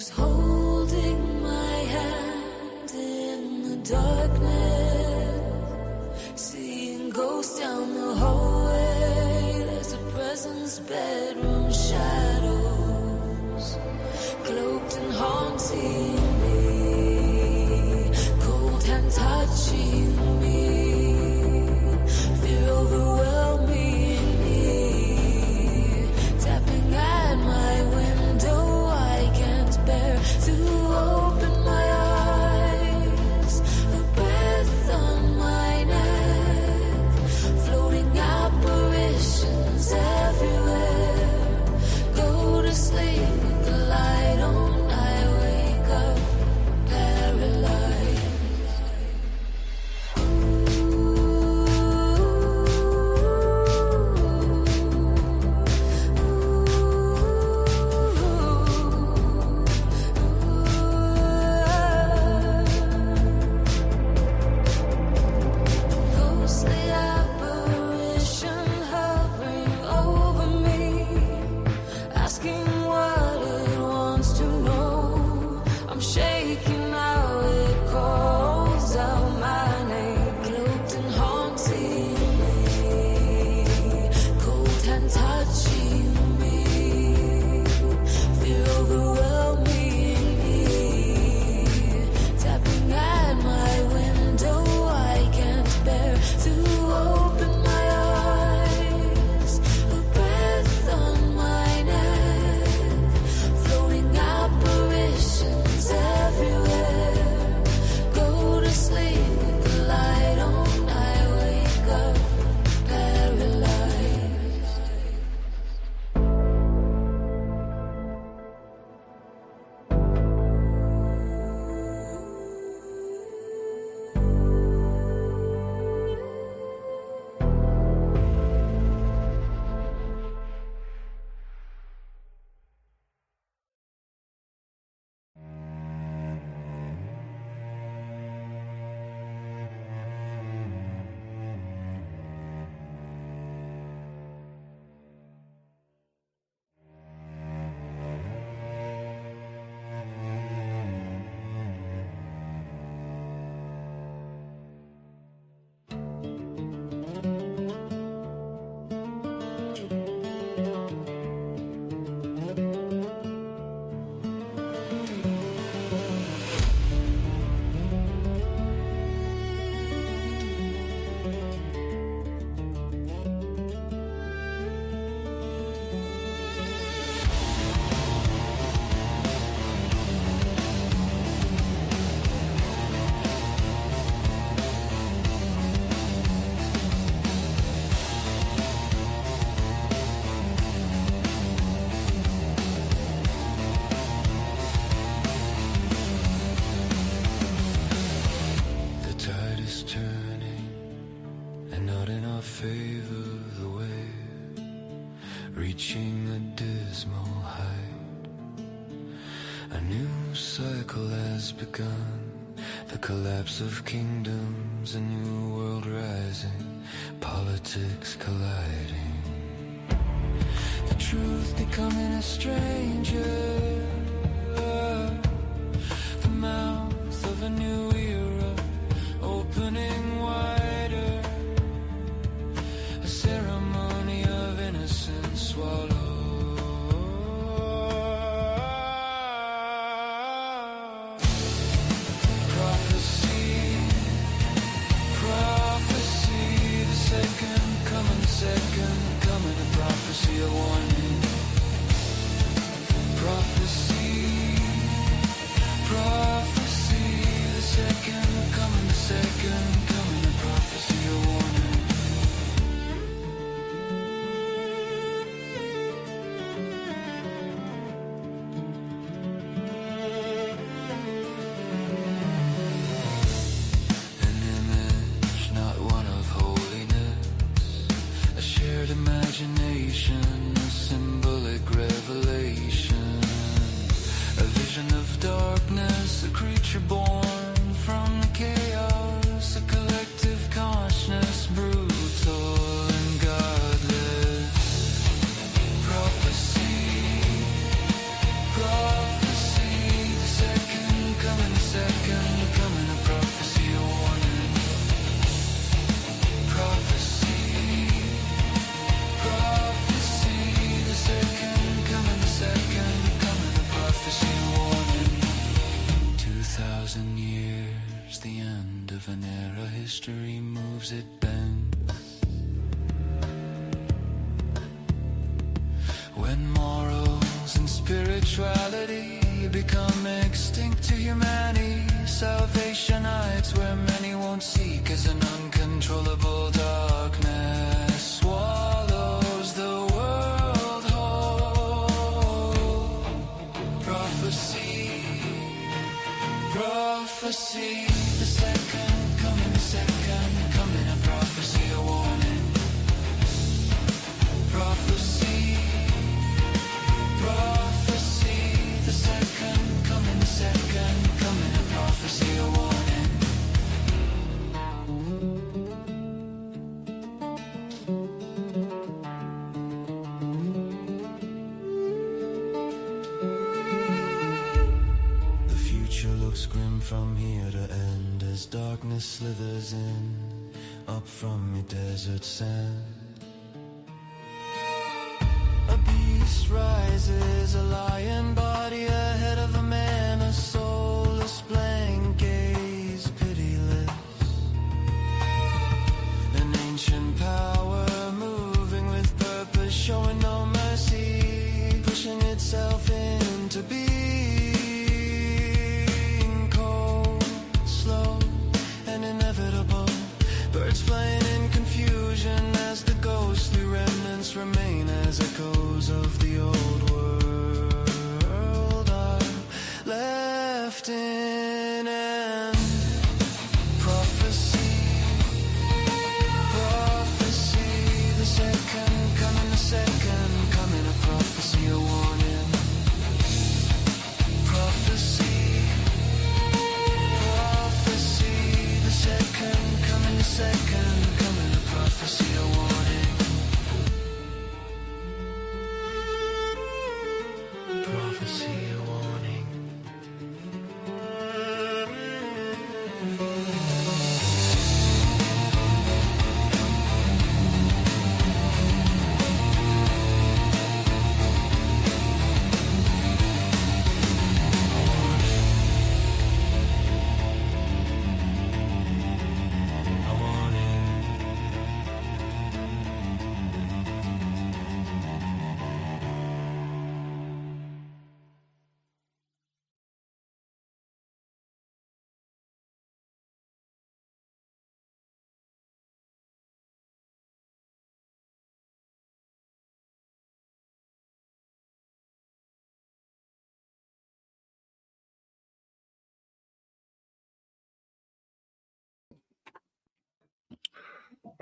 Who's holding my hand in the darkness? Seeing ghosts down the hallway. There's a presence, bedroom shadows, cloaked and haunting me. Cold hand touching me. Fear overwhelming me. Tapping at my window. I can't bear to open my eyes. A breath on my neck. Floating apparitions everywhere. Go to sleep with the light on. I wake up paralyzed. Ghostly apparition hovering over me, asking what it wants to know. I'm shaking now, it calls out my name. Cloaked and haunting me. Cold hand touching me. Fear overwhelming me. Tapping at my window. I can't bear to open my eyes. A breath on my neck. Floating apparitions everywhere. Go to sleep with the light on. I wake up paralyzed. The tide is turning, and not in our favor. The wave reaching a dismal height. A new cycle has begun. The collapse of kingdoms, a new world rising, politics colliding. The truth becoming a stranger. The mouth of a new era opening wider. A ceremony of innocence swallowed. Prophecy, prophecy, the second coming, a prophecy, a warning. spirituality become extinct to humanity. Salvation hides where many won't seek, as an uncontrollable darkness swallows the world whole. Prophecy, prophecy, the second coming, a prophecy, a warning. Prophecy, prophecy, the second coming, a prophecy, a warning. The future looks grim from here to end, as darkness slithers in, up from your desert sand. A beast rises, a lion body ahead of a man, a soulless blank gaze, pitiless. An ancient power moving with purpose, showing no mercy, pushing itself into being. Cold, slow, and inevitable. Birds flying in confusion as the ghostly remnants remain as echoes of the old world are left in. And prophecy, prophecy, the second coming, a prophecy, a warning. Prophecy, prophecy, the second coming, a prophecy, a warning. Prophecy, a warning.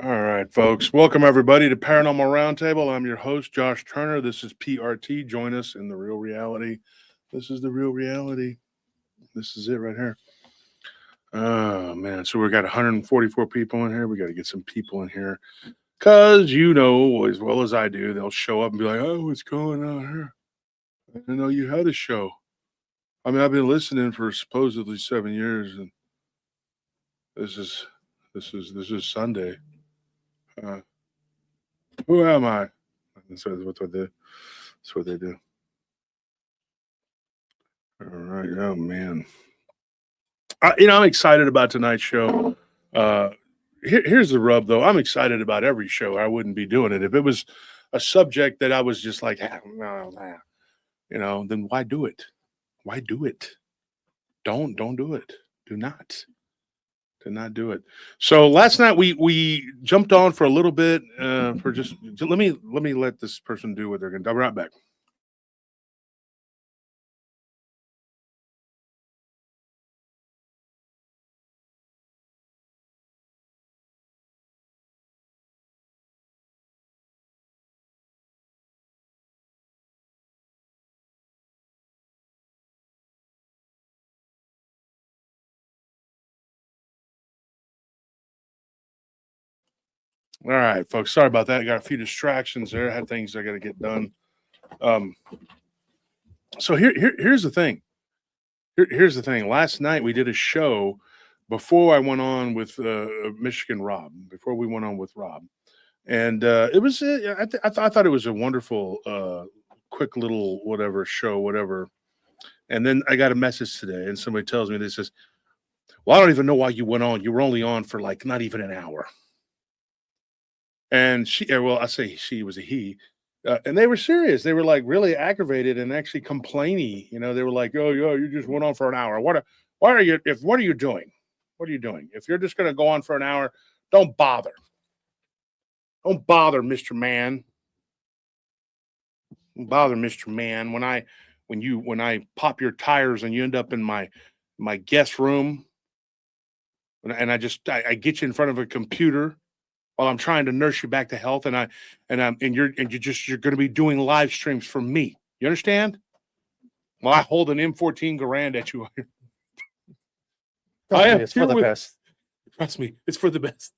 All right, folks. Welcome, everybody, to Paranormal Roundtable. I'm your host, Josh Turner. This is PRT. Join us in the real reality. This is the real reality. This is it right here. Oh, man. So we got 144 people in here. We got to get some people in here. Because you know as well as I do, they'll show up and be like, oh, what's going on here? I didn't know you had a show. I mean, I've been listening for supposedly 7 years, and this is Sunday. Who am I? That's what they do. That's what they do. All right. Oh man. I'm excited about tonight's show. Here's the rub, though. I'm excited about every show. I wouldn't be doing it if it was a subject that I was just like, then why do it? Why do it? Don't do it. Do not do it. So last night we jumped on for a little bit for just let me let this person do what they're going to do. I'll be right back. All right, folks. Sorry about that. I got a few distractions there. I had things I got to get done. So here's the thing. Here's the thing. Last night we did a show before I went on with Michigan Rob. Before we went on with Rob, and it was I thought it was a wonderful, quick little whatever show, whatever. And then I got a message today, and somebody tells me this says, "Well, I don't even know why you went on. You were only on for like not even an hour." And I say she was a he. And they were serious. They were like really aggravated and actually complainy. They were like, "Oh, yeah, you just went on for an hour. What are you doing? What are you doing? If you're just going to go on for an hour, don't bother. Don't bother, Mr. Man. Don't bother, Mr. Man. When I pop your tires and you end up in my guest room, and I get you in front of a computer while I'm trying to nurse you back to health, and you're going to be doing live streams for me. You understand? Well, I hold an M14 Garand at you. It's for the best. Trust me, it's for the best.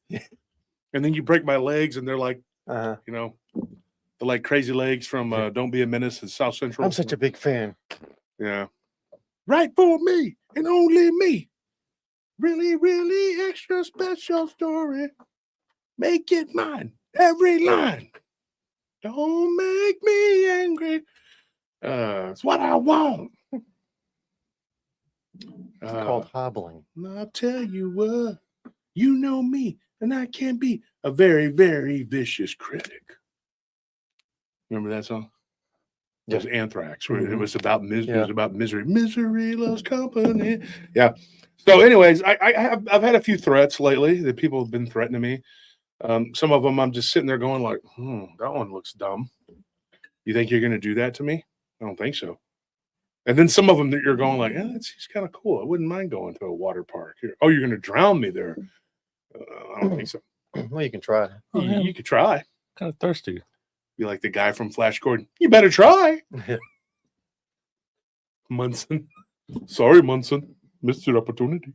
And then you break my legs, and they're like, Uh-huh. the like crazy legs from Don't Be a Menace in South Central. I'm such a big fan. Yeah. Right for me and only me. Really, really extra special story. Make it mine. Every line. Don't make me angry. It's what I want. It's called hobbling. I'll tell you what. You know me, and I can be a very, very vicious critic. Remember that song? It was Anthrax. It was about misery. It was about misery. Misery loves company. Yeah. So, anyways, I've had a few threats lately that people have been threatening me. Some of them I'm just sitting there going like, that one looks dumb. You think you're going to do that to me? I don't think so. And then some of them that you're going like, he's kind of cool. I wouldn't mind going to a water park. Oh, you're going to drown me there? I don't think so. Well, you can try. You could try. Kind of thirsty. Be like the guy from Flash Gordon. You better try. Munson. Sorry, Munson. Missed your opportunity.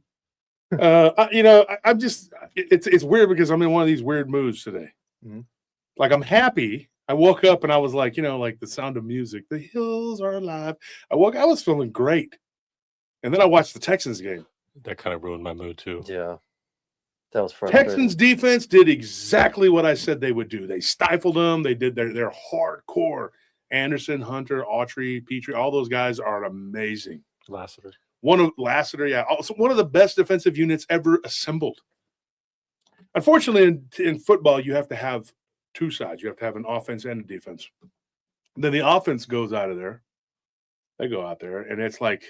I'm just, it's weird because I'm in one of these weird moods today. Mm-hmm. Like I'm happy. I woke up and I was like, like the sound of music. The hills are alive. I was feeling great. And then I watched the Texans game. That kind of ruined my mood too. Yeah. That was frustrating. Texans defense did exactly what I said they would do. They stifled them. They did their hardcore. Anderson, Hunter, Autry, Petrie, all those guys are amazing. Lassiter. Lassiter, yeah. Also one of the best defensive units ever assembled. Unfortunately, in football, you have to have two sides. You have to have an offense and a defense. Then the offense goes out of there. They go out there, and it's like,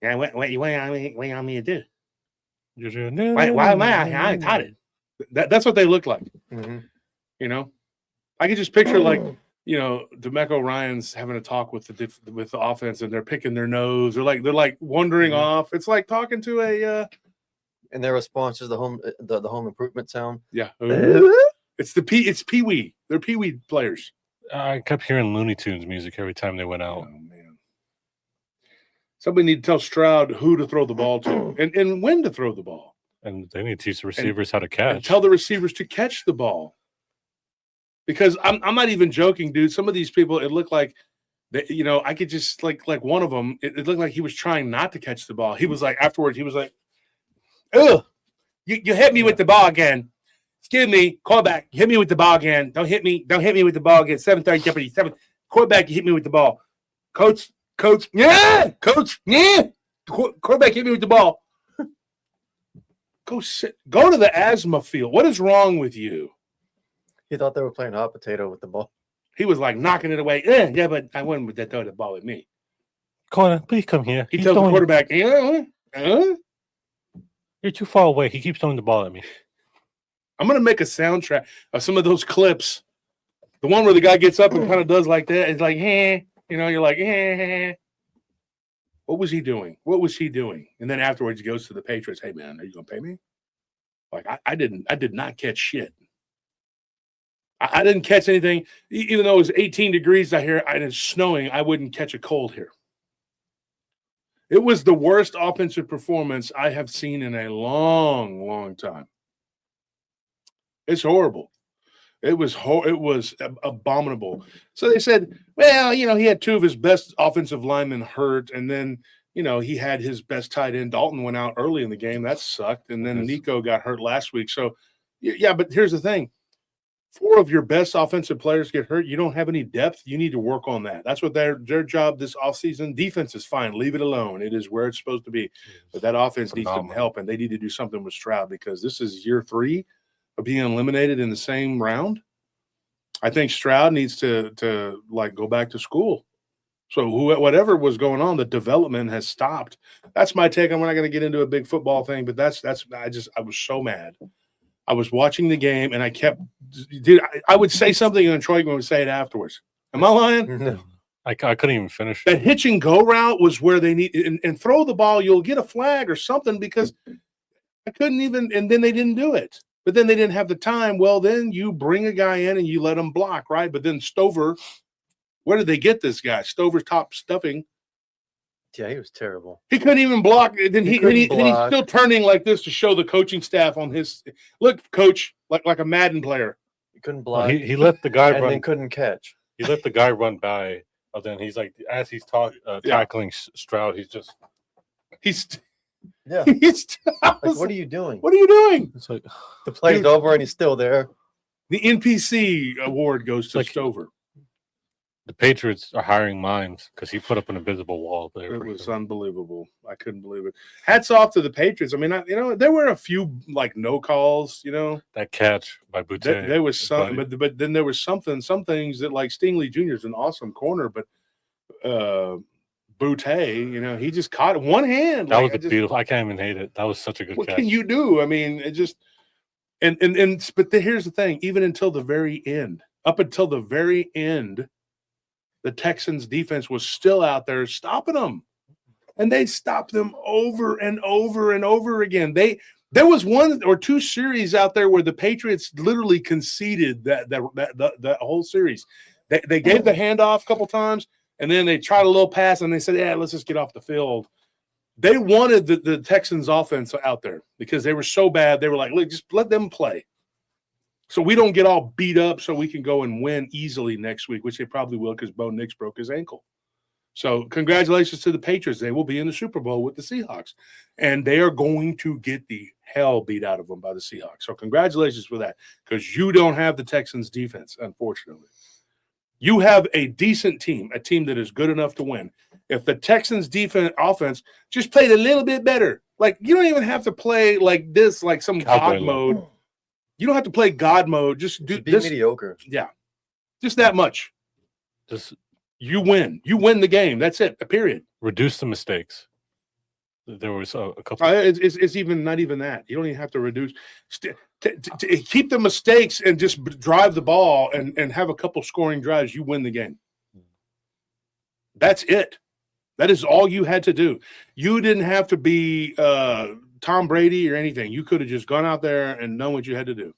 yeah, what you want me to do? Why am I ain't taught it. That's what they look like. Mm-hmm. I could just picture like, DeMeco Ryans having a talk with the offense, and they're picking their nose. They're like wandering off. It's like talking to a. And their response is the home improvement sound. Yeah, it's Pee Wee. They're Pee Wee players. I kept hearing Looney Tunes music every time they went out. Oh man! Somebody need to tell Stroud who to throw the ball to and when to throw the ball. And they need to teach the receivers how to catch. And tell the receivers to catch the ball. Because I'm not even joking, dude. Some of these people, it looked like, I could just like one of them. It looked like he was trying not to catch the ball. He was like afterwards. He was like, "Ugh, you hit me with the ball again. Excuse me, quarterback. You hit me with the ball again. Don't hit me with the ball again. 7:30 jeopardy. Quarterback, you hit me with the ball. Coach, yeah, coach, yeah. Quarterback hit me with the ball. Go to the asthma field. What is wrong with you?" He thought they were playing hot potato with the ball. He was like knocking it away. Yeah, but I wouldn't throw the ball at me. Corner, please come here. He tells the quarterback, You're too far away. He keeps throwing the ball at me. I'm going to make a soundtrack of some of those clips. The one where the guy gets up and kind of does like that. It's like, you're like, What was he doing? And then afterwards he goes to the Patriots. Hey, man, are you going to pay me? Like, I did not catch shit. I didn't catch anything. Even though it was 18 degrees out here and it's snowing, I wouldn't catch a cold here. It was the worst offensive performance I have seen in a long, long time. It's horrible. It was abominable. So they said, well, he had two of his best offensive linemen hurt, and then, he had his best tight end. Dalton went out early in the game. That sucked. And then Nico got hurt last week. So, yeah, but here's the thing. 4 of your best offensive players get hurt. You don't have any depth. You need to work on that. That's what their job this offseason. Defense is fine. Leave it alone. It is where it's supposed to be. But that offense needs some help, and they need to do something with Stroud because this is year 3 of being eliminated in the same round. I think Stroud needs to like go back to school. So whatever was going on, the development has stopped. That's my take. I'm not going to get into a big football thing, but I was so mad. I was watching the game and I kept, dude, I would say something and Troy would say it afterwards. Am I lying? No. I couldn't even finish That it. hitch and go route was where they need and throw the ball. You'll get a flag or something because I couldn't even. And then they didn't do it. But then they didn't have the time. Well, then you bring a guy in and you let him block, right? But then Stover, where did they get this guy? Stover's top stuffing. Yeah, he was terrible. He couldn't even block. Then He then he's block. still turning like this to show the coaching staff on his look, coach, like a Madden player. He couldn't Well, block. he let the guy and run. then couldn't catch. He let the guy run by. But then he's like, as he's tackling Stroud, he's just. He's Yeah. he's Like, what are you doing? what are you doing? It's like The play's Dude. over and he's still there. The NPC award goes to Like- Stover. the Patriots are hiring minds because he put up an invisible wall there. It for was him. unbelievable. I couldn't believe it. Hats off to the Patriots. I mean, there were a few like no calls. That catch by Boutte. There was some, Buddy. but then there was some things that like Stingley Jr. is an awesome corner, but Boutte, he just caught it one hand. That like, was beautiful. I can't even hate it. That was such a good What catch. can you do? I mean, it just but here's the thing. Even until the very end, up until the very end, the Texans defense was still out there stopping them, and they stopped them over and over and over again. There was one or two series out there where the Patriots literally conceded that whole series. They gave the handoff a couple times, and then they tried a little pass, and they said, "Yeah, let's just get off the field." They wanted the Texans offense out there because they were so bad. They were like, "Look, just let them play, so we don't get all beat up, so we can go and win easily next week," which they probably will because Bo Nix broke his ankle. So congratulations to the Patriots. They will be in the Super Bowl with the Seahawks, and they are going to get the hell beat out of them by the Seahawks. So congratulations for that because you don't have the Texans defense, unfortunately. You have a decent team, a team that is good enough to win. If the Texans offense just played a little bit better, like you don't even have to play like this, like some Cowboy God mode. You don't have to play God mode. Just do Be this. mediocre. Yeah, just that much. Just You win. You win the game. That's it. Period. reduce the mistakes. There was a couple. It's even not even that. You don't even have to reduce. Keep the mistakes and just drive the ball and have a couple scoring drives. You win the game. That's it. That is all you had to do. You didn't have to be Tom Brady or anything. You could have just gone out there and known what you had to do.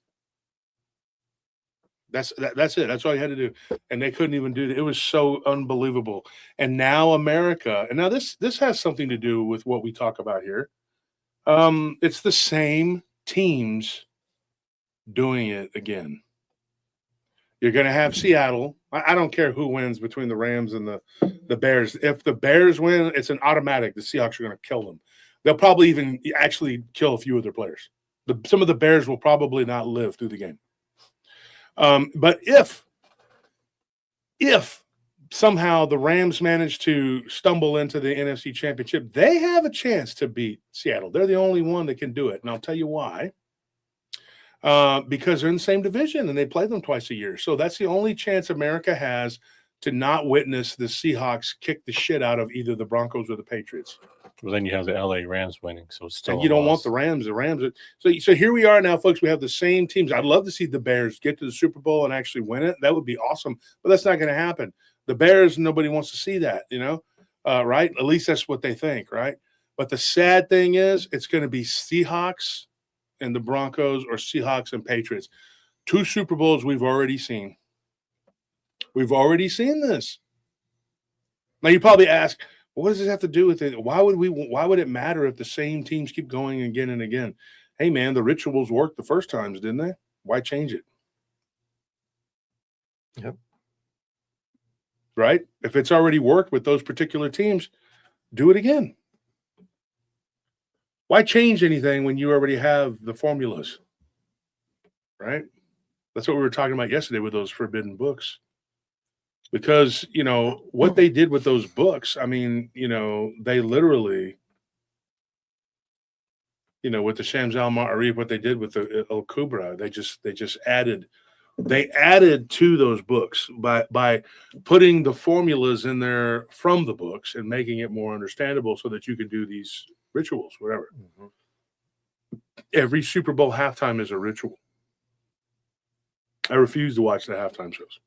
That's it. That's all you had to do. And they couldn't even do that. It was so unbelievable. And now America, and now this has something to do with what we talk about here. It's the same teams doing it again. You're going to have Seattle. I don't care who wins between the Rams and the Bears. If the Bears win, it's an automatic. The Seahawks are going to kill them. They'll probably even actually kill a few of their players. Some of the Bears will probably not live through the game. But if somehow the Rams manage to stumble into the NFC Championship, they have a chance to beat Seattle. They're the only one that can do it. And I'll tell you why. Because they're in the same division and they play them twice a year. So that's the only chance America has to not witness the Seahawks kick the shit out of either the Broncos or the Patriots. Well, then you have the LA Rams winning, so it's still. And you don't want the Rams. The Rams. So here we are now, folks. We have the same teams. I'd love to see the Bears get to the Super Bowl and actually win it. That would be awesome. But that's not going to happen. The Bears, nobody wants to see that, right? At least that's what they think, right? But the sad thing is it's going to be Seahawks and the Broncos or Seahawks and Patriots. 2 Super Bowls we've already seen. We've already seen this. Now you probably ask, well, what does this have to do with it? Why would it matter if the same teams keep going again and again? Hey man, the rituals worked the first times, didn't they? Why change it? Yep. Right? If it's already worked with those particular teams, do it again. Why change anything when you already have the formulas? Right? That's what we were talking about yesterday with those forbidden books. Because, what they did with those books, I mean, they literally, with the Shams al-Ma'arif, what they did with the El Kubra, they just added They added to those books by putting the formulas in there from the books and making it more understandable so that you could do these rituals, whatever. Mhm. Every Super Bowl halftime is a ritual. I refuse to watch the halftime shows.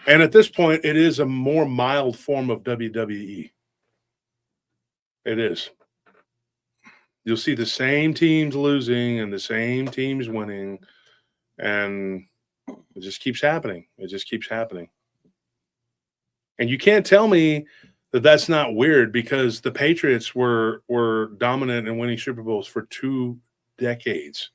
And at this point, it is a more mild form of WWE. It is. You'll see the same teams losing and the same teams winning, and it just keeps happening. It just keeps happening. And you can't tell me that that's not weird, because the Patriots were dominant and winning Super Bowls for 2 decades.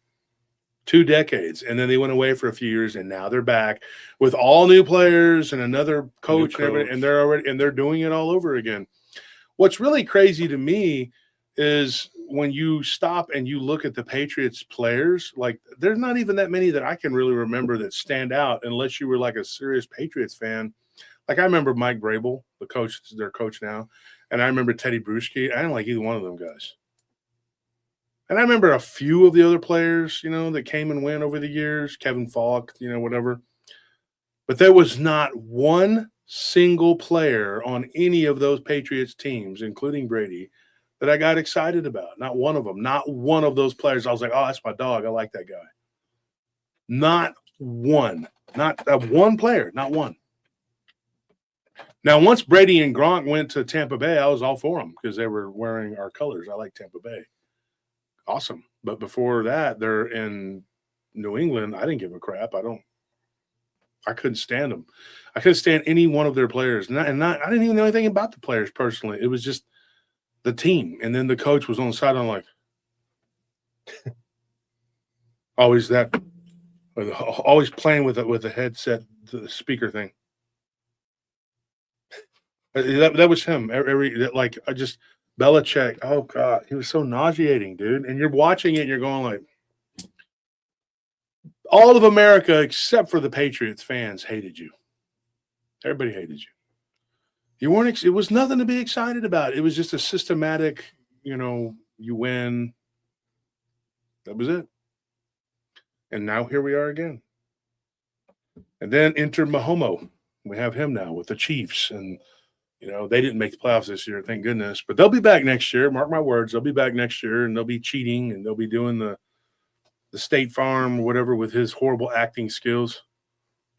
2 decades. And then they went away for a few years, and now they're back with all new players and another coach, and everything, and they're doing it all over again. What's really crazy to me is when you stop and you look at the Patriots players, like there's not even that many that I can really remember that stand out unless you were like a serious Patriots fan. Like I remember Mike Vrabel, the coach, their coach now, and I remember Teddy Bruschi. I didn't like either one of them guys. And I remember a few of the other players, that came and went over the years, Kevin Falk, whatever. But there was not one single player on any of those Patriots teams, including Brady, that I got excited about. Not one of them. Not one of those players. I was like, oh, that's my dog. I like that guy. Not one. Not one player. Not one. Now, once Brady and Gronk went to Tampa Bay, I was all for them because they were wearing our colors. I like Tampa Bay. Awesome. But before that, they're in New England. I didn't give a crap. I couldn't stand them. I couldn't stand any one of their players. I didn't even know anything about the players personally. It was just the team. And then the coach was on the sideline like, always playing with a headset, the speaker thing. That was him. Belichick. Oh God, he was so nauseating, dude. And you're watching it, and you're going like, all of America except for the Patriots fans hated you. Everybody hated you. You weren't. It was nothing to be excited about. It was just a systematic. You win. That was it. And now here we are again. And then enter Mahomo. We have him now with the Chiefs, and they didn't make the playoffs this year, thank goodness. But they'll be back next year. Mark my words, they'll be back next year, and they'll be cheating, and they'll be doing the State Farm or whatever with his horrible acting skills.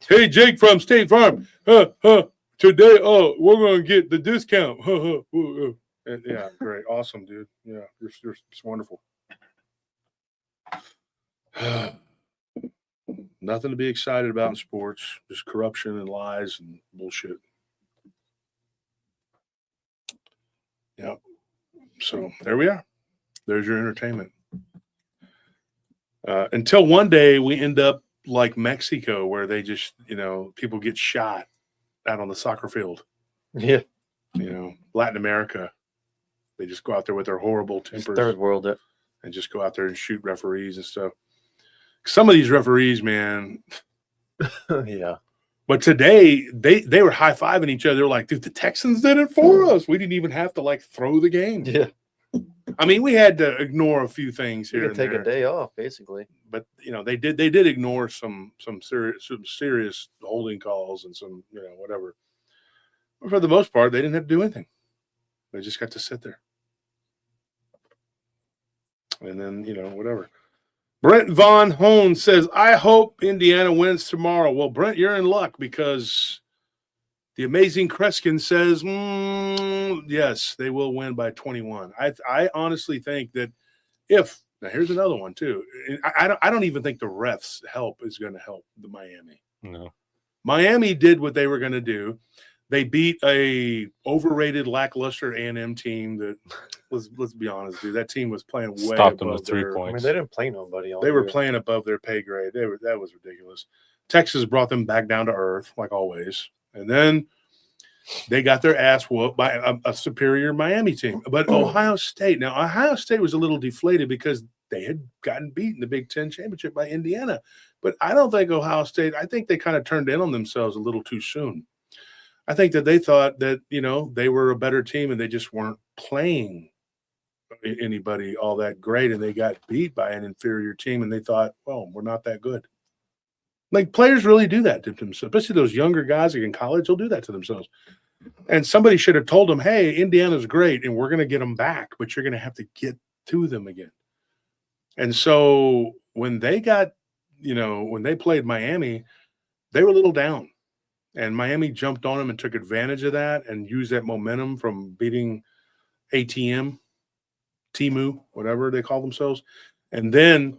Hey, Jake from State Farm. Today, we're going to get the discount. Yeah, great. Awesome, dude. Yeah, you're it's wonderful. Nothing to be excited about in sports, just corruption and lies and bullshit. Yeah. So there we are. There's your entertainment. Until one day we end up like Mexico, where they just, people get shot out on the soccer field. Yeah. Latin America, they just go out there with their horrible tempers. Third world it. And just go out there and shoot referees and stuff. Some of these referees, man. Yeah. But today they were high-fiving each other. They're like, dude, the Texans did it for us. We didn't even have to throw the game. Yeah. I mean, we had to ignore a few things here. You can take a day off, basically. But they did ignore some serious holding calls and some whatever. But for the most part, they didn't have to do anything. They just got to sit there. And then whatever. Brent Von Hone says, I hope Indiana wins tomorrow. Well, Brent, you're in luck because the amazing Kreskin says, yes, they will win by 21. I honestly think that now here's another one too. I don't even think the refs' help is going to help the Miami. No. Miami did what they were going to do. They beat a overrated, lackluster A&M team that, let's be honest, dude, that team was playing way Stopped them above with 3 points. I mean, they didn't play nobody. They were playing above their pay grade. That was ridiculous. Texas brought them back down to earth, like always. And then they got their ass whooped by a superior Miami team. But Ohio State was a little deflated because they had gotten beat in the Big Ten championship by Indiana. But I don't think Ohio State, I think they kind of turned in on themselves a little too soon. I think that they thought that, they were a better team and they just weren't playing anybody all that great, and they got beat by an inferior team, and they thought, well, we're not that good. Like players really do that to themselves, especially those younger guys like in college. They'll do that to themselves. And somebody should have told them, "Hey, Indiana's great, and we're going to get them back, but you're going to have to get to them again." And so when they got, when they played Miami, they were a little down, and Miami jumped on them and took advantage of that and used that momentum from beating Timu, whatever they call themselves, and then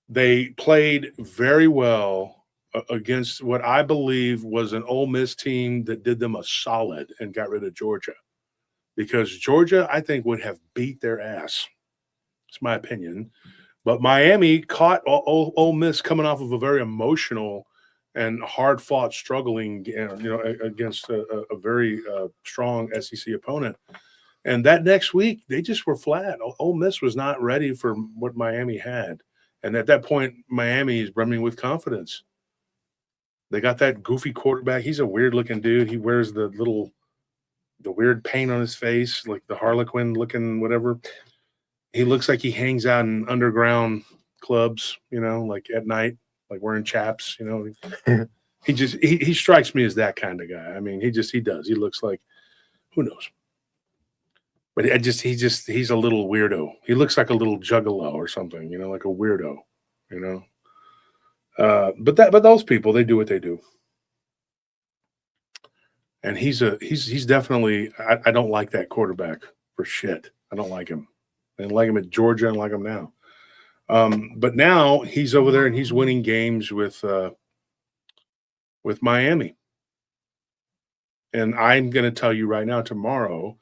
they played very well against what I believe was an Ole Miss team that did them a solid and got rid of Georgia, because Georgia, I think, would have beat their ass. It's my opinion. But Miami caught Ole Miss coming off of a very emotional and hard-fought struggling, against a very strong SEC opponent. And that next week, they just were flat. Ole Miss was not ready for what Miami had. And at that point, Miami is brimming with confidence. They got that goofy quarterback. He's a weird-looking dude. He wears the weird paint on his face, like the Harlequin-looking whatever. He looks like he hangs out in underground clubs, like at night, like wearing chaps, He strikes me as that kind of guy. I mean, he does. He looks like, who knows? But he's a little weirdo. He looks like a little juggalo or something, like a weirdo, But those people, they do what they do. And he's definitely, I don't like that quarterback for shit. I don't like him. I didn't like him at Georgia. I don't like him now. But now he's over there and he's winning games with Miami. And I'm going to tell you right now, tomorrow,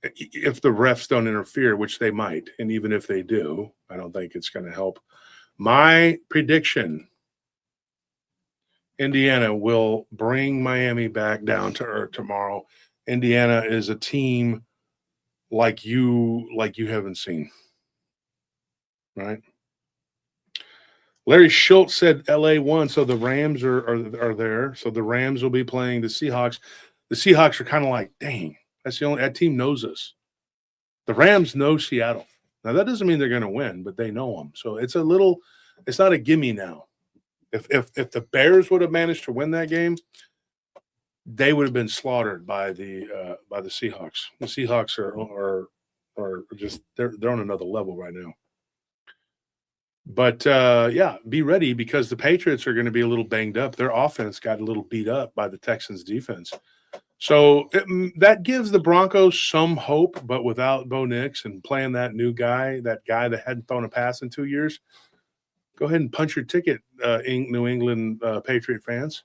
if the refs don't interfere, which they might, and even if they do, I don't think it's going to help. My prediction, Indiana will bring Miami back down to earth tomorrow. Indiana is a team like you haven't seen. Right? Larry Schultz said LA won, so the Rams are there. So the Rams will be playing the Seahawks. The Seahawks are kind of like, dang, that team knows us. The Rams know Seattle. Now that doesn't mean they're going to win, but they know them. So it's not a gimme now. If the Bears would have managed to win that game, they would have been slaughtered by the Seahawks. The Seahawks are just they're on another level right now. But, be ready, because the Patriots are going to be a little banged up. Their offense got a little beat up by the Texans' defense. So that gives the Broncos some hope, but without Bo Nix and playing that new guy, that hadn't thrown a pass in 2 years, go ahead and punch your ticket, New England Patriot fans,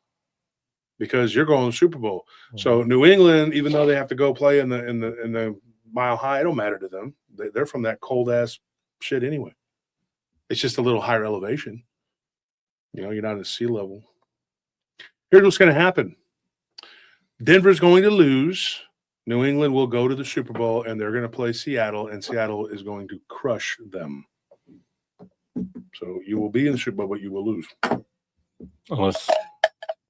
because you're going to the Super Bowl. Mm-hmm. So New England, even though they have to go play in the Mile High, it don't matter to them. They're from that cold-ass shit anyway. It's just a little higher elevation. You're not at sea level. Here's what's going to happen. Denver's going to lose. New England will go to the Super Bowl, and they're going to play Seattle, and Seattle is going to crush them. So you will be in the Super Bowl, but you will lose. Unless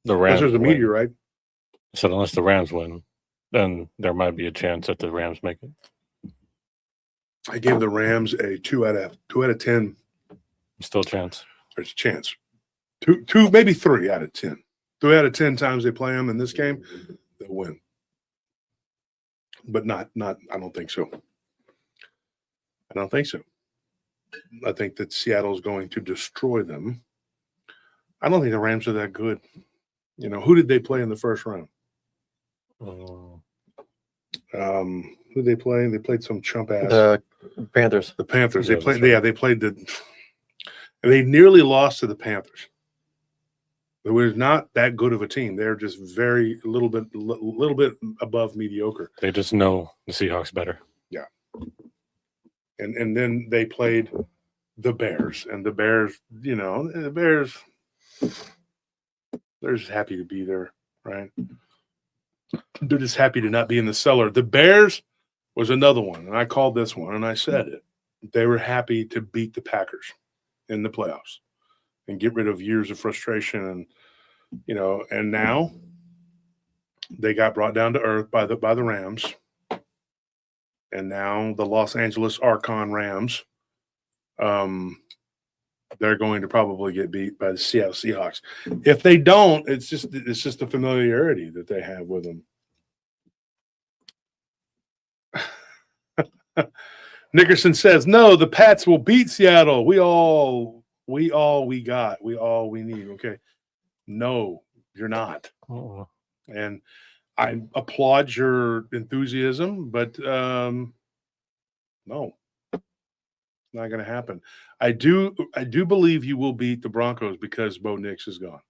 the Rams there's a win. meteorite. So unless the Rams win, then there might be a chance that the Rams make it. I gave the Rams a 2 out of 10. Still a chance. There's a chance. Two, maybe 3 out of 10. 3 out of 10 times they play them in this game, they'll win. But not. I don't think so. I think that Seattle's going to destroy them. I don't think the Rams are that good. Who did they play in the first round? Who did they play? They played some chump ass. The Panthers. The Panthers. They played they nearly lost to the Panthers. It was not that good of a team. They're just a little bit above mediocre. They just know the Seahawks better. Yeah. And then they played the Bears, and the Bears, they're just happy to be there, right? They're just happy to not be in the cellar. The Bears was another one, and I called this one, and I said it. They were happy to beat the Packers in the playoffs and get rid of years of frustration, and now they got brought down to earth by the Rams, and now the Los Angeles Archon Rams they're going to probably get beat by the Seattle Seahawks. If they don't, it's just the familiarity that they have with them. Nickerson says, no, the Pats will beat Seattle. We all we got. We all we need. Okay. No, you're not. And I applaud your enthusiasm, but no, it's not going to happen. I do believe you will beat the Broncos because Bo Nix is gone.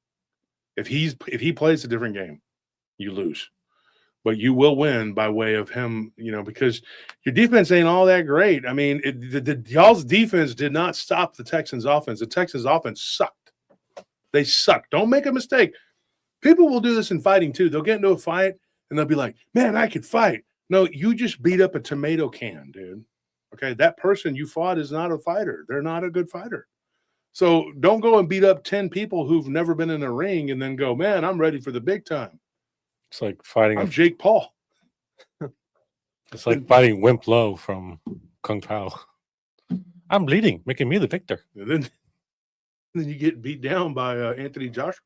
If he plays a different game, you lose. But you will win by way of him, because your defense ain't all that great. I mean, y'all's defense did not stop the Texans' offense. The Texans' offense sucked. They sucked. Don't make a mistake. People will do this in fighting too. They'll get into a fight and they'll be like, man, I could fight. No, you just beat up a tomato can, dude. Okay, that person you fought is not a fighter. They're not a good fighter. So don't go and beat up 10 people who've never been in a ring and then go, man, I'm ready for the big time. It's like fighting. I'm Jake Paul. It's like fighting Wimp Lo from Kung Pao. I'm bleeding, making me the victor. And then you get beat down by Anthony Joshua.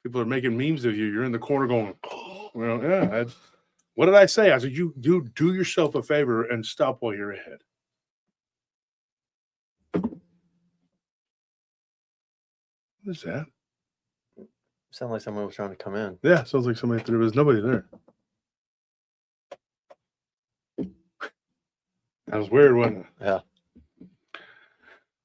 People are making memes of you. You're in the corner going, oh, well, yeah. What did I say? I said, you do yourself a favor and stop while you're ahead. What is that? Sound like someone was trying to come in. Yeah, sounds like somebody. There was nobody there. That was weird, wasn't it?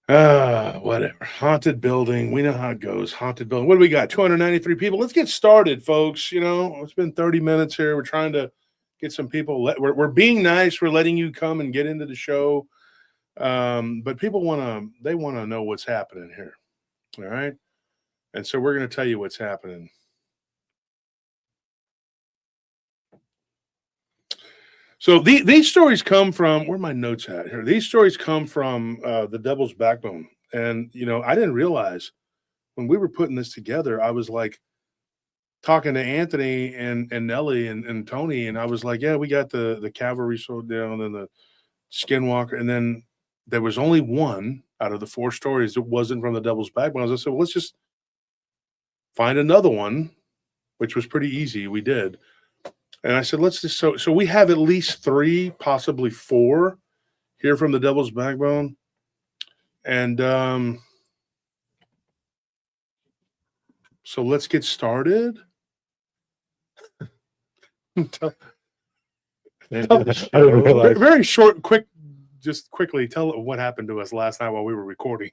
Yeah. Whatever. Haunted building. We know how it goes. Haunted building. What do we got? 293 people. Let's get started, folks. It's been 30 minutes here. We're trying to get some people. We're being nice. We're letting you come and get into the show. But people want to know what's happening here. All right. And so we're going to tell you what's happening. So these stories come from, where are my notes at here? These stories come from the Devil's Backbone. And, I didn't realize when we were putting this together, I was like talking to Anthony and Nelly and Tony. And I was like, yeah, we got the cavalry sword down and the skinwalker. And then there was only one out of the 4 stories that wasn't from the Devil's Backbone. I said, well, let's just find another one, which was pretty easy. We did. And I said, let's just, so we have at least 3, possibly 4 here from the Devil's Backbone. And so let's get started. Very short, quick, just quickly tell what happened to us last night while we were recording.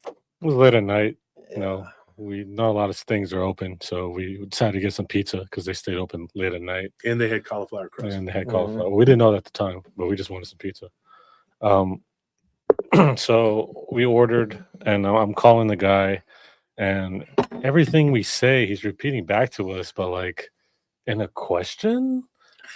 It was late at night. Not a lot of things are open, so we decided to get some pizza because they stayed open late at night. And they had cauliflower crust. And they had cauliflower. We didn't know that at the time, but we just wanted some pizza. So we ordered, and I'm calling the guy, and everything we say, he's repeating back to us, but like in a question.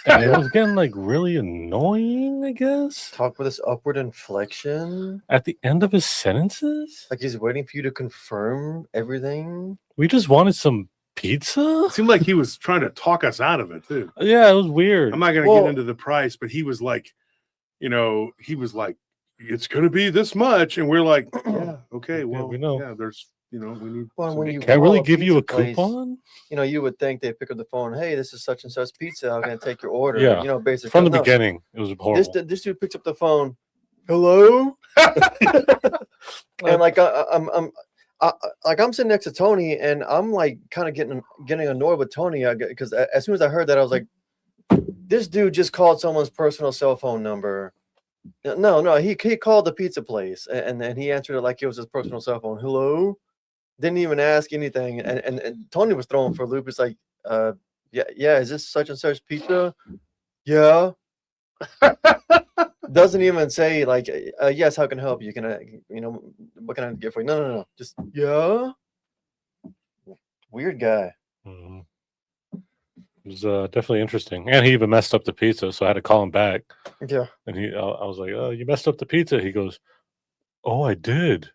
And it was getting like really annoying, I guess. Talk with this upward inflection At the end of his sentences? like he's waiting for you to confirm everything. We just wanted some pizza? It seemed like he was trying to talk us out of it, too. Yeah, it was weird. I'm not going to get into the price, but he was like, it's going to be this much. And we're like, yeah, okay, well, we know. Yeah, there's, we need. Well, when you can't really give you a pizza place, coupon? You would think they'd pick up the phone. Hey, this is such and such pizza. I'm going to take your order. Yeah. Basically. From the beginning, it was horrible. This dude picks up the phone. Hello? And like, I'm sitting next to Tony, and I'm like kind of getting annoyed with Tony because as soon as I heard that, I was like, this dude just called someone's personal cell phone number. No, he called the pizza place, and then he answered it like it was his personal cell phone. Hello? Didn't even ask anything, and Tony was throwing for a loop. It's like, yeah, is this such and such pizza? Yeah. Doesn't even say like, yes, how can I help you? Can I, what can I get for you? No. Just, yeah. Weird guy. Mm-hmm. It was definitely interesting. And he even messed up the pizza, so I had to call him back. Yeah. And I was like, oh, you messed up the pizza. He goes, oh, I did.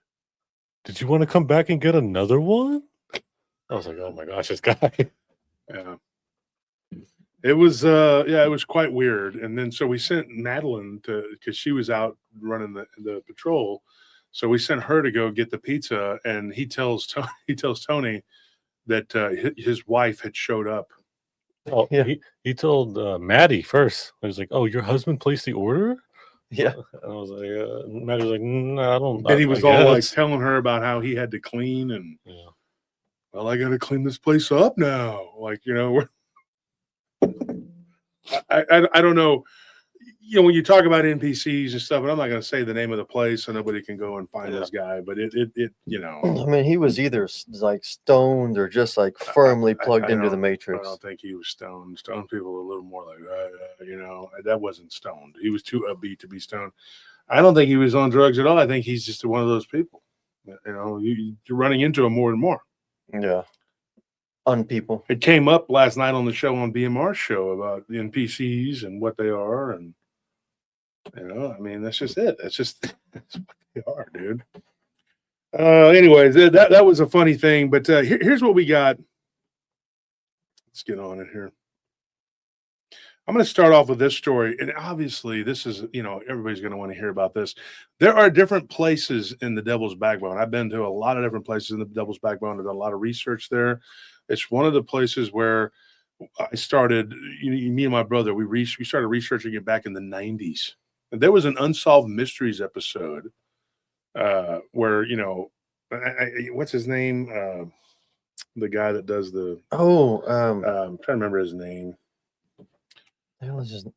Did you want to come back and get another one? I was like, oh my gosh, this guy. Yeah. It was it was quite weird. And then so we sent Madeline because she was out running the patrol. So we sent her to go get the pizza, and he tells Tony that his wife had showed up. Oh, Yeah. he told Maddie first. He was like, "Oh, your husband placed the order?" Yeah. And I was like, Maddie was like, "No, I don't." Then he was I all like guess." telling her about how he had to clean, and Yeah. well, I got to clean this place up now. Like, you know, I don't know. You know, when you talk about NPCs and stuff, and I'm not going to say the name of the place so nobody can go and find this guy, but it you know, I mean, he was either like stoned or just like firmly plugged into the I Matrix. don't think he was stoned. Stoned people are a little more like, you know, that wasn't stoned. He was too upbeat to be stoned. I don't think he was on drugs at all. I think he's just one of those people. You know, you're running into him more and more. Yeah. Unpeople. It came up last night on the show, on BMR's show, about the NPCs and what they are, and you know, I mean, that's just it. That's what they are, dude. Anyways, that was a funny thing, but here's what we got. Let's get on it here. I'm going to start off with this story, and obviously, this is, you know, everybody's going to want to hear about this. There are different places in the Devil's Backbone. I've been to a lot of different places in the Devil's Backbone. I've done a lot of research there. It's one of the places where I started. Me and my brother, we started researching it back in the '90s. And there was an Unsolved Mysteries episode where, you know, what's his name? The guy that does the. I'm trying to remember his name.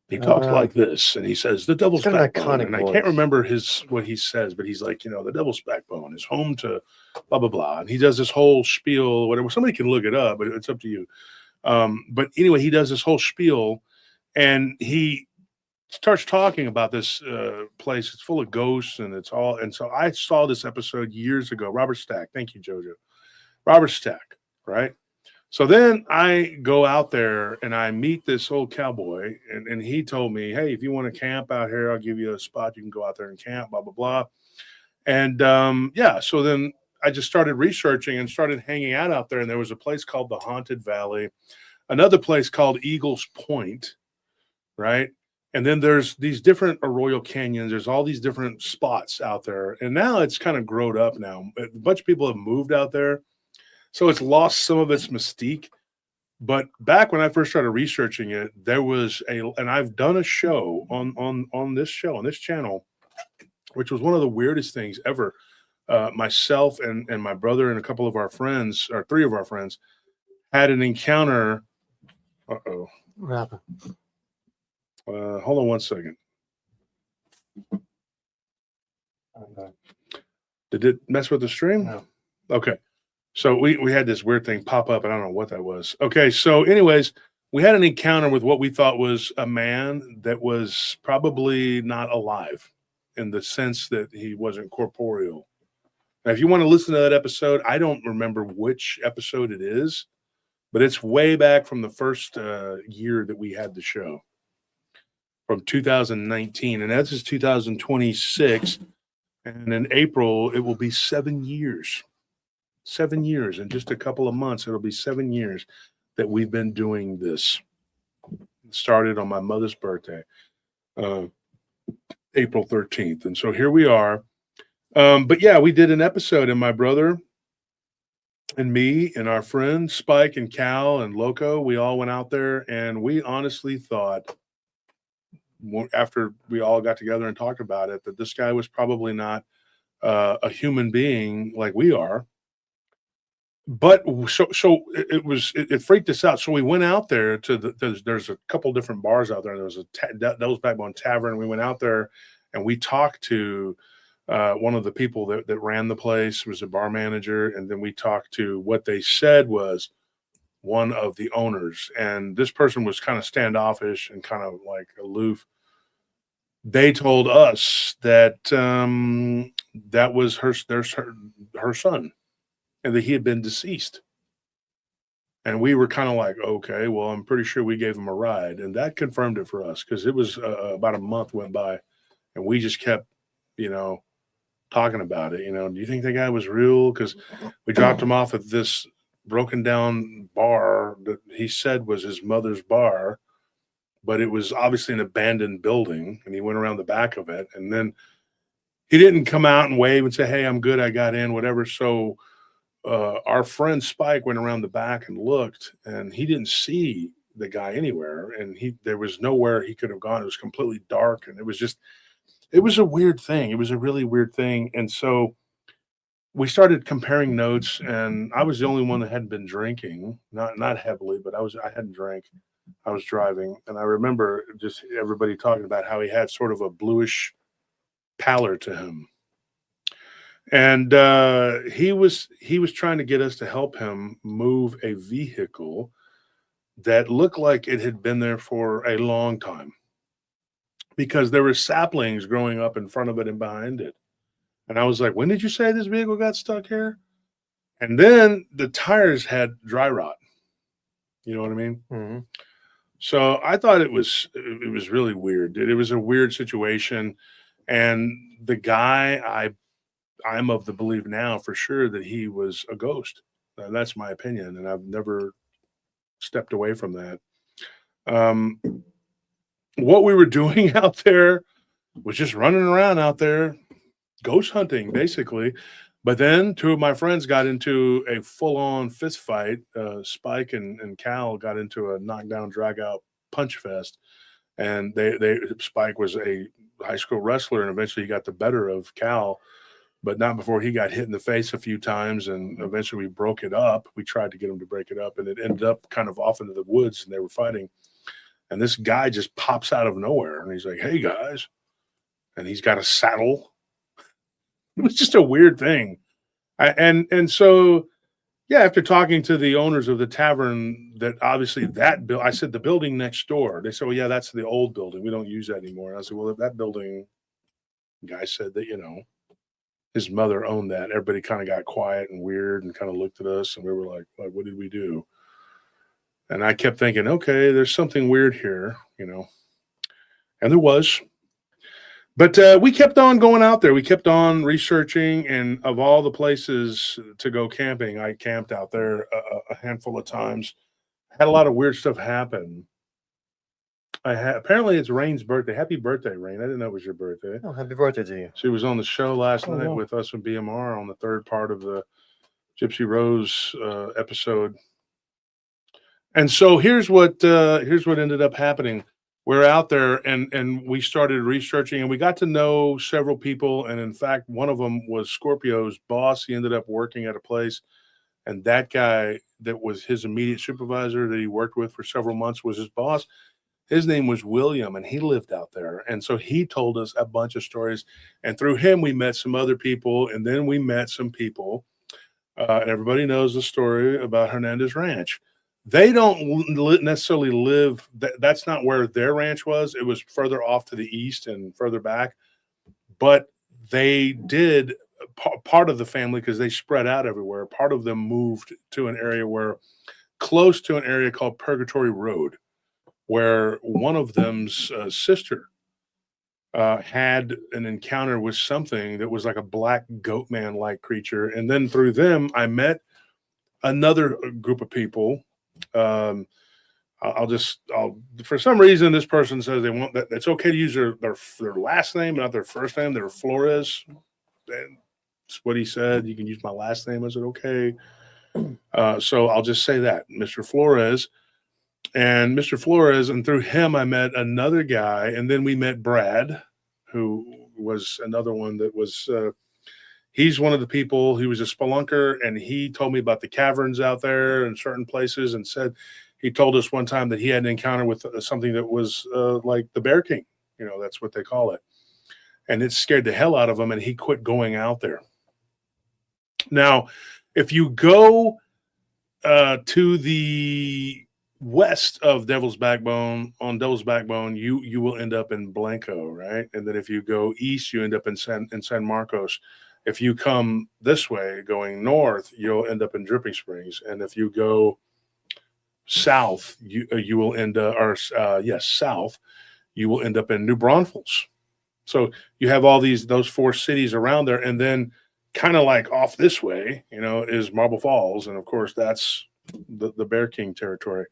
He talks like this, and he says the Devil's Backbone, and I can't remember what he says, but he's like, you know, the Devil's Backbone is home to blah blah blah, and he does this whole spiel. Whatever, somebody can look it up, but it's up to you. But anyway, he does this whole spiel, and he starts talking about this place. It's full of ghosts, and it's all. And so I saw this episode years ago. Robert Stack, thank you, JoJo. Robert Stack, right? So then I go out there and I meet this old cowboy, and he told me, hey, if you want to camp out here, I'll give you a spot. You can go out there and camp, blah, blah, blah. And yeah, so then I just started researching and started hanging out there. And there was a place called the Haunted Valley, another place called Eagles Point, right? And then there's these different Arroyo Canyons. There's all these different spots out there. And now it's kind of grown up now. A bunch of people have moved out there. So it's lost some of its mystique. But back when I first started researching it, there was and I've done a show on this show, on this channel, which was one of the weirdest things ever. Myself and my brother and a couple of our friends, or three of our friends, had an encounter. Uh-oh. What happened? Hold on one second. Did it mess with the stream? No. Okay. So we had this weird thing pop up, and I don't know what that was. Okay. So anyways, we had an encounter with what we thought was a man that was probably not alive, in the sense that he wasn't corporeal. Now, if you want to listen to that episode, I don't remember which episode it is, but it's way back from the first year that we had the show, from 2019, and that's 2026. And in April, it will be 7 years. 7 years. In just a couple of months, it'll be 7 years that we've been doing this. It started on my mother's birthday, April 13th. And so here we are. But yeah, we did an episode, and my brother and me and our friends, Spike and Cal and Loco, we all went out there, and we honestly thought, after we all got together and talked about it, that this guy was probably not a human being like we are. But so it freaked us out. So we went out there to there's a couple different bars out there. There was a Devil's Backbone Tavern. We went out there and we talked to one of the people that ran the place, was a bar manager, and then we talked to what they said was one of the owners, and this person was kind of standoffish and kind of like aloof. They told us that that was her son, and that he had been deceased. And we were kind of like, okay, well, I'm pretty sure we gave him a ride, and that confirmed it for us, because it was about a month went by, and we just kept, talking about it. Do you think that guy was real? Because we dropped him off at this broken down bar that he said was his mother's bar, but it was obviously an abandoned building, and he went around the back of it, and then he didn't come out and wave and say, "Hey, I'm good. I got in," whatever. So our friend Spike went around the back and looked, and he didn't see the guy anywhere. And there was nowhere he could have gone. It was completely dark, and it was a weird thing. It was a really weird thing. And so we started comparing notes, and I was the only one that hadn't been drinking, not heavily, but I hadn't drank. I was driving, and I remember just everybody talking about how he had sort of a bluish pallor to him. And he was trying to get us to help him move a vehicle that looked like it had been there for a long time, because there were saplings growing up in front of it and behind it. And I was like, "When did you say this vehicle got stuck here?" And then the tires had dry rot. You know what I mean? Mm-hmm. So I thought it was really weird. It was a weird situation. And the guy, I'm of the belief now for sure that he was a ghost. That's my opinion, and I've never stepped away from that. What we were doing out there was just running around out there, ghost hunting, basically. But then two of my friends got into a full-on fist fight. Spike and Cal got into a knockdown, drag-out punch fest. And Spike was a high school wrestler, and eventually he got the better of Cal, but not before he got hit in the face a few times, and eventually we broke it up. We tried to get him to break it up, and it ended up kind of off into the woods, and they were fighting. And this guy just pops out of nowhere, and he's like, "Hey, guys." And he's got a saddle. It was just a weird thing. And so, yeah, after talking to the owners of the tavern, that obviously I said, "The building next door." They said, "Well, yeah, that's the old building. We don't use that anymore." And I said, "Well, if that building," the guy said that, his mother owned that. Everybody kind of got quiet and weird and kind of looked at us, and we were like, "What did we do?" And I kept thinking, okay, there's something weird here, and there was. But we kept on going out there. We kept on researching, and of all the places to go camping, I camped out there a handful of times. Had a lot of weird stuff happen. Apparently it's Rain's birthday. Happy birthday, Rain. I didn't know it was your birthday. Oh, happy birthday to you. She was on the show last night wow. with us and BMR on the third part of the Gypsy Rose episode. And so here's what ended up happening. We're out there, and we started researching, and we got to know several people. And in fact, one of them was Scorpio's boss. He ended up working at a place, and that guy that was his immediate supervisor that he worked with for several months was his boss. His name was William, and he lived out there. And so he told us a bunch of stories, and through him, we met some other people, and then we met some people. And everybody knows the story about Hernandez Ranch. They don't necessarily live. That's not where their ranch was. It was further off to the east and further back. But they did, part of the family, because they spread out everywhere, part of them moved to an area close to an area called Purgatory Road, where one of them's sister had an encounter with something that was like a black goat man-like creature. And then through them, I met another group of people. For some reason, this person says they want that. It's okay to use their last name, not their first name. They're Flores. That's what he said. You can use my last name. I said, okay. So I'll just say that, Mr. Flores. And Mr. Flores, and through him, I met another guy. And then we met Brad, who was another one that was, he's one of the people. He was a spelunker, and he told me about the caverns out there in certain places, and said he told us one time that he had an encounter with something that was like the Bear King. That's what they call it. And it scared the hell out of him, and he quit going out there. Now, if you go to the west of Devil's Backbone, you will end up in Blanco, right? And then if you go east, you end up in San Marcos. If you come this way, going north, you'll end up in Dripping Springs. And if you go south, you will end up, south, you will end up in New Braunfels. So you have those four cities around there, and then kind of like off this way, is Marble Falls, and of course that's the Bear King territory.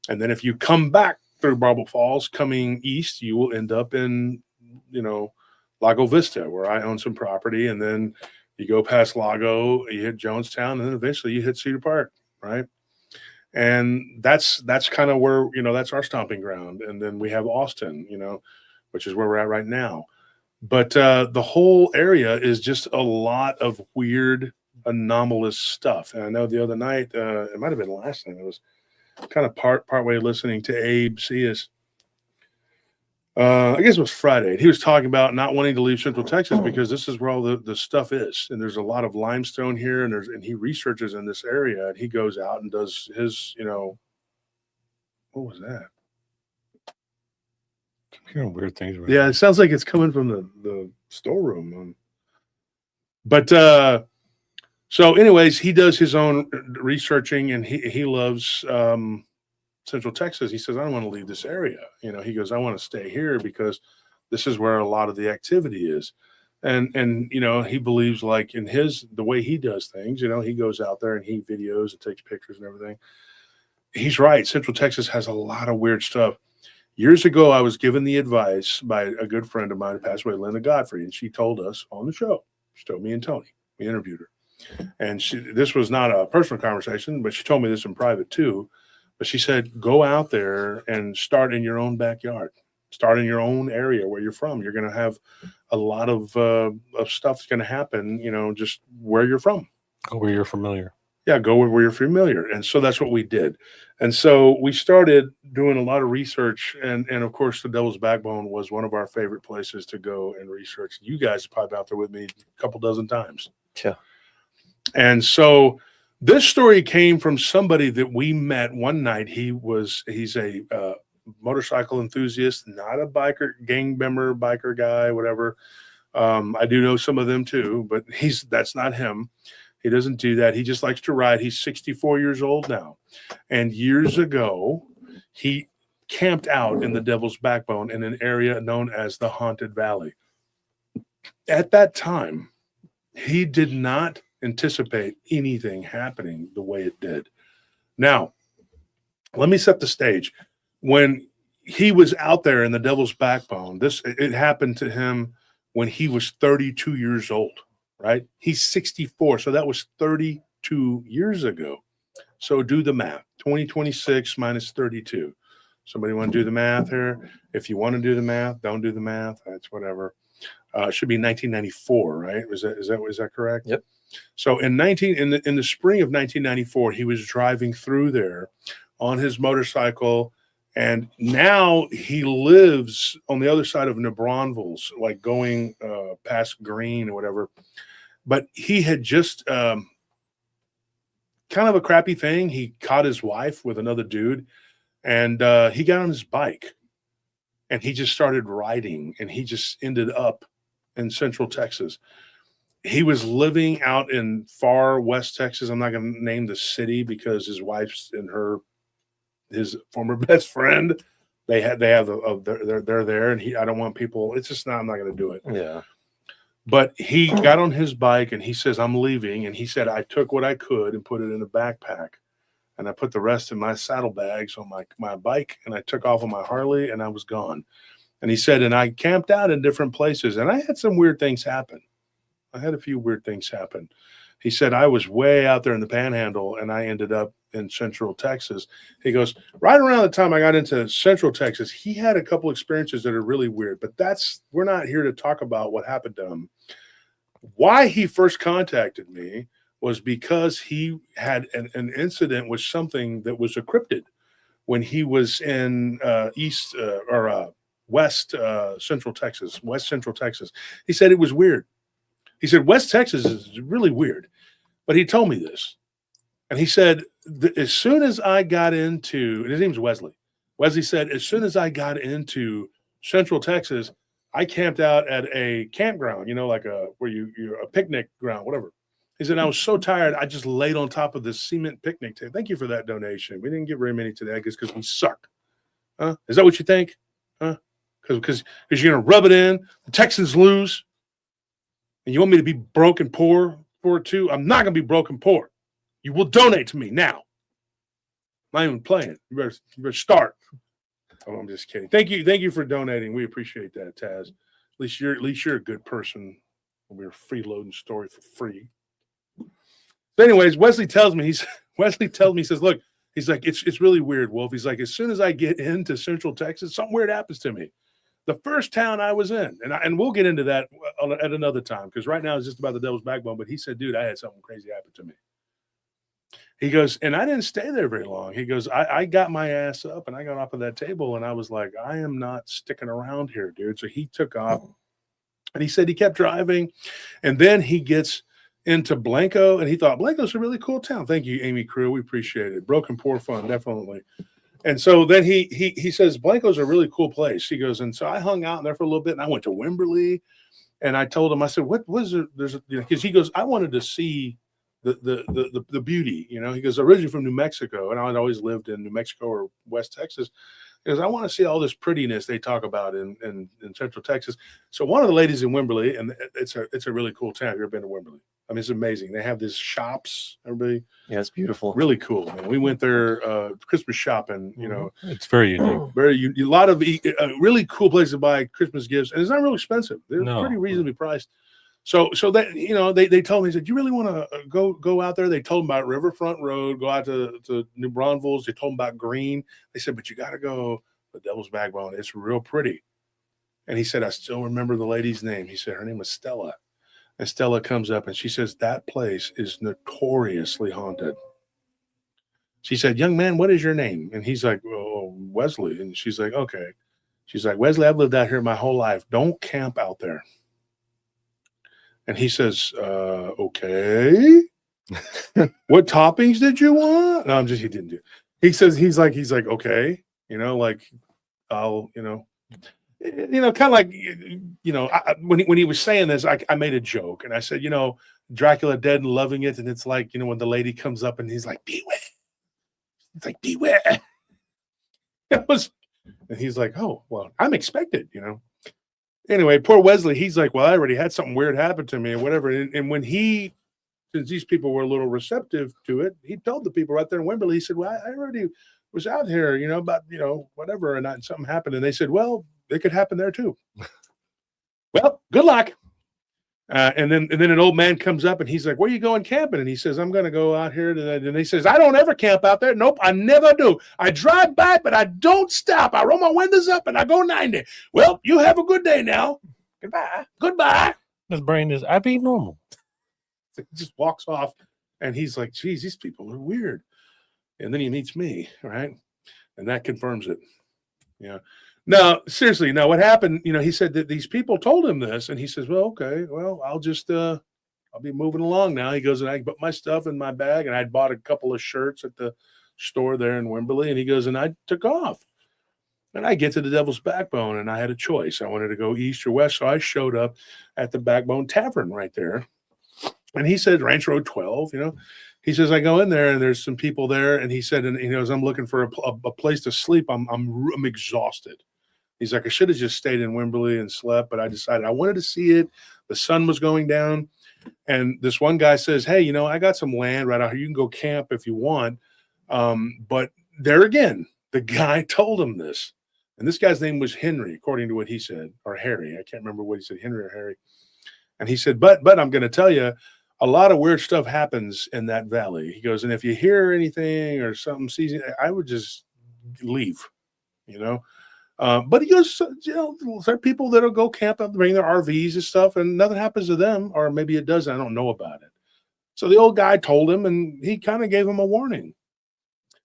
And then if you come back through Marble Falls, coming east, you will end up in, Lago Vista, where I own some property, and then you go past Lago, you hit Jonestown, and then eventually you hit Cedar Park, right? And that's kind of where, that's our stomping ground. And then we have Austin, which is where we're at right now. But the whole area is just a lot of weird, anomalous stuff. And I know the other night, it might have been last night, I was kind of partway listening to Abe see us. I guess it was Friday. He was talking about not wanting to leave Central Texas because this is where all the stuff is. And there's a lot of limestone here, and he researches in this area, and he goes out and does his, what was that? I'm hearing weird things. Right Yeah, now. it sounds like it's coming from the storeroom. But so anyways, he does his own researching, and he loves Central Texas. He says, I don't want to leave this area. He goes, I want to stay here because this is where a lot of the activity is. And he believes, like, in the way he does things, he goes out there and he videos and takes pictures and everything. He's right. Central Texas has a lot of weird stuff. Years ago, I was given the advice by a good friend of mine who passed away, Linda Godfrey, and she told us on the show. She told me and Tony. We interviewed her. And this was not a personal conversation, but she told me this in private too. But she said, go out there and start in your own backyard. Start in your own area where you're from. You're going to have a lot of stuff that's going to happen, just where you're from. Go where you're familiar. Yeah, go where you're familiar. And so that's what we did. And so we started doing a lot of research. And of course, the Devil's Backbone was one of our favorite places to go and research. You guys have probably been out there with me a couple dozen times. Yeah. And so this story came from somebody that we met one night. He's a motorcycle enthusiast, not a biker, gang member, biker guy, whatever. I do know some of them too, but that's not him. He doesn't do that. He just likes to ride. He's 64 years old now. And years ago, he camped out in the Devil's Backbone in an area known as the Haunted Valley. At that time, he did not anticipate anything happening the way it did. Now, let me set the stage. When he was out there in the Devil's Backbone, it happened to him when he was 32 years old. Right? He's 64. So that was 32 years ago. So do the math. 2026 minus 32. Somebody want to do the math here? If you want to do the math, don't do the math. That's whatever. It should be 1994, right? Is that correct? Yep. So in the spring of 1994, he was driving through there on his motorcycle, and now he lives on the other side of New Braunfels, like going past Green or whatever. But he had just kind of a crappy thing. He caught his wife with another dude, and he got on his bike, and he just started riding, and he just ended up in Central Texas. He was living out in far West Texas. I'm not going to name the city because his wife's and his former best friend, they're there, and I don't want people. It's just not. I'm not going to do it. Yeah. But he got on his bike and he says, I'm leaving. And he said, I took what I could and put it in a backpack. And I put the rest in my saddlebags on my bike. And I took off on my Harley and I was gone. And he said, and I camped out in different places. And I had some weird things happen. I had a few weird things happen. He said, I was way out there in the Panhandle and I ended up in Central Texas. He goes, right around the time I got into Central Texas, he had a couple experiences that are really weird, but we're not here to talk about what happened to him. Why he first contacted me was because he had an incident with something that was a cryptid when he was in West Central Texas. He said it was weird. He said, West Texas is really weird. But he told me this. And he said, as soon as I got into, and his name's Wesley. Wesley said, as soon as I got into Central Texas, I camped out at a campground, like you're a picnic ground, whatever. He said, I was so tired, I just laid on top of this cement picnic table. Thank you for that donation. We didn't get very many today, I guess, because we suck. Huh? Is that what you think? Huh? Because you're going to rub it in, the Texans lose, and you want me to be broke and poor for it too? I'm not going to be broke and poor. You will donate to me now. I'm not even playing. You better start. Oh, I'm just kidding. Thank you for donating. We appreciate that, Taz. At least you're a good person. We're freeloading story for free. But anyways, Wesley tells me, he says, look, he's like, it's really weird, Wolf. He's like, as soon as I get into Central Texas, something weird happens to me. The first town I was in, and we'll get into that at another time, because right now it's just about the Devil's Backbone. But he said, dude, I had something crazy happen to me. He goes, and I didn't stay there very long. He goes, I got my ass up and I got off of that table and I was like, I am not sticking around here, dude. So he took off and he said he kept driving. And then he gets into Blanco and he thought Blanco's a really cool town. Thank you, Amy Crew. We appreciate it. Broken Poor Fun, definitely. And so then he says, Blanco's a really cool place. He goes, and so I hung out there for a little bit and I went to Wimberley and I told him, I said, what was it? Because he goes, I wanted to see the beauty, you know. He goes, originally from New Mexico, and I'd always lived in New Mexico or West Texas. He goes, I want to see all this prettiness they talk about in Central Texas. So one of the ladies in Wimberley, and it's a really cool town. Have you ever been to Wimberley? I mean, it's amazing. They have these shops, everybody. Yeah, it's beautiful. Really cool, man. We went there Christmas shopping, you know. It's very unique. A lot of really cool places to buy Christmas gifts, and it's not real expensive. They're pretty reasonably priced. So that, you know, they told me, they said, you really want to go out there? They told them about Riverfront Road, go out to New Braunfels. They told them about Green. They said, but you got to go the Devil's Backbone. It's real pretty. And he said, I still remember the lady's name. He said her name was Stella. And Stella comes up and she says, that place is notoriously haunted. She said, young man, what is your name? And he's like, oh, Wesley. And she's like, okay. She's like, Wesley, I've lived out here my whole life. Don't camp out there. And he says, okay. What toppings did you want? No, he didn't do. He says, he's like, okay, you know, like I'll, you know, kind of like, you know, when he was saying this, I made a joke and I said, you know, Dracula Dead and Loving It. And it's like, you know, when the lady comes up and he's like, beware. It's like, beware. And he's like, oh, well, I'm expected, you know. Anyway, poor Wesley, he's like, well, I already had something weird happen to me or whatever. And when since these people were a little receptive to it, he told the people right there in Wimberley, he said, well, I already was out here, you know, about, you know, whatever. And something happened. And they said, well, it could happen there too. Well, good luck. And then an old man comes up and he's like, where are you going camping? And he says, I'm going to go out here. And he says, I don't ever camp out there. Nope, I never do. I drive by, but I don't stop. I roll my windows up and I go 90. Well, you have a good day now. Goodbye. His brain is, I'd be normal. He just walks off and he's like, geez, these people are weird. And then he meets me, right? And that confirms it. Yeah. No, seriously. No, what happened, you know, he said that these people told him this and he says, well, okay, well, I'll just, I'll be moving along now. He goes, and I put my stuff in my bag and I'd bought a couple of shirts at the store there in Wimberley. And he goes, and I took off and I get to the Devil's Backbone and I had a choice. I wanted to go east or west. So I showed up at the Backbone Tavern right there. And he said, Ranch Road 12, you know, he says, I go in there and there's some people there. And he said, and he knows I'm looking for a place to sleep. I'm exhausted. He's like, I should have just stayed in Wimberley and slept, but I decided I wanted to see it. The sun was going down. And this one guy says, hey, you know, I got some land right out here. You can go camp if you want. But there again, the guy told him this. And this guy's name was Henry, according to what he said, or Harry. I can't remember what he said, Henry or Harry. And he said, but I'm going to tell you, a lot of weird stuff happens in that valley. He goes, and if you hear anything or something, I would just leave, you know. But he goes, you know, there are people that'll go camp out, bring their RVs and stuff, and nothing happens to them, or maybe it does. I don't know about it. So the old guy told him, and he kind of gave him a warning.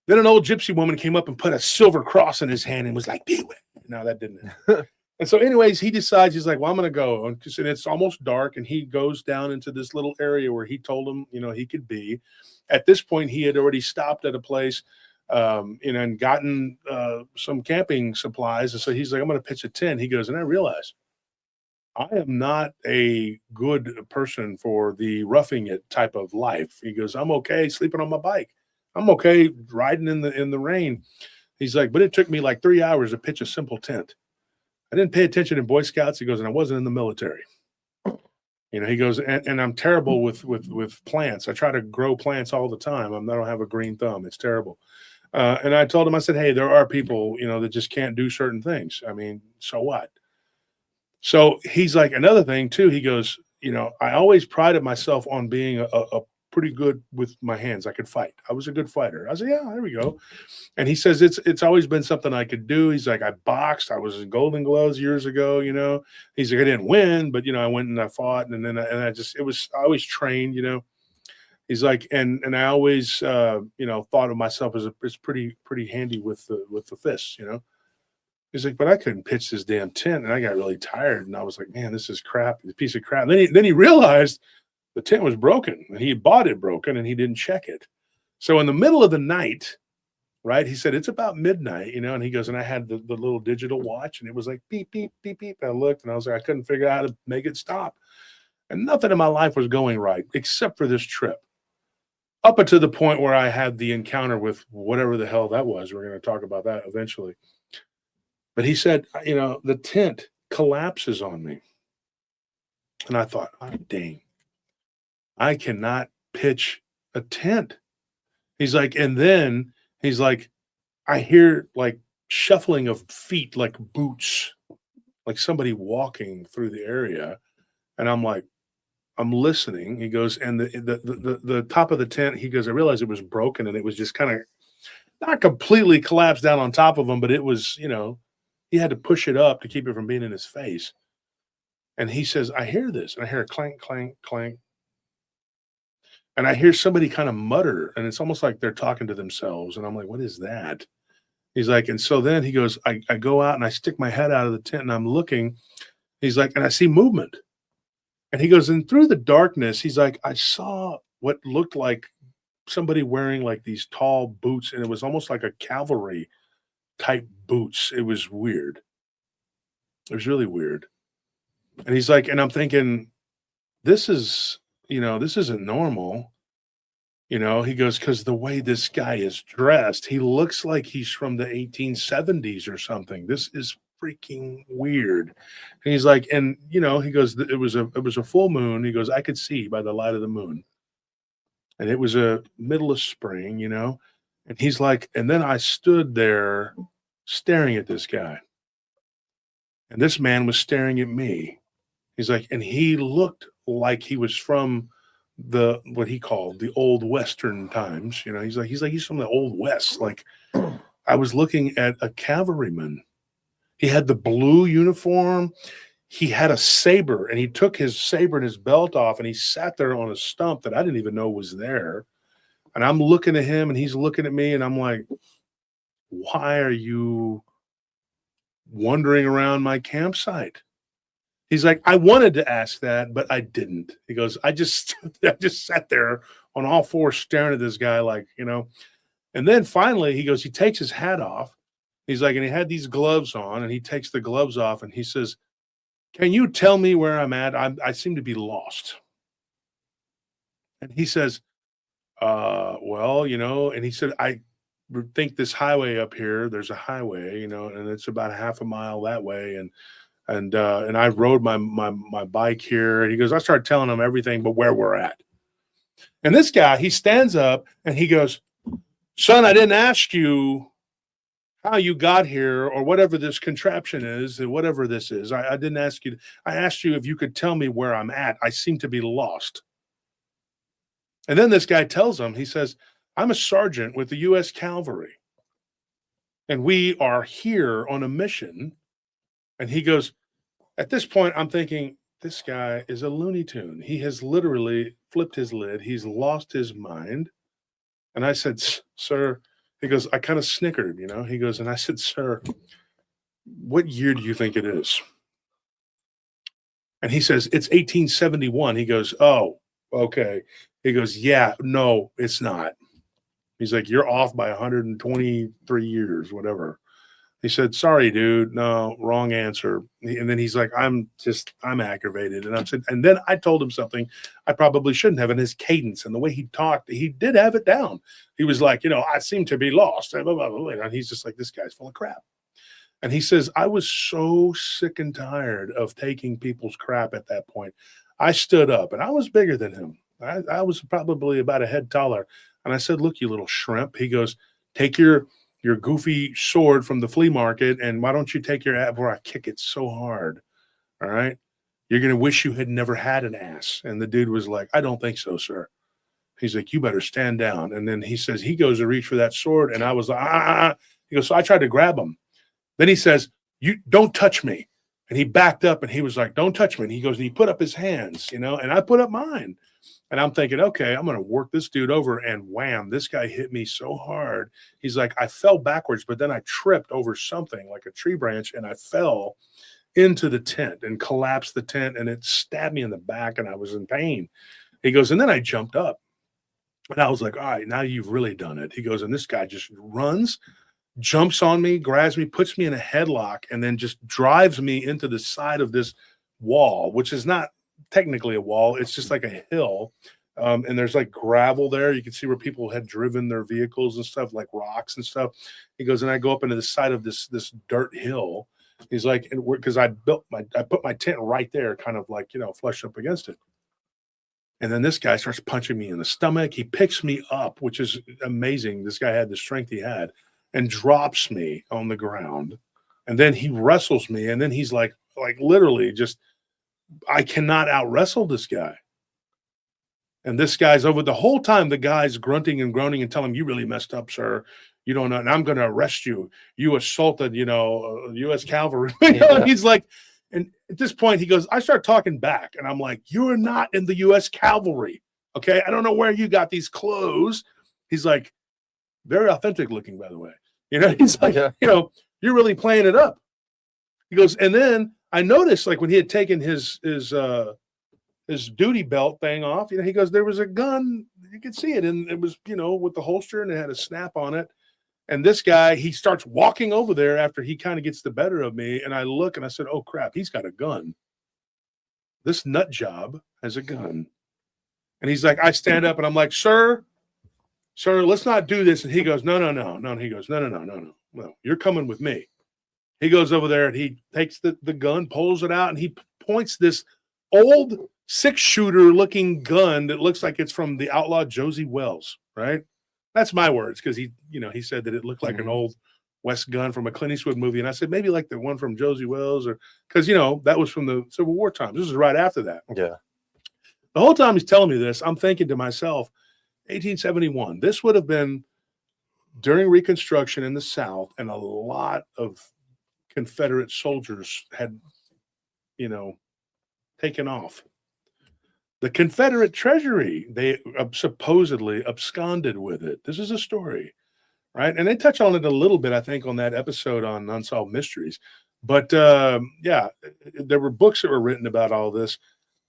Then an old gypsy woman came up and put a silver cross in his hand and was like, beware. No, that didn't happen. And so anyways, he decides, he's like, well, I'm going to go. And it's almost dark, and he goes down into this little area where he told him, you know, he could be. At this point, he had already stopped at a place and gotten some camping supplies. And so he's like, I'm going to pitch a tent. He goes, and I realize I am not a good person for the roughing it type of life. He goes, I'm okay sleeping on my bike. I'm okay riding in the rain. He's like, but it took me like 3 hours to pitch a simple tent. I didn't pay attention in Boy Scouts. He goes, and I wasn't in the military. You know, he goes, and I'm terrible with plants. I try to grow plants all the time. I don't have a green thumb. It's terrible. And I told him, I said, hey, there are people, you know, that just can't do certain things. I mean, so what? So he's like, another thing too, he goes, I always prided myself on being a pretty good with my hands. I could fight. I was a good fighter. I said, yeah, there we go. And he says, it's always been something I could do. He's like, I boxed. I was in Golden Gloves years ago, He's like, I didn't win, but, I went and I fought. And then I always trained, He's like, and I always, thought of myself as pretty handy with the fists, He's like, but I couldn't pitch this damn tent, and I got really tired, and I was like, man, this is crap, this piece of crap. And then he realized the tent was broken, and he had bought it broken, and he didn't check it. So in the middle of the night, right? He said it's about midnight, and he goes, and I had the little digital watch, and it was like beep beep beep beep. And I looked, and I was like, I couldn't figure out how to make it stop, and nothing in my life was going right except for this trip. Up until the point where I had the encounter with whatever the hell that was. We're going to talk about that eventually. But he said, the tent collapses on me. And I thought, oh, dang, I cannot pitch a tent. He's like, and then he's like, I hear like shuffling of feet, like boots, like somebody walking through the area. And I'm like, I'm listening. He goes, and the top of the tent, he goes, I realized it was broken, and it was just kind of not completely collapsed down on top of him, but it was, he had to push it up to keep it from being in his face. And he says, I hear this, and I hear a clank, clank, clank. And I hear somebody kind of mutter, and it's almost like they're talking to themselves. And I'm like, what is that? He's like, and so then he goes, I go out and I stick my head out of the tent, and I'm looking. He's like, and I see movement. And he goes, and through the darkness, he's like, I saw what looked like somebody wearing like these tall boots, and it was almost like a cavalry type boots. It was weird. It was really weird. And he's like, and I'm thinking, this isn't normal. He goes, because the way this guy is dressed, he looks like he's from the 1870s or something. This is freaking weird. And he's like, and he goes, it was a full moon. He goes, I could see by the light of the moon. And it was a middle of spring, and he's like, and then I stood there staring at this guy. And this man was staring at me. He's like, and he looked like he was from what he called the old Western times. He's like, he's from the old West. Like, I was looking at a cavalryman. He had the blue uniform. He had a saber, and he took his saber and his belt off, and he sat there on a stump that I didn't even know was there. And I'm looking at him, and he's looking at me, and I'm like, why are you wandering around my campsite? He's like, I wanted to ask that, but I didn't. He goes, I just sat there on all fours staring at this guy like, And then finally, he goes, he takes his hat off. He's like, and he had these gloves on, and he takes the gloves off, and he says, can you tell me where I'm at? I seem to be lost. And he says, well, and he said, I think this highway up here, there's a highway, and it's about half a mile that way. And I rode my bike here. And he goes, I started telling him everything but where we're at. And this guy, he stands up and he goes, son, I didn't ask you how you got here or whatever this contraption is, whatever this is. I didn't ask you. I asked you if you could tell me where I'm at. I seem to be lost. And then this guy tells him, he says, I'm a sergeant with the U.S. Cavalry, and we are here on a mission. And he goes, at this point, I'm thinking, this guy is a Looney Tune. He has literally flipped his lid. He's lost his mind. And I said, sir, he goes, I kind of snickered, He goes, and I said, sir, what year do you think it is? And he says, it's 1871. He goes, oh, okay. He goes, yeah, no, it's not. He's like, you're off by 123 years, whatever. He said, sorry, dude. No, wrong answer. And then he's like, I'm aggravated. And I said, and then I told him something I probably shouldn't have. In his cadence and the way he talked, he did have it down. He was like, I seem to be lost. And he's just like, this guy's full of crap. And he says, I was so sick and tired of taking people's crap at that point. I stood up, and I was bigger than him. I was probably about a head taller. And I said, look, you little shrimp. He goes, take your goofy sword from the flea market, and why don't you take your where I kick it so hard? All right. You're going to wish you had never had an ass. And the dude was like, I don't think so, sir. He's like, you better stand down. And then he says, he goes to reach for that sword. And I was like, ah. He goes, so I tried to grab him. Then he says, you don't touch me. And he backed up and he was like, don't touch me. And he goes, and he put up his hands, and I put up mine. And I'm thinking, okay, I'm going to work this dude over. And wham, this guy hit me so hard. He's like, I fell backwards, but then I tripped over something like a tree branch and I fell into the tent and collapsed the tent, and it stabbed me in the back and I was in pain. He goes, and then I jumped up. And I was like, all right, now you've really done it. He goes, and this guy just runs, jumps on me, grabs me, puts me in a headlock, and then just drives me into the side of this wall, which is not technically a wall. It's just like a hill. And there's like gravel there. You can see where people had driven their vehicles and stuff, like rocks and stuff. He goes, and I go up into the side of this dirt hill. He's like, because I put my tent right there, kind of like, flushed up against it. And then this guy starts punching me in the stomach. He picks me up, which is amazing. This guy had the strength he had, and drops me on the ground. And then he wrestles me. And then he's like literally just, I cannot out wrestle this guy. And this guy's over the whole time. The guy's grunting and groaning and telling him, you really messed up, sir. You don't know. And I'm going to arrest you. You assaulted, U.S. cavalry. He's like, and at this point, he goes, I start talking back. And I'm like, you are not in the U.S. cavalry. Okay. I don't know where you got these clothes. He's like, very authentic looking, by the way. He's like, you're really playing it up. He goes, and then I noticed, like, when he had taken his duty belt thing off, he goes, there was a gun. You could see it. And it was, with the holster, and it had a snap on it. And this guy, he starts walking over there after he kind of gets the better of me. And I look and I said, oh, crap, he's got a gun. This nut job has a gun. And he's like, I stand up and I'm like, sir, let's not do this. And he goes, no. He goes, no. You're coming with me. He goes over there and he takes the gun, pulls it out, and he points this old 6-shooter looking gun that looks like it's from the outlaw Josie Wells, right? That's my words, because he said that it looked like an old West gun from a Clint Eastwood movie. And I said, maybe like the one from Josie Wells, or because, that was from the Civil War times. This is right after that. Yeah. The whole time he's telling me this, I'm thinking to myself, 1871, this would have been during Reconstruction in the South, and a lot of Confederate soldiers had, taken off. The Confederate Treasury, they supposedly absconded with it. This is a story, right? And they touch on it a little bit, I think, on that episode on Unsolved Mysteries. But there were books that were written about all this.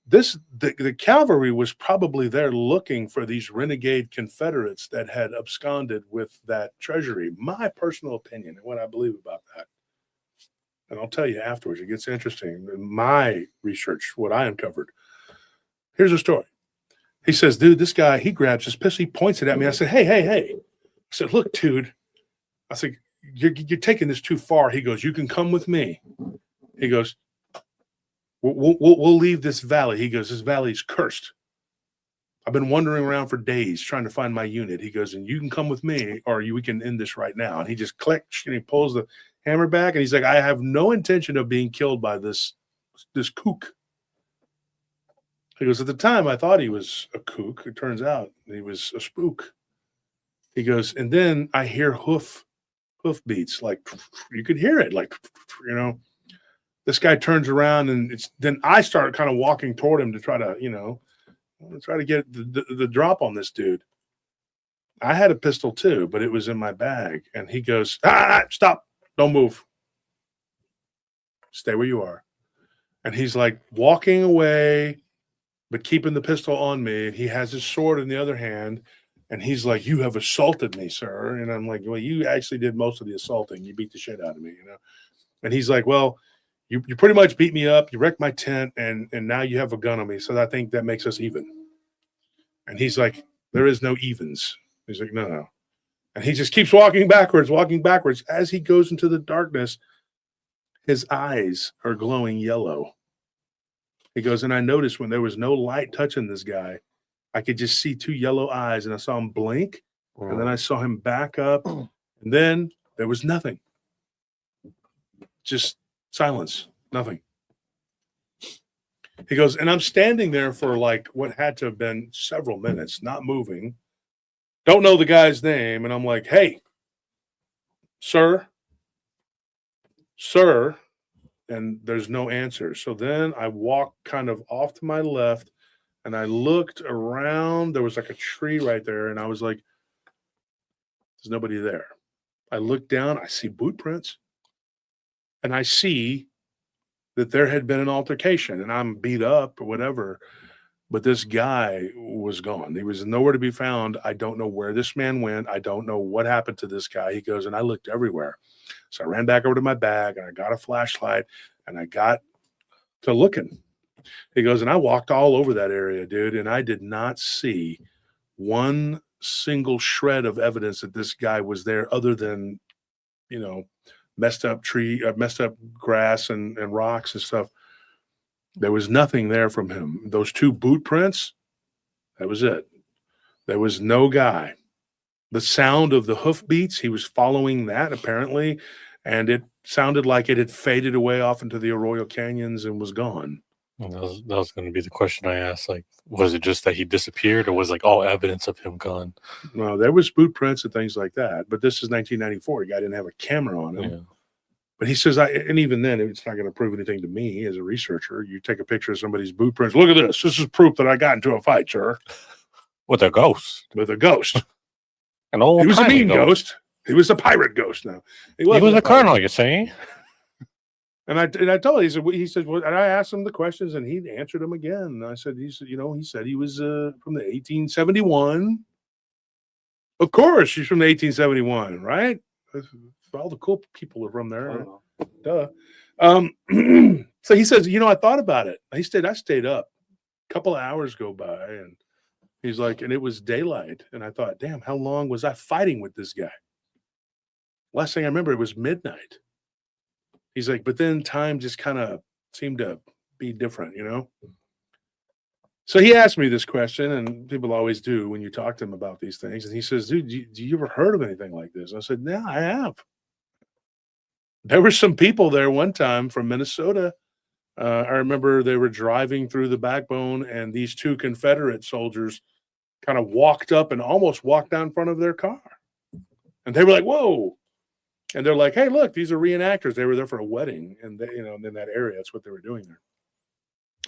The cavalry was probably there looking for these renegade Confederates that had absconded with that treasury. My personal opinion and what I believe about that. And I'll tell you afterwards. It gets interesting. My research, what I uncovered. Here's a story. He says, dude, this guy, he grabs his pistol, he points it at me. I said, hey. I said, look, dude. I said, you're taking this too far. He goes, you can come with me. He goes, we'll leave this valley. He goes, this valley's cursed. I've been wandering around for days trying to find my unit. He goes, and you can come with me, or we can end this right now. And he just clicks and he pulls the hammer back, and he's like, I have no intention of being killed by this kook. He goes, at the time, I thought he was a kook. It turns out he was a spook. He goes, and then I hear hoof beats, like you could hear it, like, This guy turns around, and then I start kind of walking toward him to try to, get the drop on this dude. I had a pistol too, but it was in my bag. And he goes, stop, don't move. Stay where you are. And he's like walking away, but keeping the pistol on me. He has his sword in the other hand, and he's like, you have assaulted me, sir. And I'm like, well, you actually did most of the assaulting. You beat the shit out of me, And he's like, well, you pretty much beat me up. You wrecked my tent, and now you have a gun on me. So I think that makes us even. And he's like, there is no evens. He's like, no. And he just keeps walking backwards. As he goes into the darkness, his eyes are glowing yellow. He goes, and I noticed when there was no light touching this guy, I could just see 2 yellow eyes, and I saw him blink, and then I saw him back up, and then there was nothing. Just silence, nothing. He goes, and I'm standing there for like what had to have been several minutes, not moving. Don't know the guy's name. And I'm like, hey, sir. And there's no answer. So then I walked kind of off to my left and I looked around. There was like a tree right there. And I was like, there's nobody there. I look down, I see boot prints. And I see that there had been an altercation and I'm beat up or whatever. But this guy was gone. He was nowhere to be found. I don't know where this man went. I don't know what happened to this guy. He goes, and I looked everywhere. So I ran back over to my bag and I got a flashlight and I got to looking. He goes, and I walked all over that area, dude, and I did not see one single shred of evidence that this guy was there other than, messed up grass and rocks and stuff. There was nothing there from him. Those 2 boot prints, that was it. There was no guy. The sound of the hoof beats, he was following that apparently, and it sounded like it had faded away off into the Arroyo Canyons and was gone. That was going to be the question I asked. Like, was it just that he disappeared, or was like all evidence of him gone? No, there was boot prints and things like that. But this is 1994. The guy didn't have a camera on him. Yeah. But he says, and even then, it's not going to prove anything to me as a researcher. You take a picture of somebody's boot prints. Look at this. This is proof that I got into a fight, sir. With a ghost. With a ghost. An old He was a mean ghost. ghost. He was a pirate ghost now. He was a colonel, you're saying? And I told him, he said, well, and I asked him the questions and he answered them again. And he said he was from the 1871. Of course, he's from the 1871, right? All the cool people are from there. Duh. So he says, I thought about it. I stayed up. A couple of hours go by and he's like, and it was daylight. And I thought, damn, how long was I fighting with this guy? Last thing I remember, it was midnight. He's like, but then time just kind of seemed to be different, So he asked me this question, and people always do when you talk to him about these things. And he says, dude, do you ever heard of anything like this? I said, no, I have. There were some people there one time from Minnesota. I remember they were driving through the backbone, and these 2 Confederate soldiers kind of walked up and almost walked down in front of their car. And they were like, whoa. And they're like, hey, look, these are reenactors. They were there for a wedding, and they, in that area, that's what they were doing there.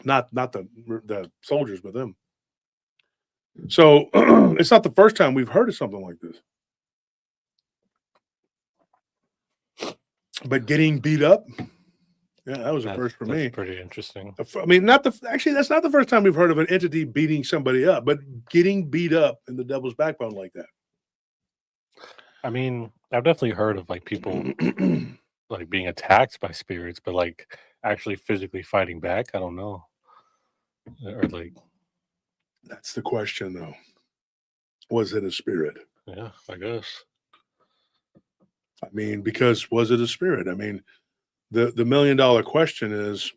Not the soldiers, but them. So it's not the first time we've heard of something like this. But getting beat up, yeah, that was a first for me. Pretty interesting. I mean, that's not the first time we've heard of an entity beating somebody up, but getting beat up in the Devil's Backbone like that. I mean, I've definitely heard of like people like being attacked by spirits, but like actually physically fighting back, I don't know. Or like, that's the question, though. Was it a spirit? Yeah, I guess. I mean, because was it a spirit? I mean, the $1 million question is,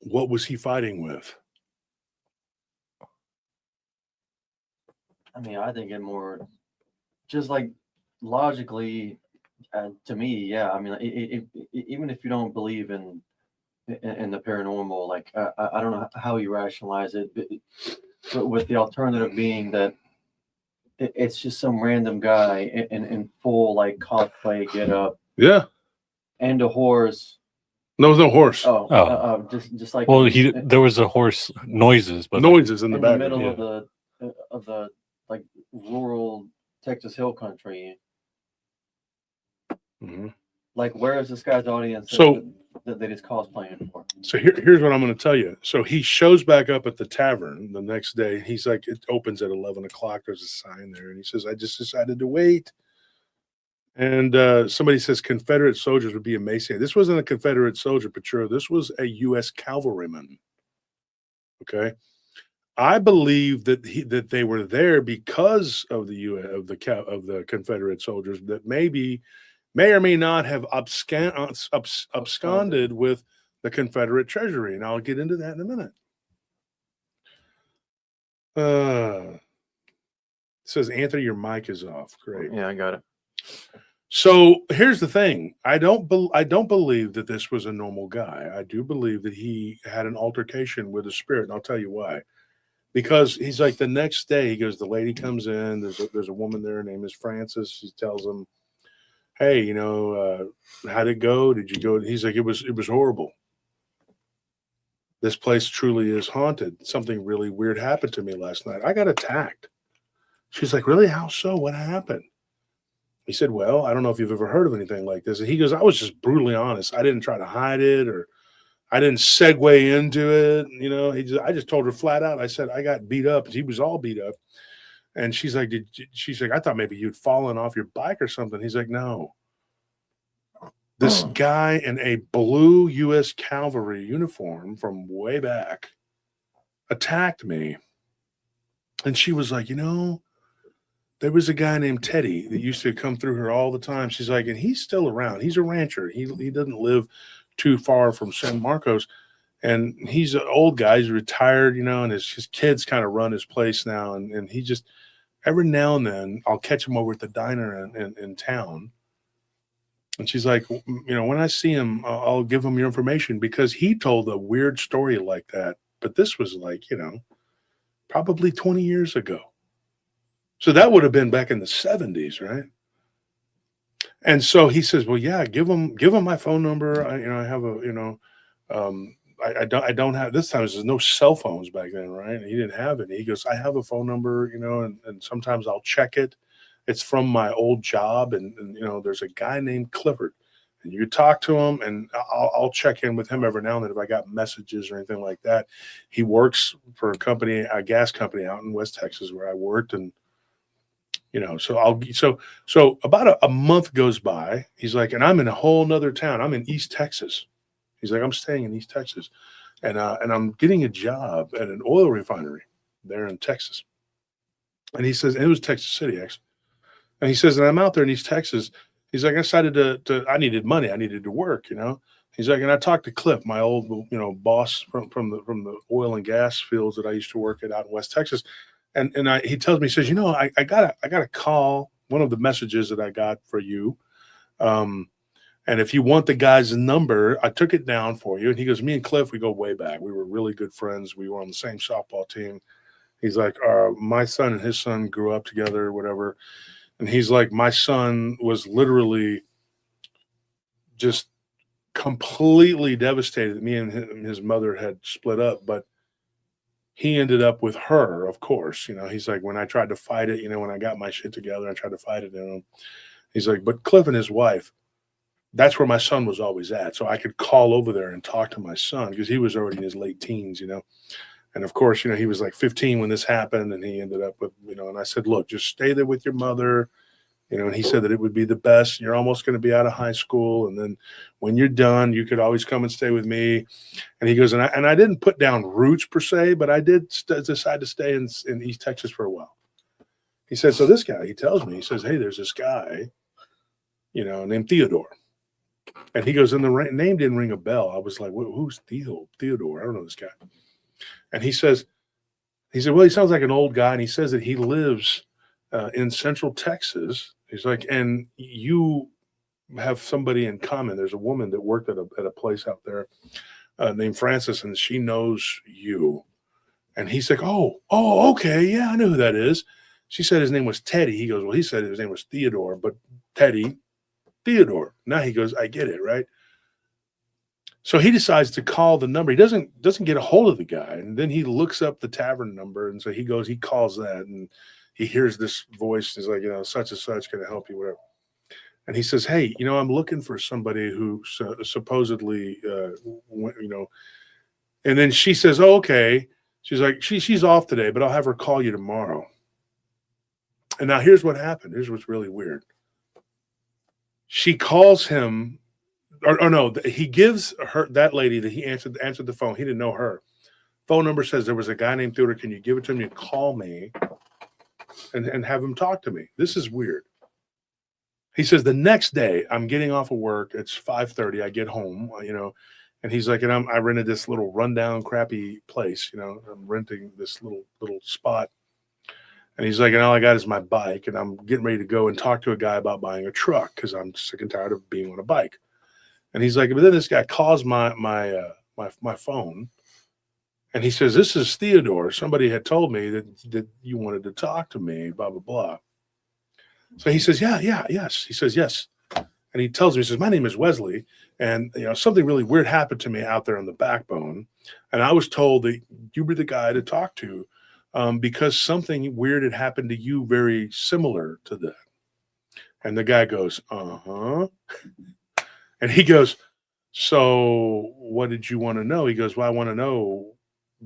what was he fighting with? I mean, I think it more just like logically to me, yeah. I mean, even if you don't believe in the paranormal, like I don't know how you rationalize it, but with the alternative being that it's just some random guy in full like cosplay get up, yeah, and a horse. No, there was no horse. Just like there was a horse noises, but noises in the back middle of the like rural Texas Hill Country. Mm-hmm. Like, where is this guy's audience that he's cosplaying for? So here's what I'm going to tell you. So he shows back up at the tavern the next day. He's like, it opens at 11 o'clock. There's a sign there. And he says, I just decided to wait. And somebody says Confederate soldiers would be emaciated. This wasn't a Confederate soldier, Petro. This was a U.S. cavalryman. Okay. I believe that they were there because of the Confederate soldiers that may or may not have absconded with the Confederate treasury, and I'll get into that in a minute. It says, Anthony, your mic is off. Great. Yeah, I got it. So here's the thing. I don't believe that this was a normal guy. I do believe that he had an altercation with a spirit, and I'll tell you why. Because he's like the next day, he goes, the lady comes in. There's a woman there. Her name is Frances. She tells him, "Hey, how'd it go? Did you go?" He's like, "It was horrible. This place truly is haunted. Something really weird happened to me last night. I got attacked." She's like, "Really? How so? What happened?" He said, "Well, I don't know if you've ever heard of anything like this." And he goes, "I was just brutally honest. I didn't try to hide it, or I didn't segue into it. I just told her flat out. I said, I got beat up. He was all beat up." And she's like, she's like, "I thought maybe you'd fallen off your bike or something." He's like, "No. This guy in a blue U.S. Cavalry uniform from way back attacked me." And she was like, there was a guy named Teddy that used to come through here all the time. She's like, and he's still around. He's a rancher. He doesn't live too far from San Marcos. And he's an old guy. He's retired, and his kids kind of run his place now. And he just, every now and then, I'll catch him over at the diner in town. And she's like, when I see him, I'll give him your information, because he told a weird story like that. But this was like, probably 20 years ago. So that would have been back in the 70s, right? And so he says, "Well, yeah, give him my phone number. I have I don't have, this time there's no cell phones back then, right?" And he didn't have it. He goes, "I have a phone number, and sometimes I'll check it. It's from my old job, and there's a guy named Clifford, and you talk to him, and I'll check in with him every now and then if I got messages or anything like that." He works for a gas company out in West Texas where I worked, and so about a month goes by. He's like, and I'm in a whole nother town. I'm in East Texas. He's like, I'm staying in East Texas, and I'm getting a job at an oil refinery there in Texas. And he says, and it was Texas City, actually. And he says, and I'm out there in East Texas. He's like, I decided to I needed money. I needed to work, He's like, and I talked to Cliff, my old, boss from the oil and gas fields that I used to work at out in West Texas. And he tells me, he says, I got a call, one of the messages that I got for you. And if you want the guy's number, I took it down for you. And he goes, me and Cliff, we go way back. We were really good friends. We were on the same softball team. He's like, my son and his son grew up together, whatever. And he's like, my son was literally just completely devastated that me and his mother had split up. But he ended up with her, of course. He's like, when I tried to fight it, when I got my shit together, I tried to fight it. He's like, but Cliff and his wife, that's where my son was always at. So I could call over there and talk to my son, because he was already in his late teens, And of course, he was like 15 when this happened, and he ended up with, and I said, look, just stay there with your mother. And he said that it would be the best. You're almost going to be out of high school, and then when you're done, you could always come and stay with me. And he goes, and I didn't put down roots per se, but I did decide to stay in East Texas for a while. He said, so this guy, he tells me, he says, hey, there's this guy, named Theodore. And he goes, and the name didn't ring a bell. I was like, who's Theodore? I don't know this guy. And he said, well, he sounds like an old guy, and he says that he lives in Central Texas. He's like, and you have somebody in common. There's a woman that worked at a place out there named Frances, and she knows you. And he's like, oh, okay, yeah, I know who that is. She said his name was Teddy. He goes, well, he said his name was Theodore, but Teddy, Theodore. Now he goes, I get it, right? So he decides to call the number. He doesn't get a hold of the guy, and then he looks up the tavern number, and so he calls that, and he hears this voice. He's like, such and such, can I help you, whatever. And he says, hey, I'm looking for somebody who supposedly, and then she says, oh, okay. She's like, she's off today, but I'll have her call you tomorrow. And now here's what happened. Here's what's really weird. She calls him, or no, he gives her, that lady that he answered the phone. He didn't know her. Phone number says there was a guy named Theodore. Can you give it to him? You call me and have him talk to me. This is weird. He says the next day I'm getting off of work. It's 5:30. I get home, and he's like, and I rented this little rundown, crappy place. I'm renting this little spot. And he's like, and all I got is my bike, and I'm getting ready to go and talk to a guy about buying a truck because I'm sick and tired of being on a bike. And he's like, but then this guy calls my phone, and he says, "This is Theodore. Somebody had told me that you wanted to talk to me, blah blah blah." So he says, yes. He says, yes. And he tells me, he says, my name is Wesley. And, something really weird happened to me out there on the backbone. And I was told that you were the guy to talk to because something weird had happened to you very similar to that. And the guy goes, uh-huh. And he goes, so what did you want to know? He goes, well, I want to know,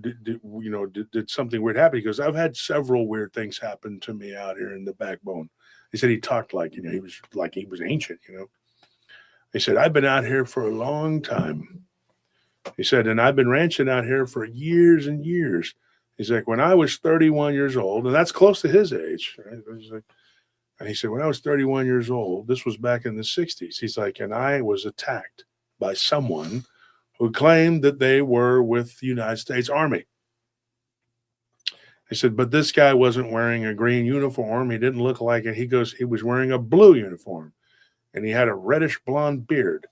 did something weird happen? He goes, I've had several weird things happen to me out here in the backbone. He said he talked like, he was ancient, He said, I've been out here for a long time. He said, and I've been ranching out here for years and years. He's like, when I was 31 years old, and that's close to his age, right? And he said, when I was 31 years old, this was back in the 60s. He's like, and I was attacked by someone who claimed that they were with the United States Army. He said, but this guy wasn't wearing a green uniform. He didn't look like it. He goes, he was wearing a blue uniform, and he had a reddish blonde beard.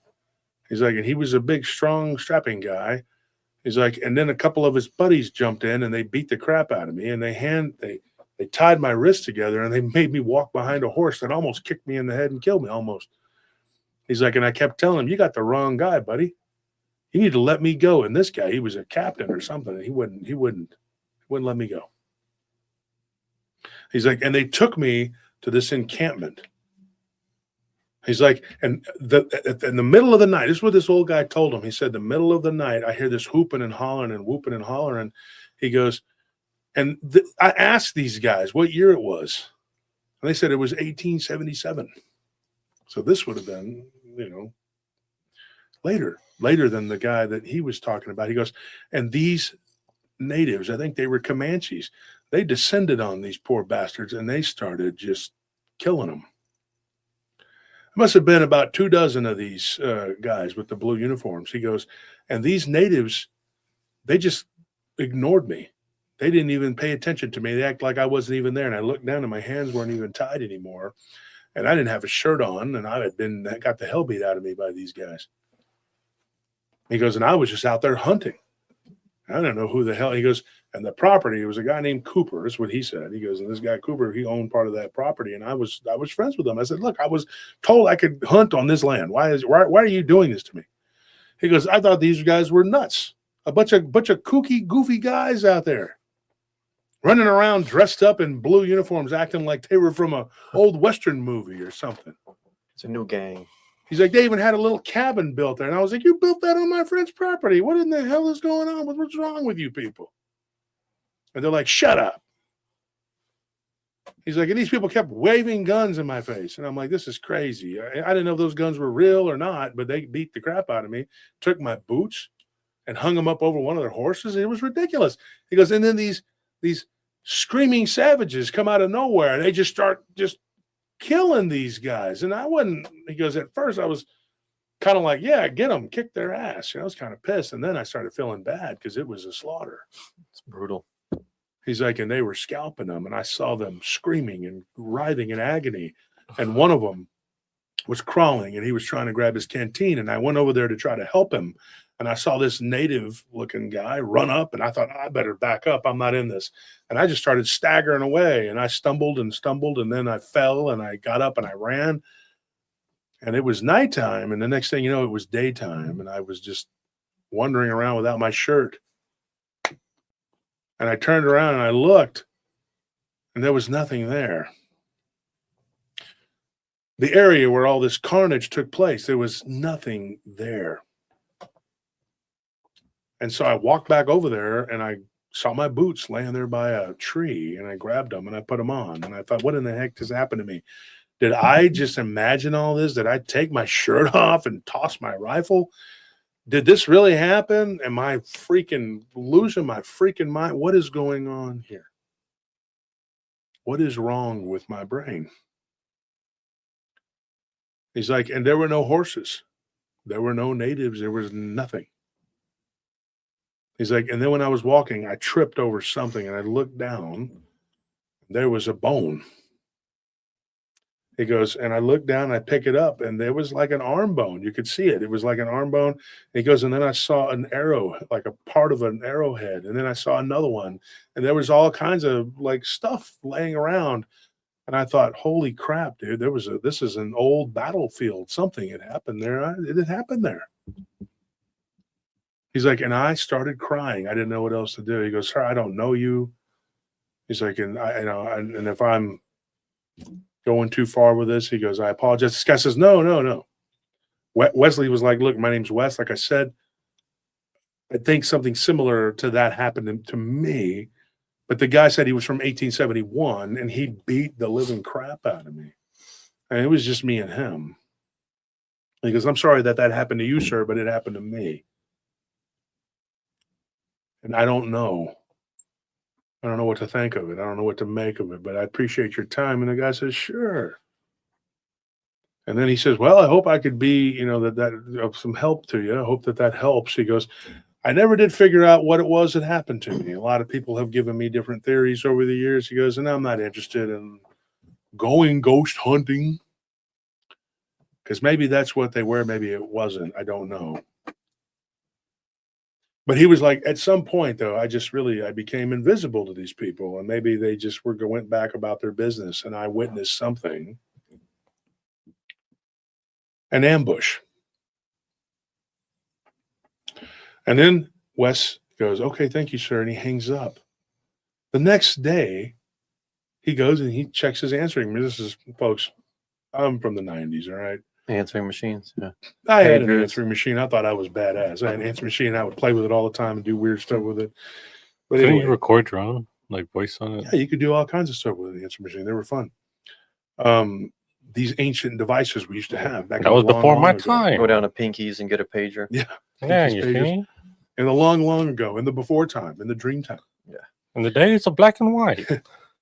He's like, and he was a big, strong, strapping guy. He's like, and then a couple of his buddies jumped in and they beat the crap out of me, and they tied my wrists together and they made me walk behind a horse that almost kicked me in the head and killed me almost. He's like, and I kept telling him, you got the wrong guy, buddy. You need to let me go. And this guy, he was a captain or something. And he wouldn't let me go. He's like, and they took me to this encampment. He's like, and in the middle of the night, this is what this old guy told him. He said, the middle of the night, I hear this hooping and hollering and whooping and hollering. He goes, and I asked these guys what year it was. And they said it was 1877. So this would have been, later than the guy that he was talking about. He goes, and these natives, I think they were Comanches, they descended on these poor bastards and they started just killing them. There must have been about 24 of these guys with the blue uniforms. He goes, and these natives, they just ignored me. They didn't even pay attention to me. They act like I wasn't even there. And I looked down and my hands weren't even tied anymore. And I didn't have a shirt on, and I got the hell beat out of me by these guys. He goes, and I was just out there hunting. I don't know who the hell. He goes, and the property, it was a guy named Cooper. That's what he said. He goes, and this guy Cooper, he owned part of that property, and I was friends with him. I said, look, I was told I could hunt on this land. Why are you doing this to me? He goes, I thought these guys were nuts. A bunch of kooky, goofy guys out there running around dressed up in blue uniforms, acting like they were from a old Western movie or something. It's a new gang. He's like, they even had a little cabin built there. And I was like, you built that on my friend's property. What in the hell is going on? What's wrong with you people? And they're like, shut up. He's like, and these people kept waving guns in my face. And I'm like, this is crazy. I didn't know if those guns were real or not, but they beat the crap out of me, took my boots and hung them up over one of their horses. It was ridiculous. He goes, and then these screaming savages come out of nowhere and they just start killing these guys. And he goes, at first I was kind of like, yeah, get them, kick their ass. I was kind of pissed. And then I started feeling bad because it was a slaughter. It's brutal. He's like, and they were scalping them. And I saw them screaming and writhing in agony. And one of them was crawling and he was trying to grab his canteen. And I went over there to try to help him. And I saw this native looking guy run up and I thought, I better back up. I'm not in this. And I just started staggering away and I stumbled and then I fell and I got up and I ran and it was nighttime. And the next thing you know, it was daytime and I was just wandering around without my shirt. And I turned around and I looked and there was nothing there. The area where all this carnage took place, there was nothing there. And so I walked back over there and I saw my boots laying there by a tree and I grabbed them and I put them on. And I thought, what in the heck just happened to me? Did I just imagine all this? Did I take my shirt off and toss my rifle? Did this really happen? Am I freaking losing my freaking mind? What is going on here? What is wrong with my brain? He's like, and there were no horses. There were no natives. There was nothing. He's like, and then when I was walking, I tripped over something and I looked down There was a bone. He goes, and I look down, I pick it up, and there was like an arm bone. You could see it. It was like an arm bone. He goes, and then I saw an arrow, like a part of an arrowhead. And then I saw another one. And there was all kinds of like stuff laying around. And I thought, holy crap, dude, this is an old battlefield. Something had happened there. It had happened there. He's like, and I started crying. I didn't know what else to do. He goes, sir, I don't know you. He's like, and and if I'm going too far with this, he goes, I apologize. This guy says, no. Wesley was like, look, my name's Wes. Like I said, I think something similar to that happened to me. But the guy said he was from 1871 and he beat the living crap out of me. And it was just me and him. He goes, I'm sorry that happened to you, sir, but it happened to me. And I don't know. I don't know what to think of it. I don't know what to make of it, but I appreciate your time. And the guy says, sure. And then he says, well, I hope I could be, that of some help to you. I hope that helps. He goes, I never did figure out what it was that happened to me. A lot of people have given me different theories over the years. He goes, and I'm not interested in going ghost hunting. Because maybe that's what they were. Maybe it wasn't. I don't know. But he was like, at some point, though, I became invisible to these people. And maybe they just went back about their business. And I witnessed something. An ambush. And then Wes goes, okay, thank you, sir. And he hangs up. The next day, he goes and he checks his answering. This is, folks, I'm from the 90s, all right? Answering machines. Yeah. I had an answering machine. I thought I was badass. I had an answering machine. I would play with it all the time and do weird stuff with it. But Couldn't anyway, you record your own voice on it? Yeah, you could do all kinds of stuff with the answering machine. They were fun. These ancient devices we used to have. That was before my time. Go down to Pinky's and get a pager. Yeah. Yeah, you see? In the long ago, in the before time, in the dream time. Yeah. In the days of black and white.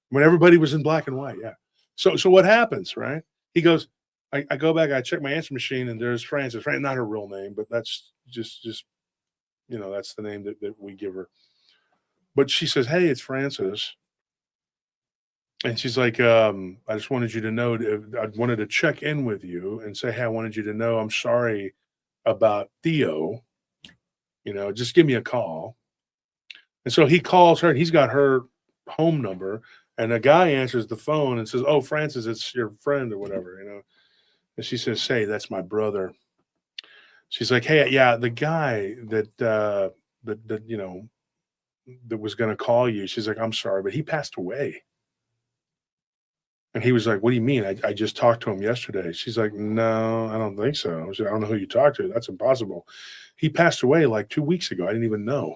When everybody was in black and white, yeah. So what happens, right? He goes, I go back, I check my answer machine, and there's Frances, right? Not her real name, but that's just that's the name that we give her. But she says, hey, it's Frances. And she's like, I just wanted you to know, I wanted to check in with you and say, hey, I wanted you to know I'm sorry about Theo. Just give me a call. And so he calls her, and he's got her home number, and a guy answers the phone and says, oh, Frances, it's your friend or whatever, And she says, say, that's my brother. She's like, hey, yeah, the guy that was going to call you. She's like, I'm sorry, but he passed away. And he was like, what do you mean? I just talked to him yesterday. She's like, no, I don't think so. I don't know who you talked to. That's impossible. He passed away like 2 weeks ago. I didn't even know.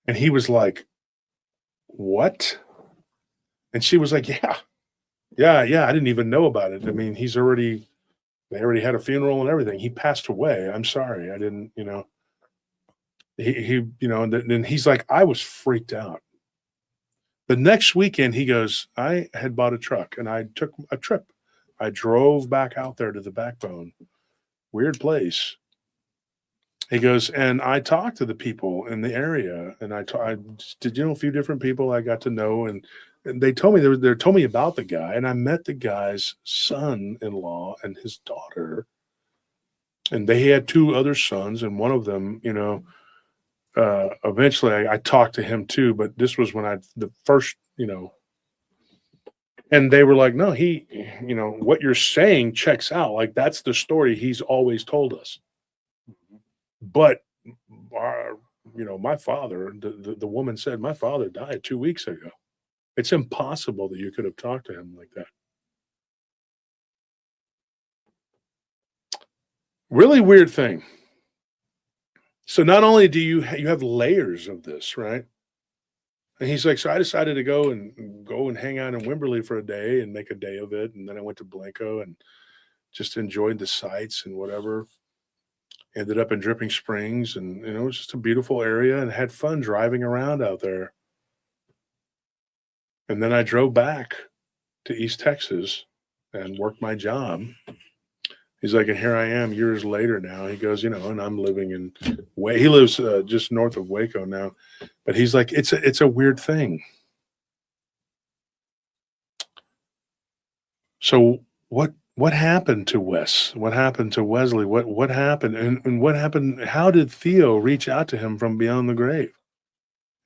And he was like, what? And she was like, yeah. I didn't even know about it. I mean, they already had a funeral and everything. He passed away. I'm sorry. I didn't, and then he's like, I was freaked out. The next weekend, he goes, I had bought a truck and I took a trip. I drove back out there to the Backbone. Weird place. He goes, and I talked to the people in the area, and I did, a few different people I got to know, and they told me they told me about the guy, and I met the guy's son-in-law and his daughter, and they had two other sons, and one of them, eventually I talked to him too, but this was when the first, and they were like, no, he, what you're saying checks out. Like, that's the story he's always told us. But, my father, the woman said, my father died 2 weeks ago. It's impossible that you could have talked to him like that. Really weird thing. So not only do you have layers of this, right? And he's like, so I decided to go and hang out in Wimberley for a day and make a day of it. And then I went to Blanco and just enjoyed the sights and whatever. Ended up in Dripping Springs, and it was just a beautiful area, and had fun driving around out there. And then I drove back to East Texas and worked my job. He's like, and here I am years later now. He goes, and I'm living in he lives just north of Waco now. But he's like, it's a weird thing. So what happened to Wes? What happened to Wesley? What happened? And what happened? How did Theo reach out to him from beyond the grave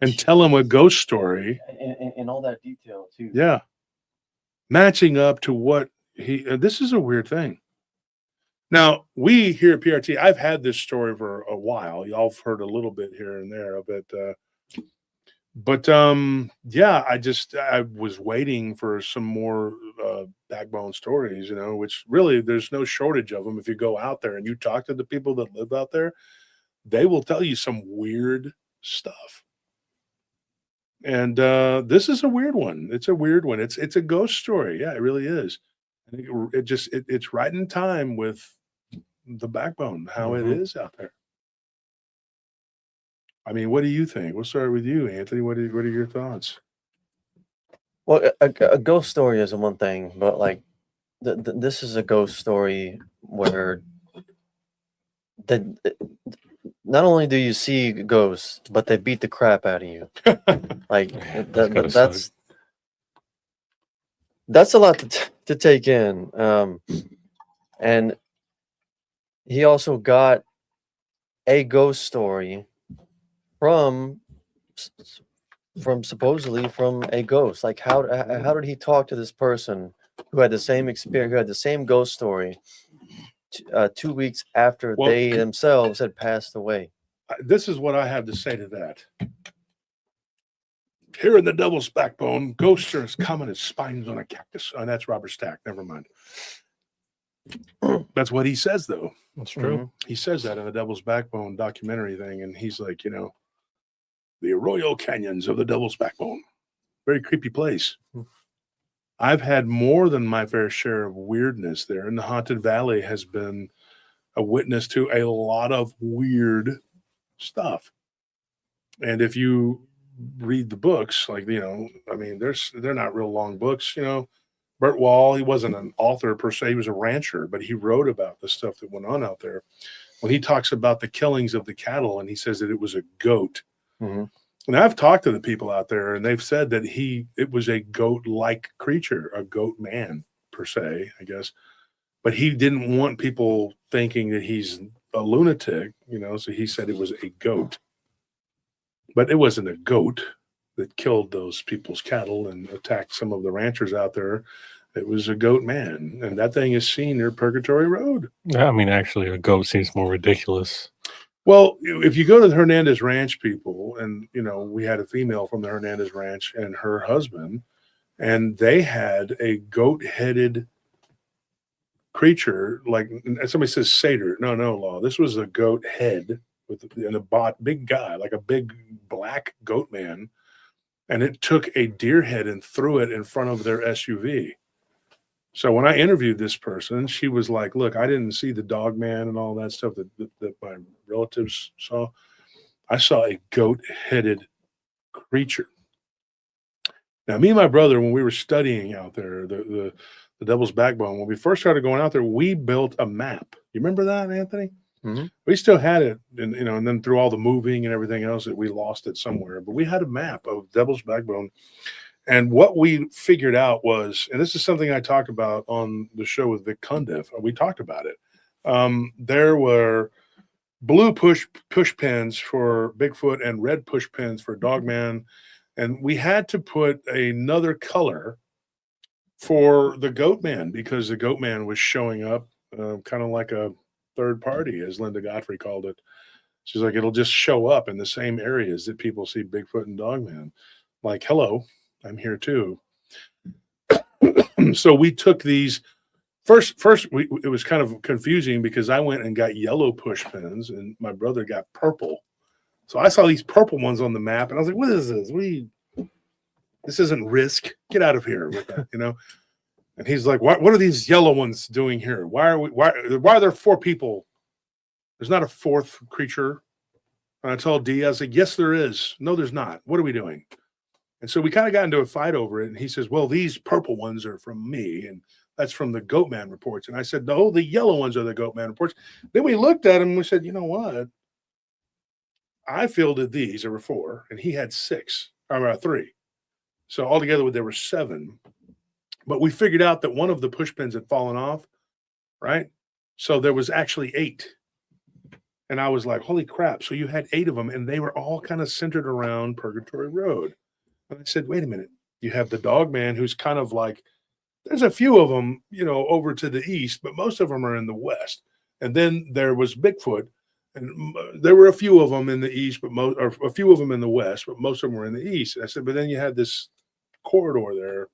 and tell him a ghost story? In all that detail too. Yeah. Matching up to what this is a weird thing. Now, we here at PRT, I've had this story for a while. Y'all have heard a little bit here and there of it. But yeah, I was waiting for some more backbone stories, which really there's no shortage of them. If you go out there and you talk to the people that live out there, they will tell you some weird stuff. And this is a weird one. It's a weird one. It's a ghost story. Yeah, it really is. I think it's right in time with the backbone, how it is out there. I mean, what do you think? We'll start with you, Anthony. What are your thoughts? Well, a ghost story is one thing, but like this is a ghost story where not only do you see ghosts, but they beat the crap out of you. Like that's a lot to take in. And he also got a ghost story from supposedly from a ghost. Like how did he talk to this person who had the same experience, who had the same ghost story 2 weeks after they themselves had passed away? This is what I have to say to that. Here in the Devil's Backbone, ghosts are as common as spines on a cactus. Oh, that's Robert Stack. Never mind. That's what he says, though. That's true. Mm-hmm. He says that in the Devil's Backbone documentary thing, and he's like, the Arroyo Canyons of the Devil's Backbone. Very creepy place. I've had more than my fair share of weirdness there, and the Haunted Valley has been a witness to a lot of weird stuff. And if you read the books, like, I mean, they're not real long books, Bert Wall, he wasn't an author per se, he was a rancher, but he wrote about the stuff that went on out there. When he talks about the killings of the cattle, and he says that it was a goat. Mm-hmm. And I've talked to the people out there, and they've said that it was a goat-like creature, a goat man per se, I guess. But he didn't want people thinking that he's a lunatic, so he said it was a goat. But it wasn't a goat that killed those people's cattle and attacked some of the ranchers out there. It was a goat man, and that thing is seen near Purgatory Road. I mean, actually, a goat seems more ridiculous. Well, if you go to the Hernandez Ranch people, and, we had a female from the Hernandez Ranch and her husband, and they had a goat-headed creature, like somebody says satyr. No, Law. This was a goat head and a big guy, like a big black goat man. And it took a deer head and threw it in front of their SUV. So when I interviewed this person, she was like, look, I didn't see the dog man and all that stuff that my relatives saw. I saw a goat-headed creature. Now, me and my brother, when we were studying out there, the Devil's Backbone, when we first started going out there, we built a map. You remember that, Anthony? Mm-hmm. We still had it, and and then through all the moving and everything else, that we lost it somewhere. But we had a map of Devil's Backbone, and what we figured out was, and this is something I talked about on the show with Vic Cundiff. We talked about it. There were blue push pins for Bigfoot and red push pins for Dogman, and we had to put another color for the Goat Man because the Goat Man was showing up kind of like a third party, as Linda Godfrey called it. She's like, it'll just show up in the same areas that people see Bigfoot and Dogman. Like, hello, I'm here too. So we took these first. It was kind of confusing because I went and got yellow push pins, and my brother got purple. So I saw these purple ones on the map, and I was like, "What is this? This isn't Risk. Get out of here with that, And he's like, what are these yellow ones doing here? Why are there four people? There's not a fourth creature. And I told D, I was like, yes, there is. No, there's not. What are we doing? And so we kind of got into a fight over it. And he says, well, these purple ones are from me, and that's from the Goatman reports. And I said, no, the yellow ones are the Goatman reports. Then we looked at them and we said, you know what? I fielded these. There were 4, and he had 6, or 3. So altogether, there were 7. But we figured out that one of the push pins had fallen off, right? So there was actually 8. And I was like, holy crap. So you had 8 of them, and they were all kind of centered around Purgatory Road. And I said, wait a minute. You have the Dog Man, who's kind of like, there's a few of them, over to the east, but most of them are in the west. And then there was Bigfoot, and there were a few of them in the east, but or a few of them in the west, but most of them were in the east. And I said, but then you had this corridor there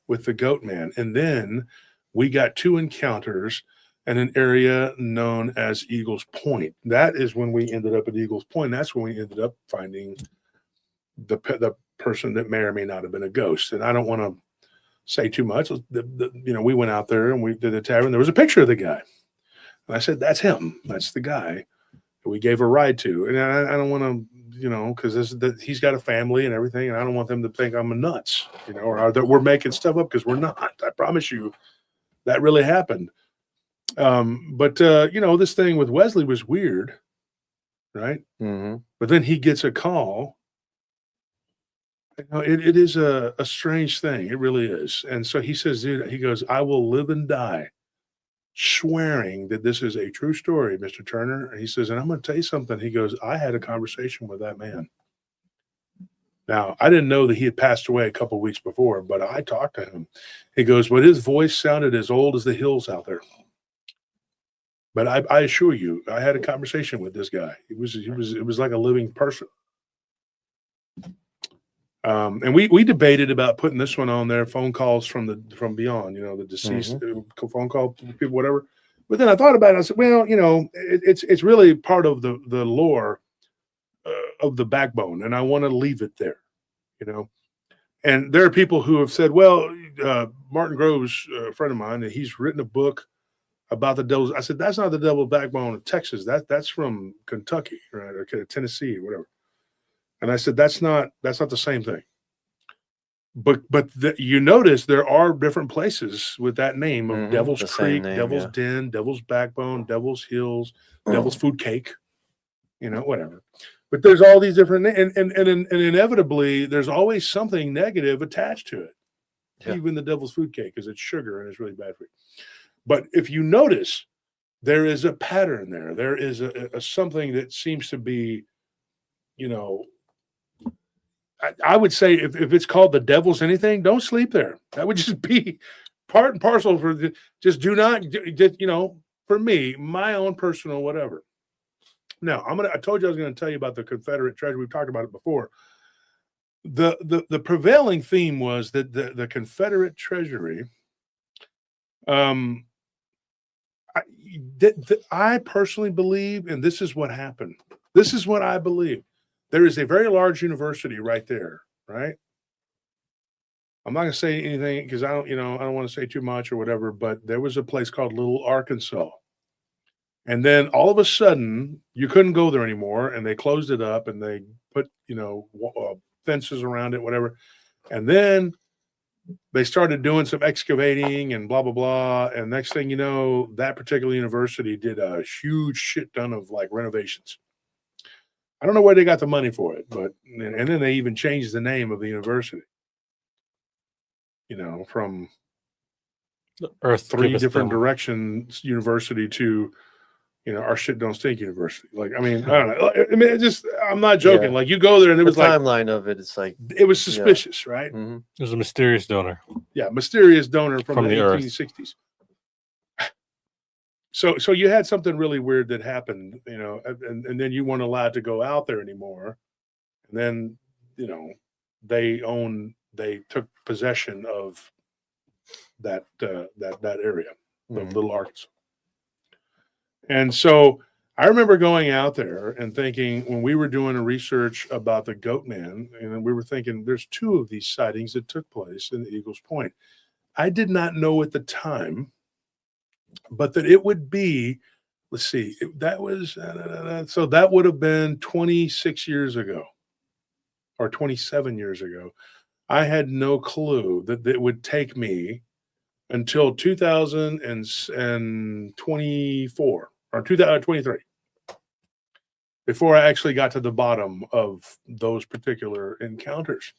with the Goat Man. And then we got 2 encounters in an area known as Eagles Point. That is when we ended up at Eagles Point. That's when we ended up finding the person that may or may not have been a ghost. And I don't want to say too much. We went out there and we did the tavern. There was a picture of the guy. And I said, that's him. That's the guy that we gave a ride to. And I don't want to, because he's got a family and everything. And I don't want them to think I'm a nuts, or that we're making stuff up, because we're not. I promise you that really happened. But this thing with Wesley was weird, right? Mm-hmm. But then he gets a call. It is a strange thing. It really is. And so he says, dude, he goes, I will live and die swearing that this is a true story, Mr. Turner. And he says, and I'm going to tell you something. He goes, I had a conversation with that man. Now, I didn't know that he had passed away a couple of weeks before, but I talked to him. He goes, but his voice sounded as old as the hills out there. But I assure you, I had a conversation with this guy. It was like a living person. And we debated about putting this one on there, phone calls from beyond, the deceased phone call people, whatever. But then I thought about it. I said, well, it's really part of the lore of the backbone, and I want to leave it there, And there are people who have said, well, Martin Groves, a friend of mine, and he's written a book about the devil's. I said, that's not the devil's backbone of Texas. That's from Kentucky, right, or Tennessee, or whatever. And I said, that's not the same thing. But you notice there are different places with that name of Devil's Creek, Devil's Den, Devil's Backbone, Devil's Hills, Devil's Food Cake, whatever. But there's all these different, and inevitably there's always something negative attached to it. Yeah. Even the Devil's Food Cake, because it's sugar and it's really bad for you. But if you notice, there is a pattern there. There is a something that seems to be, I would say if it's called the devil's anything, don't sleep there. That would just be part and parcel just do not, for me, my own personal whatever. Now, I told you I was going to tell you about the Confederate treasure. We've talked about it before. The prevailing theme was that the Confederate treasury, I personally believe, and this is what happened. This is what I believe. There is a very large university right there, right? I'm not going to say anything because I don't want to say too much or whatever, but there was a place called Little Arkansas. And then all of a sudden you couldn't go there anymore, and they closed it up and they put, fences around it, whatever. And then they started doing some excavating and blah, blah, blah. And next thing you know, that particular university did a huge shit ton of like renovations. I don't know where they got the money for it, and then they even changed the name of the university, from Earth 3 different directions university to, our shit don't stink university. Like, I don't know. I'm not joking. Yeah. Like you go there and it was the timeline of it. It's like, it was suspicious, right? Mm-hmm. It was a mysterious donor. Yeah. Mysterious donor from the 1860s. So you had something really weird that happened, and then you weren't allowed to go out there anymore. And then, they took possession of that area of Little Arkansas. And so I remember going out there and thinking, when we were doing a research about the Goat Man, and we were thinking there's 2 of these sightings that took place in Eagles Point. I did not know at the time, but that it would be, let's see, that was, so that would have been 26 years ago or 27 years ago. I had no clue that it would take me until 2024 or 2023 before I actually got to the bottom of those particular encounters.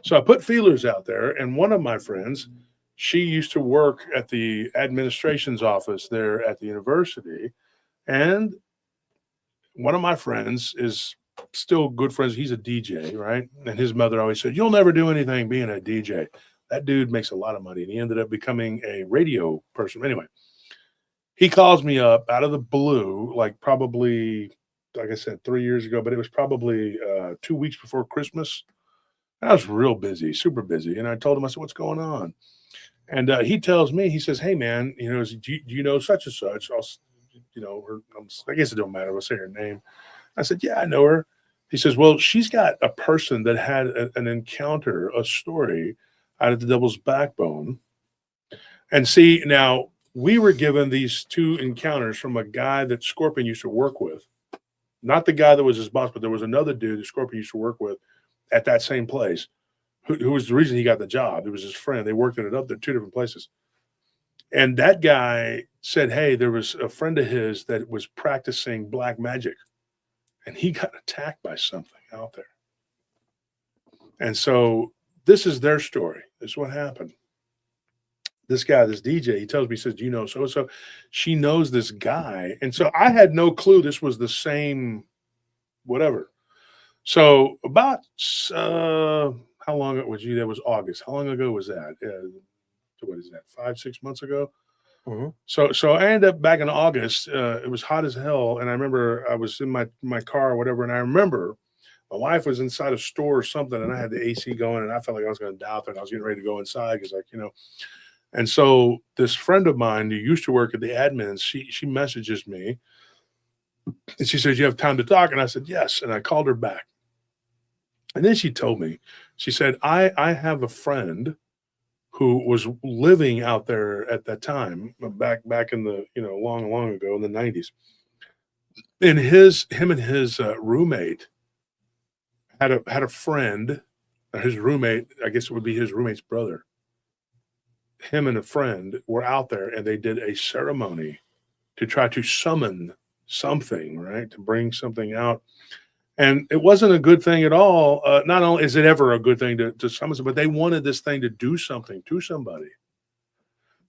So I put feelers out there, and one of my friends, she used to work at the administration's office there at the university, and one of my friends is still good friends. He's a DJ, right? And his mother always said, "You'll never do anything being a DJ." That dude makes a lot of money, and he ended up becoming a radio person. Anyway, he calls me up out of the blue, like probably, like I said, 3 years ago, but it was probably 2 weeks before Christmas. I was real busy, super busy. And I told him, I said, "What's going on?" And he tells me, he says, "Hey, man, do you know such and such?" I guess it don't matter. I'll say her name. I said, "Yeah, I know her." He says, "Well, she's got a person that had an encounter, a story out of the Devil's Backbone." And see, now we were given these two encounters from a guy that Scorpion used to work with. Not the guy that was his boss, but there was another dude that Scorpion used to work with at that same place, who was the reason he got the job. It was his friend. They worked it up there, two different places. And that guy said, "Hey, there was a friend of his that was practicing black magic, and he got attacked by something out there." And so this is their story. This is what happened. This guy, this DJ, he tells me, he says, "Do you know so-and-so?" She knows this guy. And so I had no clue this was the same whatever. So about, how long it was, that was August. How long ago was that? What is that, 5-6 months ago? Mhm. So I ended up back in August. It was hot as hell. And I remember I was in my car or whatever. And I remember my wife was inside a store or something, and I had the AC going, and I felt like I was going to die out there. And I was getting ready to go inside because, and so this friend of mine who used to work at the admins, she messages me, and she says, "You have time to talk?" And I said, "Yes." And I called her back. And then she told me, she said, I have a friend who was living out there at that time, back in the, long ago in the 90s. And him and his roommate had a friend, his roommate, I guess it would be his roommate's brother. Him and a friend were out there, and they did a ceremony to try to summon something, right? To bring something out. And it wasn't a good thing at all. Not only is it ever a good thing to summon, but they wanted this thing to do something to somebody,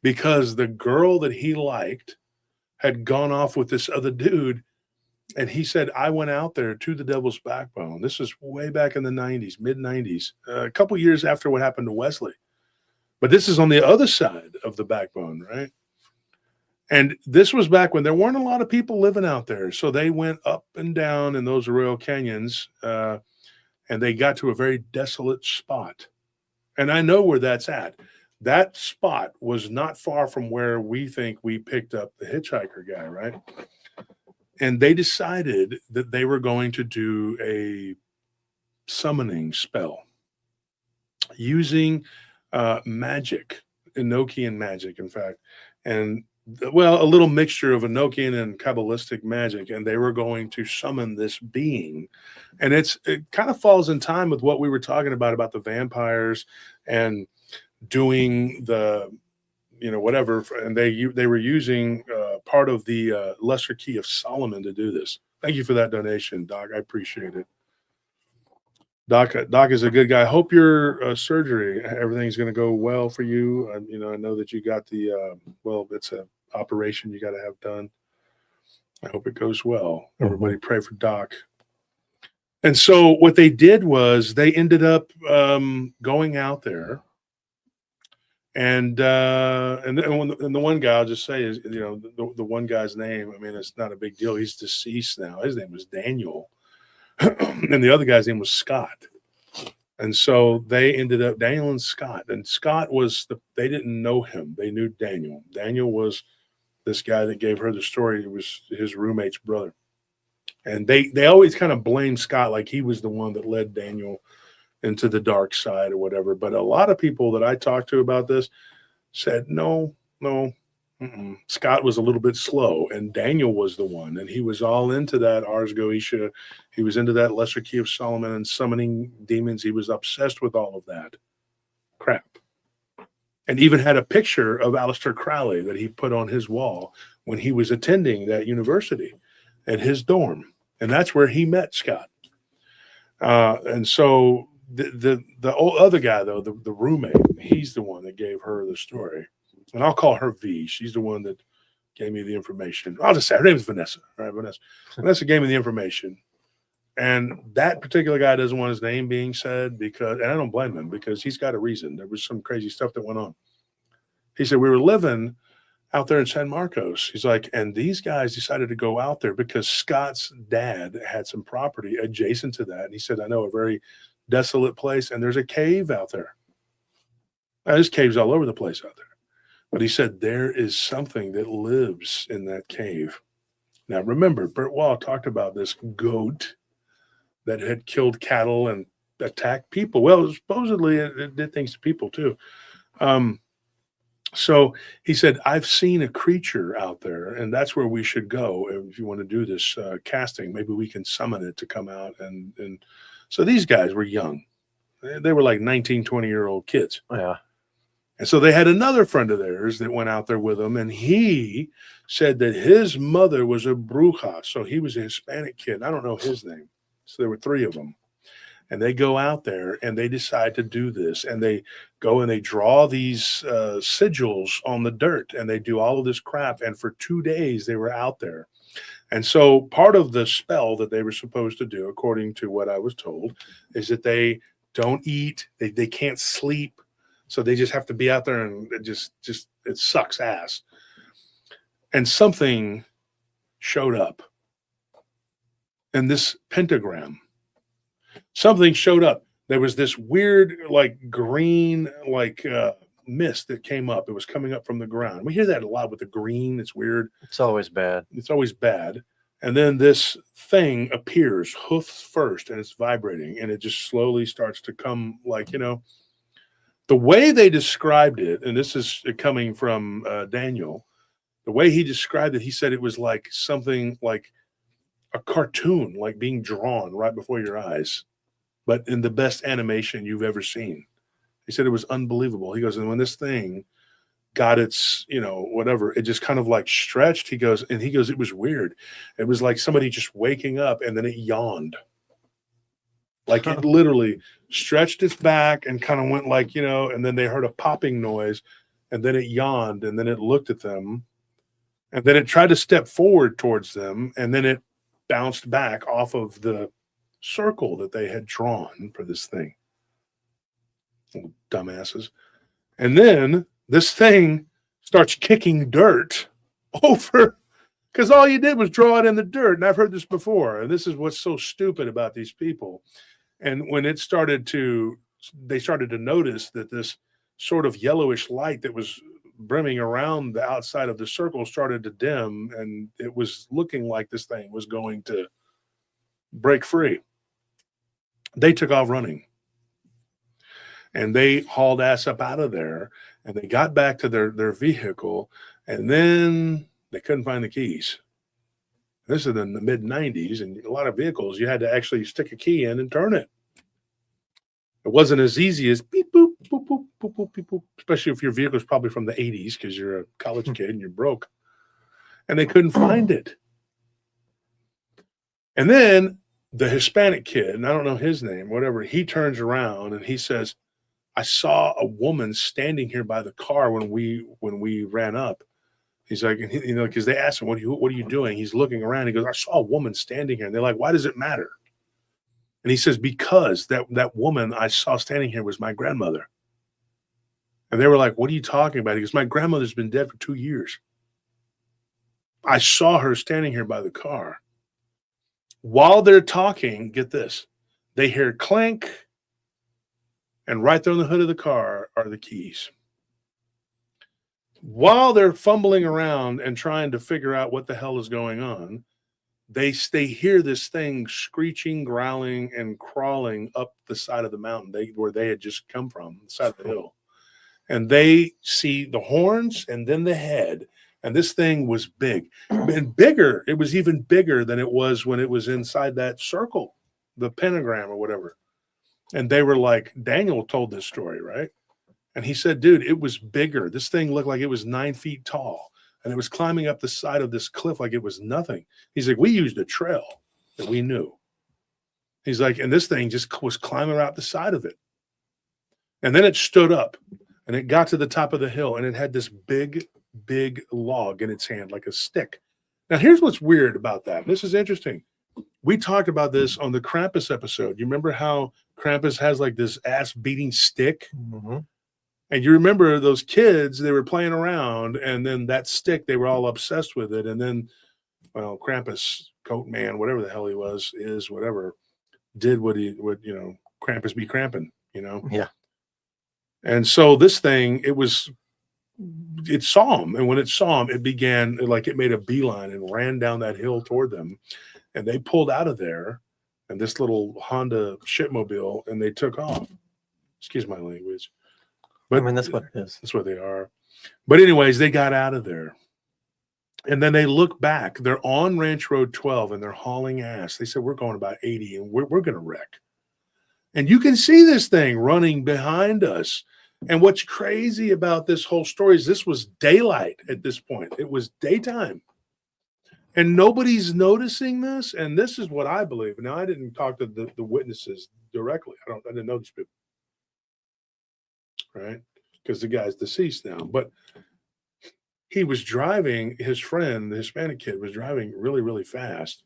because the girl that he liked had gone off with this other dude. And he said, "I went out there to the Devil's Backbone." This is way back in the 90s, mid 90s, a couple years after what happened to Wesley. But this is on the other side of the backbone, right? And this was back when there weren't a lot of people living out there. So they went up and down in those Arroyo Canyons, and they got to a very desolate spot. And I know where that's at. That spot was not far from where we think we picked up the hitchhiker guy, right? And they decided that they were going to do a summoning spell using magic, Enochian magic, in fact. And a little mixture of Enochian and Kabbalistic magic, and they were going to summon this being. And it kind of falls in time with what we were talking about the vampires and doing the, whatever. And they were using part of the Lesser Key of Solomon to do this. Thank you for that donation, Doc. I appreciate it. Doc is a good guy. I hope your surgery, everything's going to go well for you. I know that you got the, it's an operation you got to have done. I hope it goes well. Everybody pray for Doc. And so what they did was they ended up going out there. And the one guy, I'll just say, is, the one guy's name, it's not a big deal. He's deceased now. His name was Daniel. And the other guy's name was Scott. And so they ended up, Daniel and Scott. And Scott they didn't know him. They knew Daniel. Daniel was this guy that gave her the story. It was his roommate's brother. And they always kind of blame Scott like he was the one that led Daniel into the dark side or whatever. But a lot of people that I talked to about this said, no. Scott was a little bit slow, and Daniel was the one, and he was all into that Ars Goetia. He was into that Lesser Key of Solomon and summoning demons. He was obsessed with all of that crap. and even had a picture of Aleister Crowley that he put on his wall when he was attending that university at his dorm. And that's where he met Scott. And so the old other guy, though, the roommate, he's the one that gave her the story. And I'll call her V. She's the one that gave me the information. I'll just say her name is Vanessa. All right, Vanessa. Vanessa gave me the information. And that particular guy doesn't want his name being said because, and I don't blame him because he's got a reason. There was some crazy stuff that went on. He said, we were living out there in San Marcos. He's like, and these guys decided to go out there because Scott's dad had some property adjacent to that. And he said, I know a very desolate place, and there's a cave out there. Now, there's caves all over the place out there. But he said, there is something that lives in that cave. Now, remember, Bert Wall talked about this goat that had killed cattle and attacked people. Well, supposedly it did things to people too. So he said, I've seen a creature out there, and that's where we should go if you want to do this casting. Maybe we can summon it to come out. And so these guys were young. They were like 19, 20-year-old kids. Yeah. And so they had another friend of theirs that went out there with them, and he said that his mother was a bruja. So he was a Hispanic kid. I don't know his name. So there were three of them. And they go out there and they decide to do this. And they go and they draw these sigils on the dirt, and they do all of this crap. And for 2 days they were out there. And so part of the spell that they were supposed to do, according to what I was told, is that they don't eat, they can't sleep. So they just have to be out there, and it just it sucks ass. And something showed up. And this pentagram, something showed up. There was this weird, like green, like mist that came up. It was coming up from the ground. We hear that a lot with the green. It's weird. It's always bad. It's always bad. And then this thing appears, hoofs first, and it's vibrating, and it just slowly starts to come, like, you know, the way they described it, and this is coming from Daniel, the way he described it, he said it was like something like a cartoon, like being drawn right before your eyes, but in the best animation you've ever seen. He said it was unbelievable. He goes, and when this thing got its, you know, whatever, it just kind of like stretched. He goes, it was weird. It was like somebody just waking up, and then it yawned. Like it literally stretched its back and kind of went like, you know, and then they heard a popping noise, and then it yawned, and then it looked at them, and then it tried to step forward towards them, and then it bounced back off of the circle that they had drawn for this thing. Little dumbasses. And then this thing starts kicking dirt over, because all you did was draw it in the dirt. And I've heard this before. And this is what's so stupid about these people. And when they started to notice that this sort of yellowish light that was brimming around the outside of the circle started to dim, and it was looking like this thing was going to break free. They took off running, and they hauled ass up out of there, and they got back to their vehicle, and then they couldn't find the keys. This is in the mid-90s, and a lot of vehicles, you had to actually stick a key in and turn it. It wasn't as easy as beep, boop, boop, boop, boop, boop, beep, boop, especially if your vehicle is probably from the 80s because you're a college kid and you're broke. And they couldn't find it. And then the Hispanic kid, and I don't know his name, whatever, he turns around and he says, I saw a woman standing here by the car when we ran up. He's like, you know, because they asked him, what are you doing? He's looking around. He goes, I saw a woman standing here. And they're like, why does it matter? And he says, because that woman I saw standing here was my grandmother. And they were like, what are you talking about? He goes, my grandmother's been dead for 2 years. I saw her standing here by the car. While they're talking, get this, they hear clank, and right there on the hood of the car are the keys. While they're fumbling around and trying to figure out what the hell is going on, they hear this thing screeching, growling, and crawling up the side of the mountain where they had just come from, the side of the hill. And they see the horns and then the head. And this thing was big and bigger. It was even bigger than it was when it was inside that circle, the pentagram or whatever. And they were like, Daniel told this story, right? And he said, dude, it was bigger. This thing looked like it was 9 feet tall. And it was climbing up the side of this cliff like it was nothing. He's like, we used a trail that we knew. He's like, and this thing just was climbing out the side of it. And then it stood up and it got to the top of the hill and it had this big log in its hand, like a stick. Now, here's what's weird about that. This is interesting. We talked about this on the Krampus episode. You remember how Krampus has like this ass beating stick? Mm-hmm. And you remember those kids, they were playing around, and then that stick, they were all obsessed with it. And then, well, Krampus, Coat Man, whatever the hell he was, whatever, did what Krampus be cramping, Yeah. And so this thing, it saw him. And when it saw him, it began, like it made a beeline and ran down that hill toward them. And they pulled out of there, and this little Honda shipmobile, and they took off. Excuse my language. But I mean, that's what it is. That's what they are. But anyways, they got out of there. And then they look back. They're on Ranch Road 12, and they're hauling ass. They said, we're going about 80, and we're going to wreck. And you can see this thing running behind us. And what's crazy about this whole story is this was daylight at this point. It was daytime. And nobody's noticing this. And this is what I believe. Now, I didn't talk to the witnesses directly. I didn't know these people. Right? Because the guy's deceased now. But he was driving, his friend, the Hispanic kid, was driving really, really fast.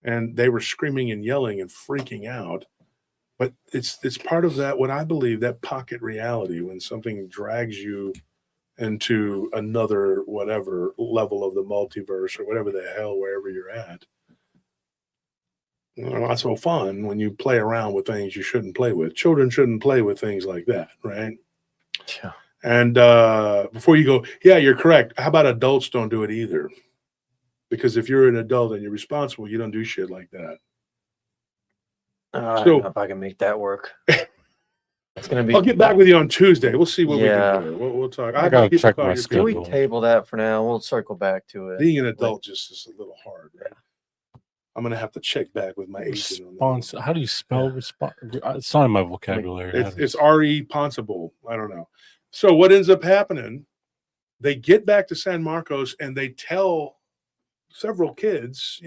And they were screaming and yelling and freaking out. But it's part of that, what I believe, that pocket reality, when something drags you into another whatever level of the multiverse or whatever the hell, wherever you're at. Not so fun when you play around with things you shouldn't play with. Children shouldn't play with things like that, right? Yeah. And before you go, yeah, you're correct. How about adults don't do it either? Because if you're an adult and you're responsible, you don't do shit like that. I don't know if I can make that work. It's gonna be. I'll get back with you on Tuesday. We'll see what we can do. We'll talk. I gotta check my Can schedule. we table that for now? We'll circle back to it. Being an adult just is a little hard, right? I'm gonna have to check back with my agent on that. How do you spell response? It's not in my vocabulary. It's responsible. I don't know. So what ends up happening? They get back to San Marcos and they tell several kids,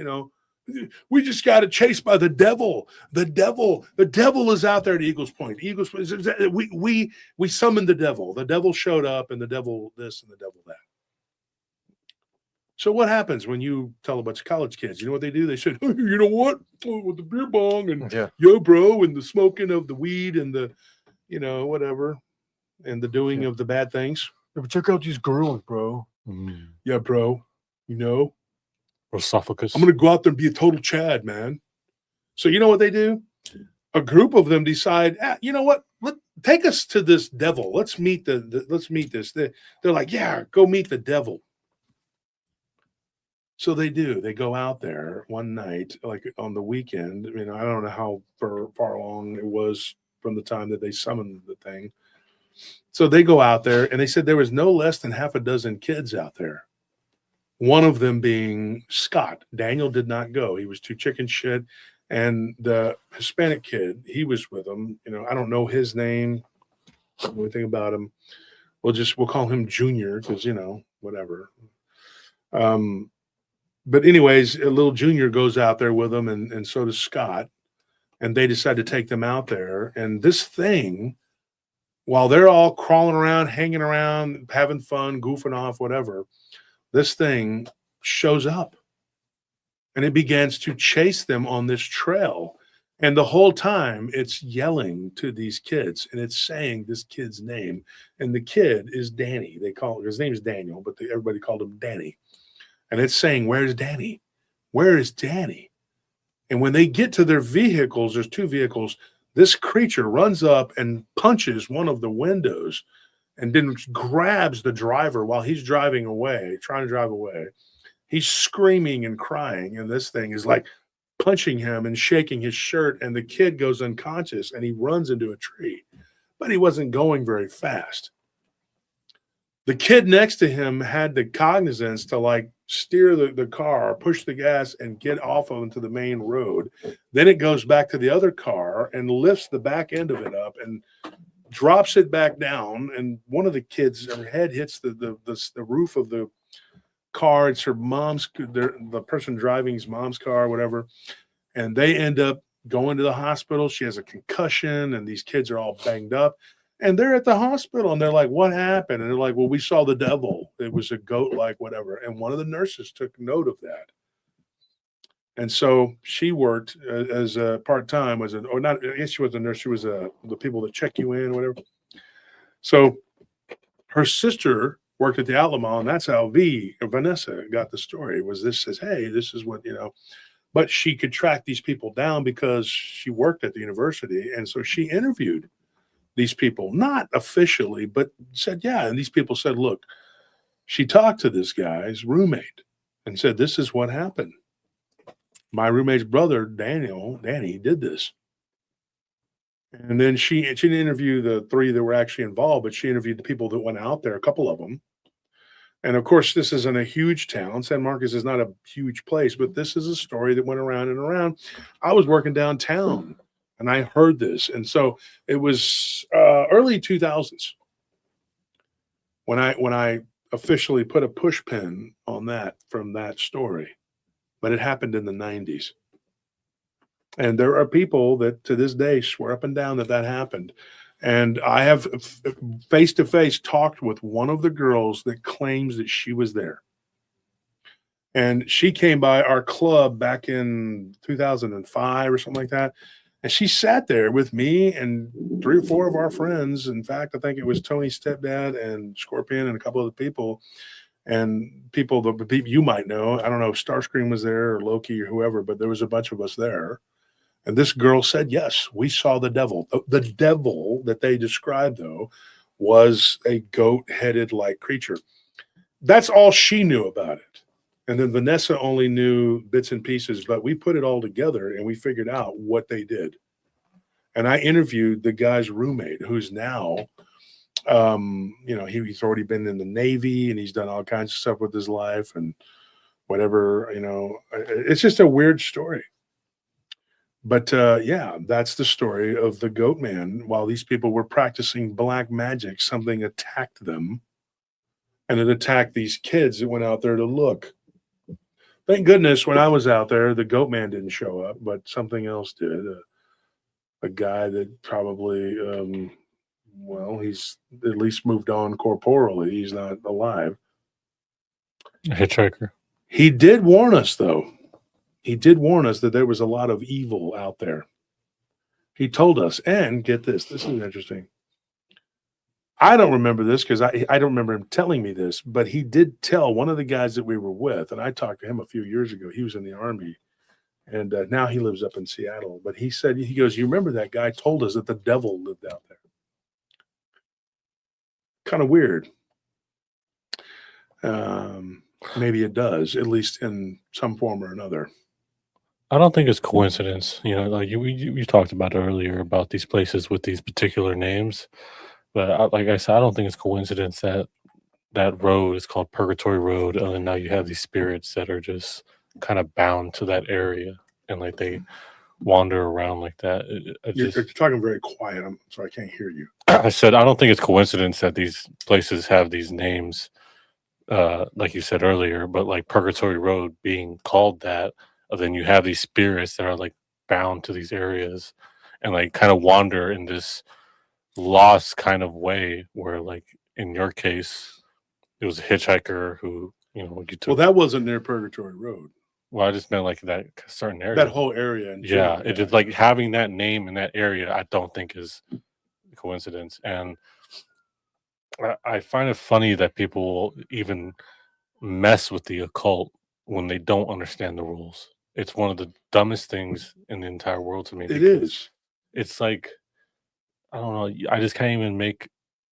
we just got chased by the devil. The devil is out there at Eagles Point. We summoned the devil. The devil showed up, and the devil this and the devil that. So what happens when you tell a bunch of college kids? You know what they do? They said, oh, you know what? Oh, with the beer bong and yo, bro, and the smoking of the weed and the, whatever, and the doing of the bad things. Yeah, but check out these girls, bro. Mm. Yeah, bro. Esophagus. I'm going to go out there and be a total Chad, man. So you know what they do? A group of them decide, you know what? Take us to this devil. Let's meet let's meet this. They're like, yeah, go meet the devil. So they do. They go out there one night, like on the weekend. I don't know how far along it was from the time that they summoned the thing. So they go out there, and they said there was no less than half a dozen kids out there. One of them being Scott. Daniel did not go. He was too chicken shit. And the Hispanic kid, he was with them. I don't know his name. I don't know anything about him. We'll call him Junior because, whatever. But anyways, a little Junior goes out there with them, and so does Scott. And they decide to take them out there. And this thing, while they're all crawling around, hanging around, having fun, goofing off, whatever, this thing shows up. And it begins to chase them on this trail. And the whole time it's yelling to these kids, and it's saying this kid's name. And the kid is Danny. His name is Daniel, but everybody called him Danny. And it's saying, where's Danny? Where is Danny? And when they get to their vehicles, there's two vehicles, this creature runs up and punches one of the windows and then grabs the driver while he's driving away, trying to drive away. He's screaming and crying, and this thing is like punching him and shaking his shirt, and the kid goes unconscious, and he runs into a tree. But he wasn't going very fast. The kid next to him had the cognizance to steer the car, push the gas, and get off onto the main road. Then it goes back to the other car and lifts the back end of it up and drops it back down, and one of the kids, her head hits the roof of the car. It's her mom's, the person driving's mom's car, or whatever, and they end up going to the hospital. She has a concussion, and these kids are all banged up. And they're at the hospital, and they're like, "What happened?" And they're like, "Well, we saw the devil. It was a goat, like whatever." And one of the nurses took note of that. And so she worked as a part-time, or not, I guess she was a nurse. She was the people that check you in, whatever. So her sister worked at the Alamo, and that's how Vanessa got the story. Was this says, "Hey, this is what, but she could track these people down because she worked at the university. And so she interviewed these people, not officially, but said, yeah. And these people said, look, she talked to this guy's roommate and said, this is what happened. My roommate's brother, Danny, did this. And then she didn't interview the three that were actually involved, but she interviewed the people that went out there, a couple of them. And of course, this isn't a huge town. San Marcos is not a huge place, but this is a story that went around and around. I was working downtown and I heard this. And so it was early 2000s when I officially put a push pin on that from that story. But it happened in the 90s. And there are people that to this day swear up and down that happened. And I have face-to-face talked with one of the girls that claims that she was there. And she came by our club back in 2005 or something like that. And she sat there with me and 3 or 4 of our friends. In fact, I think it was Tony's stepdad and Scorpion and a couple other people. And people that you might know. I don't know if Starscream was there or Loki or whoever, but there was a bunch of us there. And this girl said, yes, we saw the devil. The devil that they described, though, was a goat-headed like creature. That's all she knew about it. And then Vanessa only knew bits and pieces, but we put it all together and we figured out what they did. And I interviewed the guy's roommate, who's now, he's already been in the Navy and he's done all kinds of stuff with his life and whatever, it's just a weird story. But yeah, that's the story of the goat man. While these people were practicing black magic, something attacked them. And it attacked these kids that went out there to look. Thank goodness when I was out there, the goat man didn't show up, but something else did. A guy that probably, he's at least moved on corporally. He's not alive. A hitchhiker. He did warn us, though. He did warn us that there was a lot of evil out there. He told us, and get this. This is interesting. I don't remember this because I don't remember him telling me this, but he did tell one of the guys that we were with, and I talked to him a few years ago. He was in the Army, and now he lives up in Seattle. But he said, he goes, you remember that guy told us that the devil lived out there. Kind of weird. Maybe it does, at least in some form or another. I don't think it's coincidence. Like you talked about earlier about these places with these particular names. But like I said, I don't think it's coincidence that that road is called Purgatory Road. And now you have these spirits that are just kind of bound to that area. And like they wander around like that. You're talking very quiet. I'm sorry, I can't hear you. I said, I don't think it's coincidence that these places have these names, like you said earlier, but like Purgatory Road being called that. Then you have these spirits that are like bound to these areas and like kind of wander in this lost kind of way where like in your case, it was a hitchhiker who, you took. Well, that wasn't near Purgatory Road. Well, I just meant like that certain area. That whole area. Yeah. It just like having that name in that area, I don't think is coincidence. And I find it funny that people even mess with the occult when they don't understand the rules. It's one of the dumbest things in the entire world to me. It is. It's like, I don't know. I just can't even make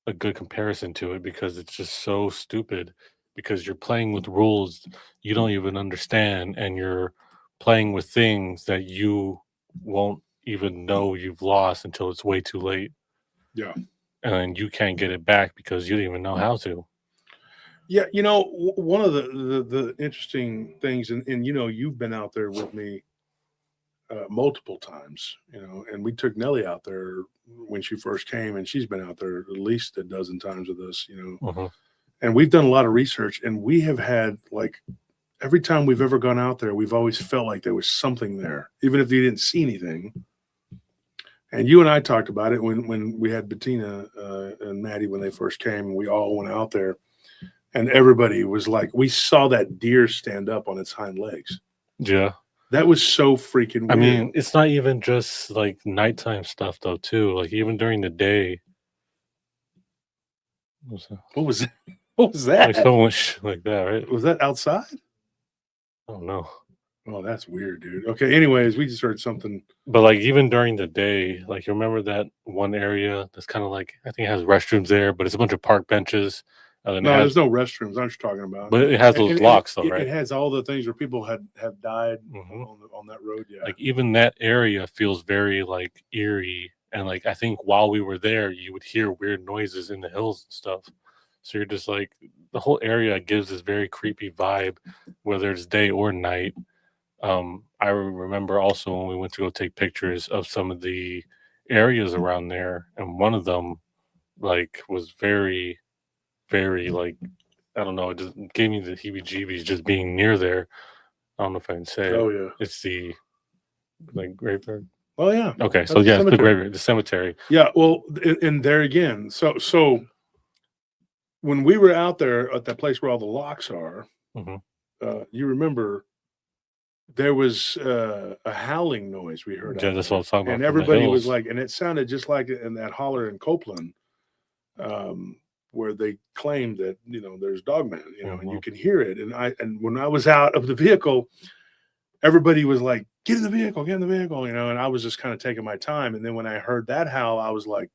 a good comparison to it because it's just so stupid because you're playing with rules you don't even understand and you're playing with things that you won't even know you've lost until it's way too late. Yeah. And you can't get it back because you didn't even know how to. Yeah, one of the interesting things, and you've been out there with me multiple times, and we took Nellie out there when she first came, and she's been out there at least a dozen times with us, and we've done a lot of research, and we have had, like, every time we've ever gone out there, we've always felt like there was something there, even if you didn't see anything. And you and I talked about it when we had Bettina and Maddie when they first came, and we all went out there, and everybody was like, we saw that deer stand up on its hind legs. Yeah. That was so freaking weird. I mean, it's not even just like nighttime stuff though, too. Like even during the day. What was that? What was that? Like so much like that, right? Was that outside? I don't know. Oh, that's weird, dude. Okay, anyways, we just heard something. But like even during the day, like you remember that one area that's kind of like, I think it has restrooms there, but it's a bunch of park benches. No, there's no restrooms. I'm just talking about. But it has those locks, though, right? It has all the things where people have died on that road. Yeah, like even that area feels very like eerie, and like I think while we were there, you would hear weird noises in the hills and stuff. So you're just like, the whole area gives this very creepy vibe, whether it's day or night. I remember also when we went to go take pictures of some of the areas around there, and one of them like was very, very like, I don't know, it just gave me the heebie-jeebies just being near there. I don't know if I can say Oh, it. yeah. It's the like graveyard. Oh, yeah. Okay, That's so yeah, the it's the graveyard, the cemetery. Yeah, well, and there again, so when we were out there at that place where all the locks are, you remember there was a howling noise we heard. Yeah, that's what I was talking about. And everybody was like, and it sounded just like in that holler in Copeland, where they claimed that, there's Dogman, and you can hear it. And when I was out of the vehicle, everybody was like, get in the vehicle, and I was just kind of taking my time. And then when I heard that howl, I was like,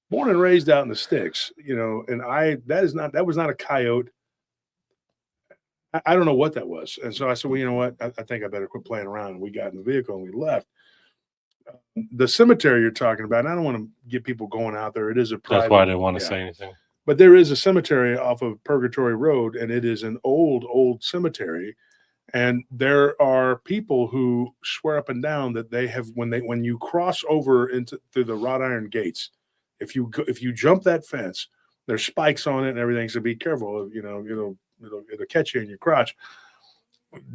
born and raised out in the sticks, and that was not a coyote. I don't know what that was. And so I said, well, you know what? I think I better quit playing around. And we got in the vehicle and we left. The cemetery you're talking about, and I don't want to get people going out there. It is a private. That's why I didn't want to say anything. But there is a cemetery off of Purgatory Road, and it is an old cemetery. And there are people who swear up and down that they have, when you cross over through the wrought iron gates, if you jump that fence, there's spikes on it and everything. So be careful. It'll catch you in your crotch.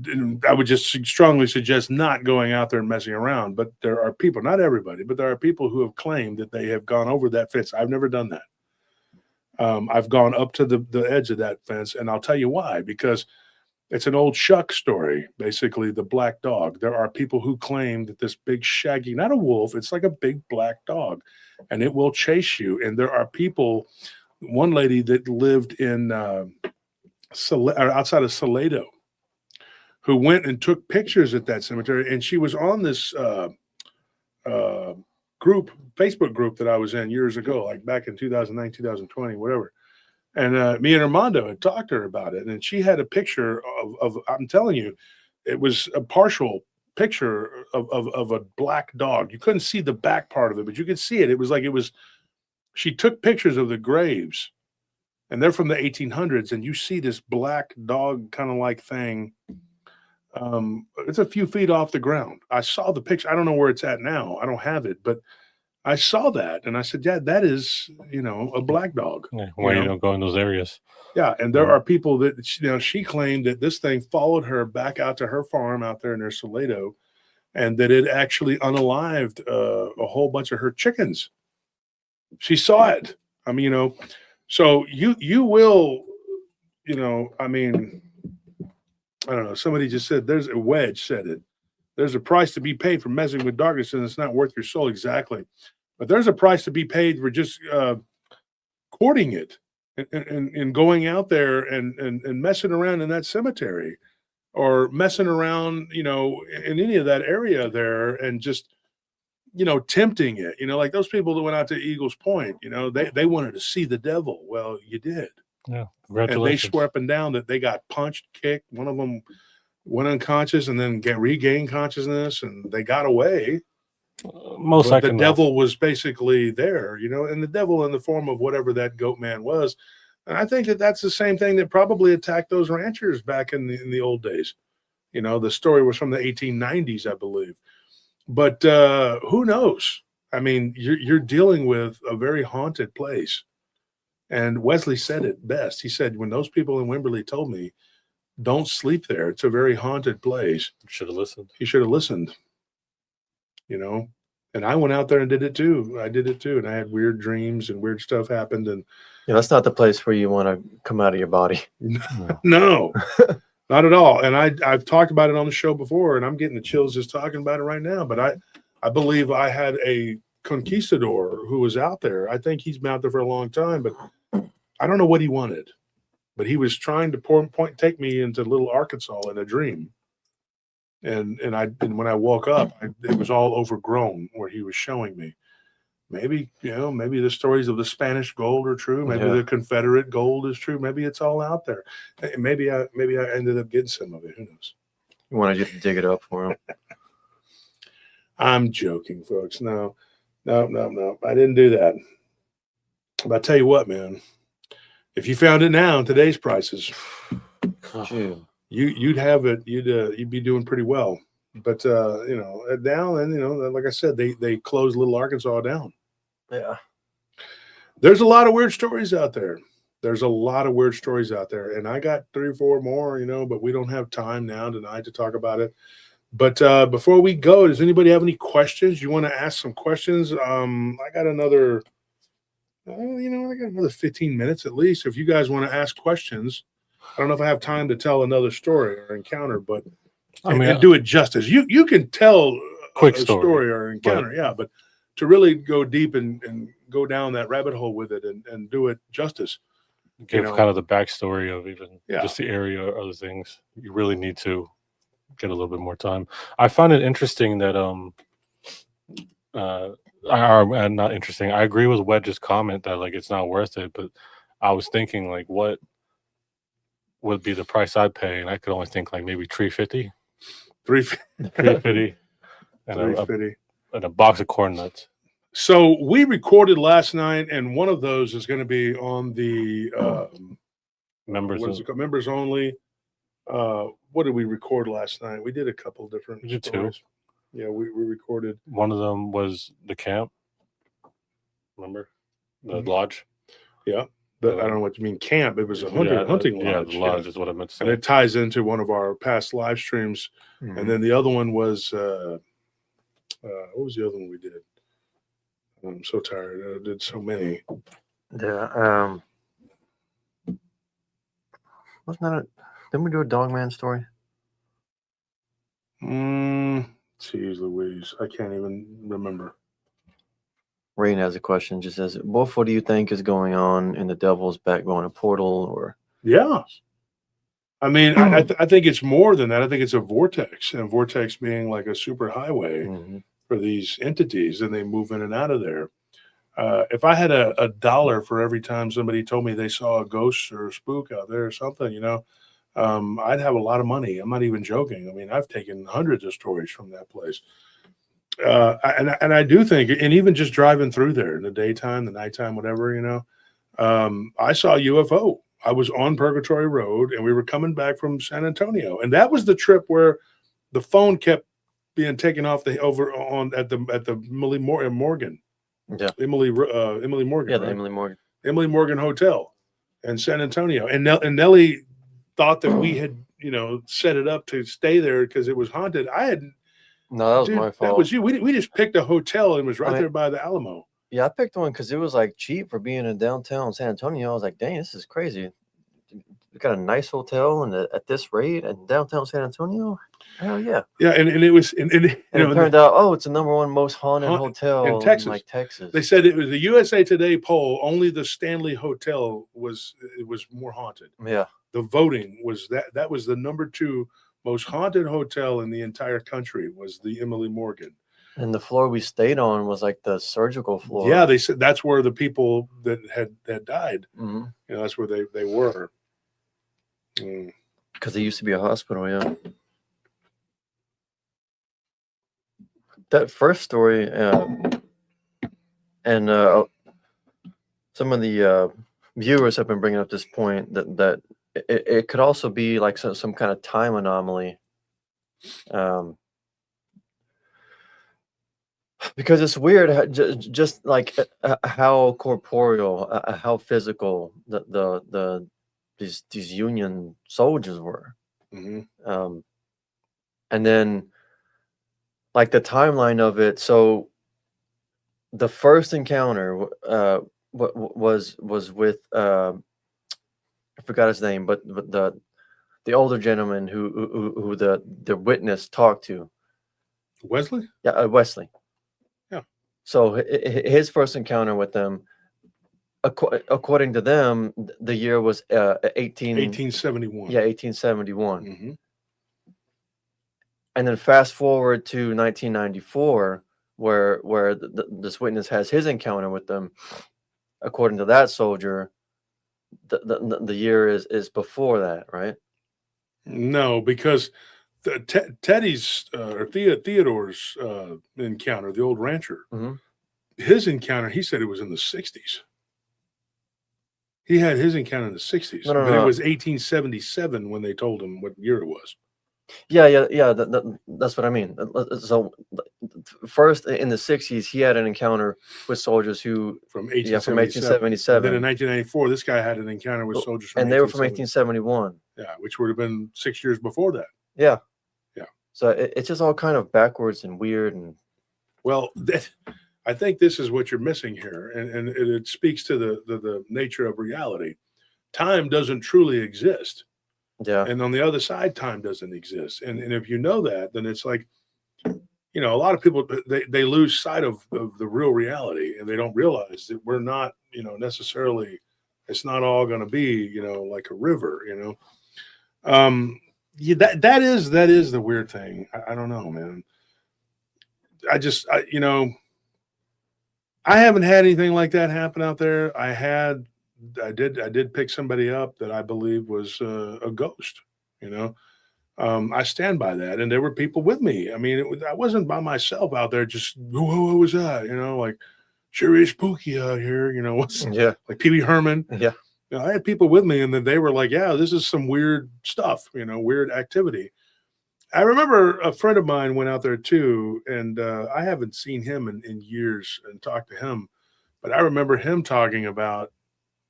And I would just strongly suggest not going out there and messing around. But there are people, not everybody, but there are people who have claimed that they have gone over that fence. I've never done that. I've gone up to the edge of that fence, and I'll tell you why. Because it's an old Shuck story, basically the black dog. There are people who claim that this big shaggy, not a wolf, it's like a big black dog, and it will chase you. And there are people, one lady that lived in outside of Salado, who went and took pictures at that cemetery, and she was on this Facebook group that I was in years ago, like back in 2009, 2020, whatever. And me and Armando had talked to her about it, and she had a picture of I'm telling you, it was a partial picture of a black dog. You couldn't see the back part of it, but you could see it. It was like she took pictures of the graves, and they're from the 1800s, and you see this black dog kind of like thing. It's a few feet off the ground. I saw the picture. I don't know where it's at now. I don't have it, but I saw that, and I said, yeah, that is, a black dog. Yeah, why you don't go in those areas? Yeah, and there are people that, she claimed that this thing followed her back out to her farm out there near Salado, and that it actually unalived a whole bunch of her chickens. She saw it. I mean, so you will, I mean, I don't know. Somebody just said, there's a wedge said it. There's a price to be paid for messing with darkness, and it's not worth your soul. Exactly. But there's a price to be paid for just courting it and going out there and messing around in that cemetery, or messing around, in any of that area there, and just, tempting it. Like those people that went out to Eagles Point, they wanted to see the devil. Well, you did. Yeah. And they swear up and down that they got punched, kicked. One of them went unconscious and then regained consciousness, and they got away. Most likely, the devil was basically there, and the devil in the form of whatever that goat man was. And I think that that's the same thing that probably attacked those ranchers back in the old days. The story was from the 1890s, I believe. But who knows? I mean, you're dealing with a very haunted place. And Wesley said it best. He said, when those people in Wimberley told me, don't sleep there, it's a very haunted place. Should have listened. He should have listened, you know. And I went out there and did it too. I did it too. And I had weird dreams and weird stuff happened. And Yeah, that's not the place where you want to come out of your body. no, not at all. And I've talked about it on the show before, and I'm getting the chills just talking about it right now. But I believe I had a conquistador who was out there. I think he's been out there for a long time, but I don't know what he wanted. But he was trying to take me into little Arkansas in a dream. And when I woke up, it was all overgrown where he was showing me. Maybe, maybe the stories of the Spanish gold are true. Maybe the Confederate gold is true. Maybe it's all out there. Maybe I ended up getting some of it. Who knows? He wanted you to dig it up for him. I'm joking, folks. No. I didn't do that. But I tell you what, man, if you found it now in today's prices, you'd have it. You'd be doing pretty well. But now and like I said, they closed Little Arkansas down. Yeah. There's a lot of weird stories out there. And I got 3 or 4 more, but we don't have time now tonight to talk about it. But before we go, does anybody have any questions? You want to ask some questions? I got another 15 minutes at least. If you guys want to ask questions, I don't know if I have time to tell another story or encounter, but and do it justice. You can tell quick a story or encounter, but to really go deep and go down that rabbit hole with it and do it justice. Give kind of the backstory of even just the area or other things. You really need to get a little bit more time. I find it interesting that not interesting. I agree with Wedge's comment that like it's not worth it, but I was thinking like what would be the price I'd pay, and I could only think like maybe $350. $350 and a box of corn nuts. So we recorded last night, and one of those is going to be on the members. What is it called? Members only. What did we record last night? We did a couple different. We did stories. 2. Yeah, we recorded. One of them was the camp. Remember the lodge? Yeah, but I don't know what you mean camp. It was a hunting lodge. Yeah, the lodge is what I meant to say. And it ties into one of our past live streams. Mm-hmm. And then the other one was what was the other one we did? I'm so tired. I did so many. Yeah. Wasn't that didn't we do a Dogman story? Jeez Louise. I can't even remember. Rain has a question. Just says, Wolf, what do you think is going on in the Devil's Backbone, a portal or? Yeah. I mean, I think it's more than that. I think it's a vortex, and a vortex being like a super highway for these entities, and they move in and out of there. If I had a dollar for every time somebody told me they saw a ghost or a spook out there or something, I'd have a lot of money. I'm not even joking. I mean, I've taken hundreds of stories from that place. And I do think, and even just driving through there in the daytime, the nighttime, whatever, I saw a UFO. I was on Purgatory Road, and we were coming back from San Antonio, and that was the trip where the phone kept being taken off at the Emily Morgan. Yeah, Emily Morgan. Yeah, the right? Emily Morgan Hotel in San Antonio, and Nellie thought that we had set it up to stay there because it was haunted. No, that was my fault. That was you. We just picked a hotel and it was there by the Alamo. Yeah, I picked one because it was like cheap for being in downtown San Antonio. I was like, dang, this is crazy. We got a nice hotel and at this rate in downtown San Antonio. Hell yeah. Yeah, and it was and it turned out, it's the #1 most haunted hotel in Texas. Texas. They said it was the USA Today poll. Only the Stanley Hotel was more haunted. Yeah. The voting was that was the #2 most haunted hotel in the entire country was the Emily Morgan. And the floor we stayed on was like the surgical floor. Yeah, they said that's where the people that had died. Mm-hmm. That's where they were. Because it used to be a hospital, yeah. That first story, and some of the viewers have been bringing up this point that it could also be like some kind of time anomaly. Because it's weird, just like how corporeal, how physical these Union soldiers were. Hmm. And then like the timeline of it. So the first encounter was with I forgot his name, but the older gentleman who the witness talked to. Wesley? Yeah, Wesley. Yeah. So his first encounter with them, according to them, the year was 1871. Yeah, 1871. Hmm. And then fast forward to 1994, where this witness has his encounter with them. According to that soldier, the year is before that, right? No, because Teddy's or Theodore's encounter, the old rancher, Mm-hmm. his encounter, he said it was in the 60s. He had his encounter in the 60s, No. but it was 1877 when they told him what year it was. Yeah. That's what I mean. So first in the 60s, he had an encounter with soldiers who From from 1877. And then 1877, in 1994, this guy had an encounter with soldiers from and they were from 1870. 1871. Yeah, which would have been 6 years before that. Yeah. Yeah. So it's just all kind of backwards and weird. And Well, I think this is what you're missing here, and it speaks to the nature of reality. Time doesn't truly exist. yeah, And on the other side, time doesn't exist. And if you know that, then it's like, a lot of people, they lose sight of the real reality, and they don't realize that we're not, necessarily, it's not all going to be, like a river, Yeah, that is the weird thing. I don't know, man. I haven't had anything like that happen out there. I did pick somebody up that I believe was a ghost, I stand by that. And there were people with me. I mean, I wasn't by myself out there just, what was that? Like, sure is spooky out here, what's yeah, like Pee Wee Herman. yeah. I had people with me, and then they were like, yeah, this is some weird stuff, weird activity. I remember a friend of mine went out there too, and I haven't seen him in years and talked to him, but I remember him talking about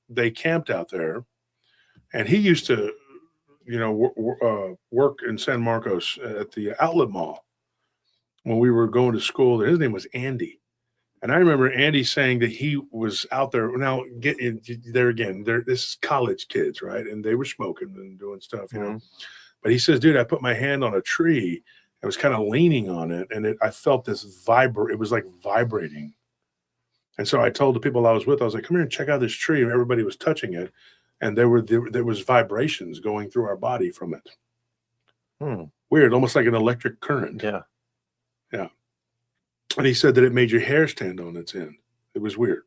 they camped out there, and he used to, work in San Marcos at the outlet mall when we were going to school. His name was Andy. And I remember Andy saying that he was out there. Now, get in there again. This is college kids, right? And they were smoking and doing stuff, Mhm. But he says, dude, I put my hand on a tree. I was kind of leaning on it, and I felt this It was like vibrating. And so I told the people I was with, I was like, come here and check out this tree. And everybody was touching it, and there was vibrations going through our body from it. Weird, almost like an electric current. Yeah. Yeah. And he said that it made your hair stand on its end. It was weird.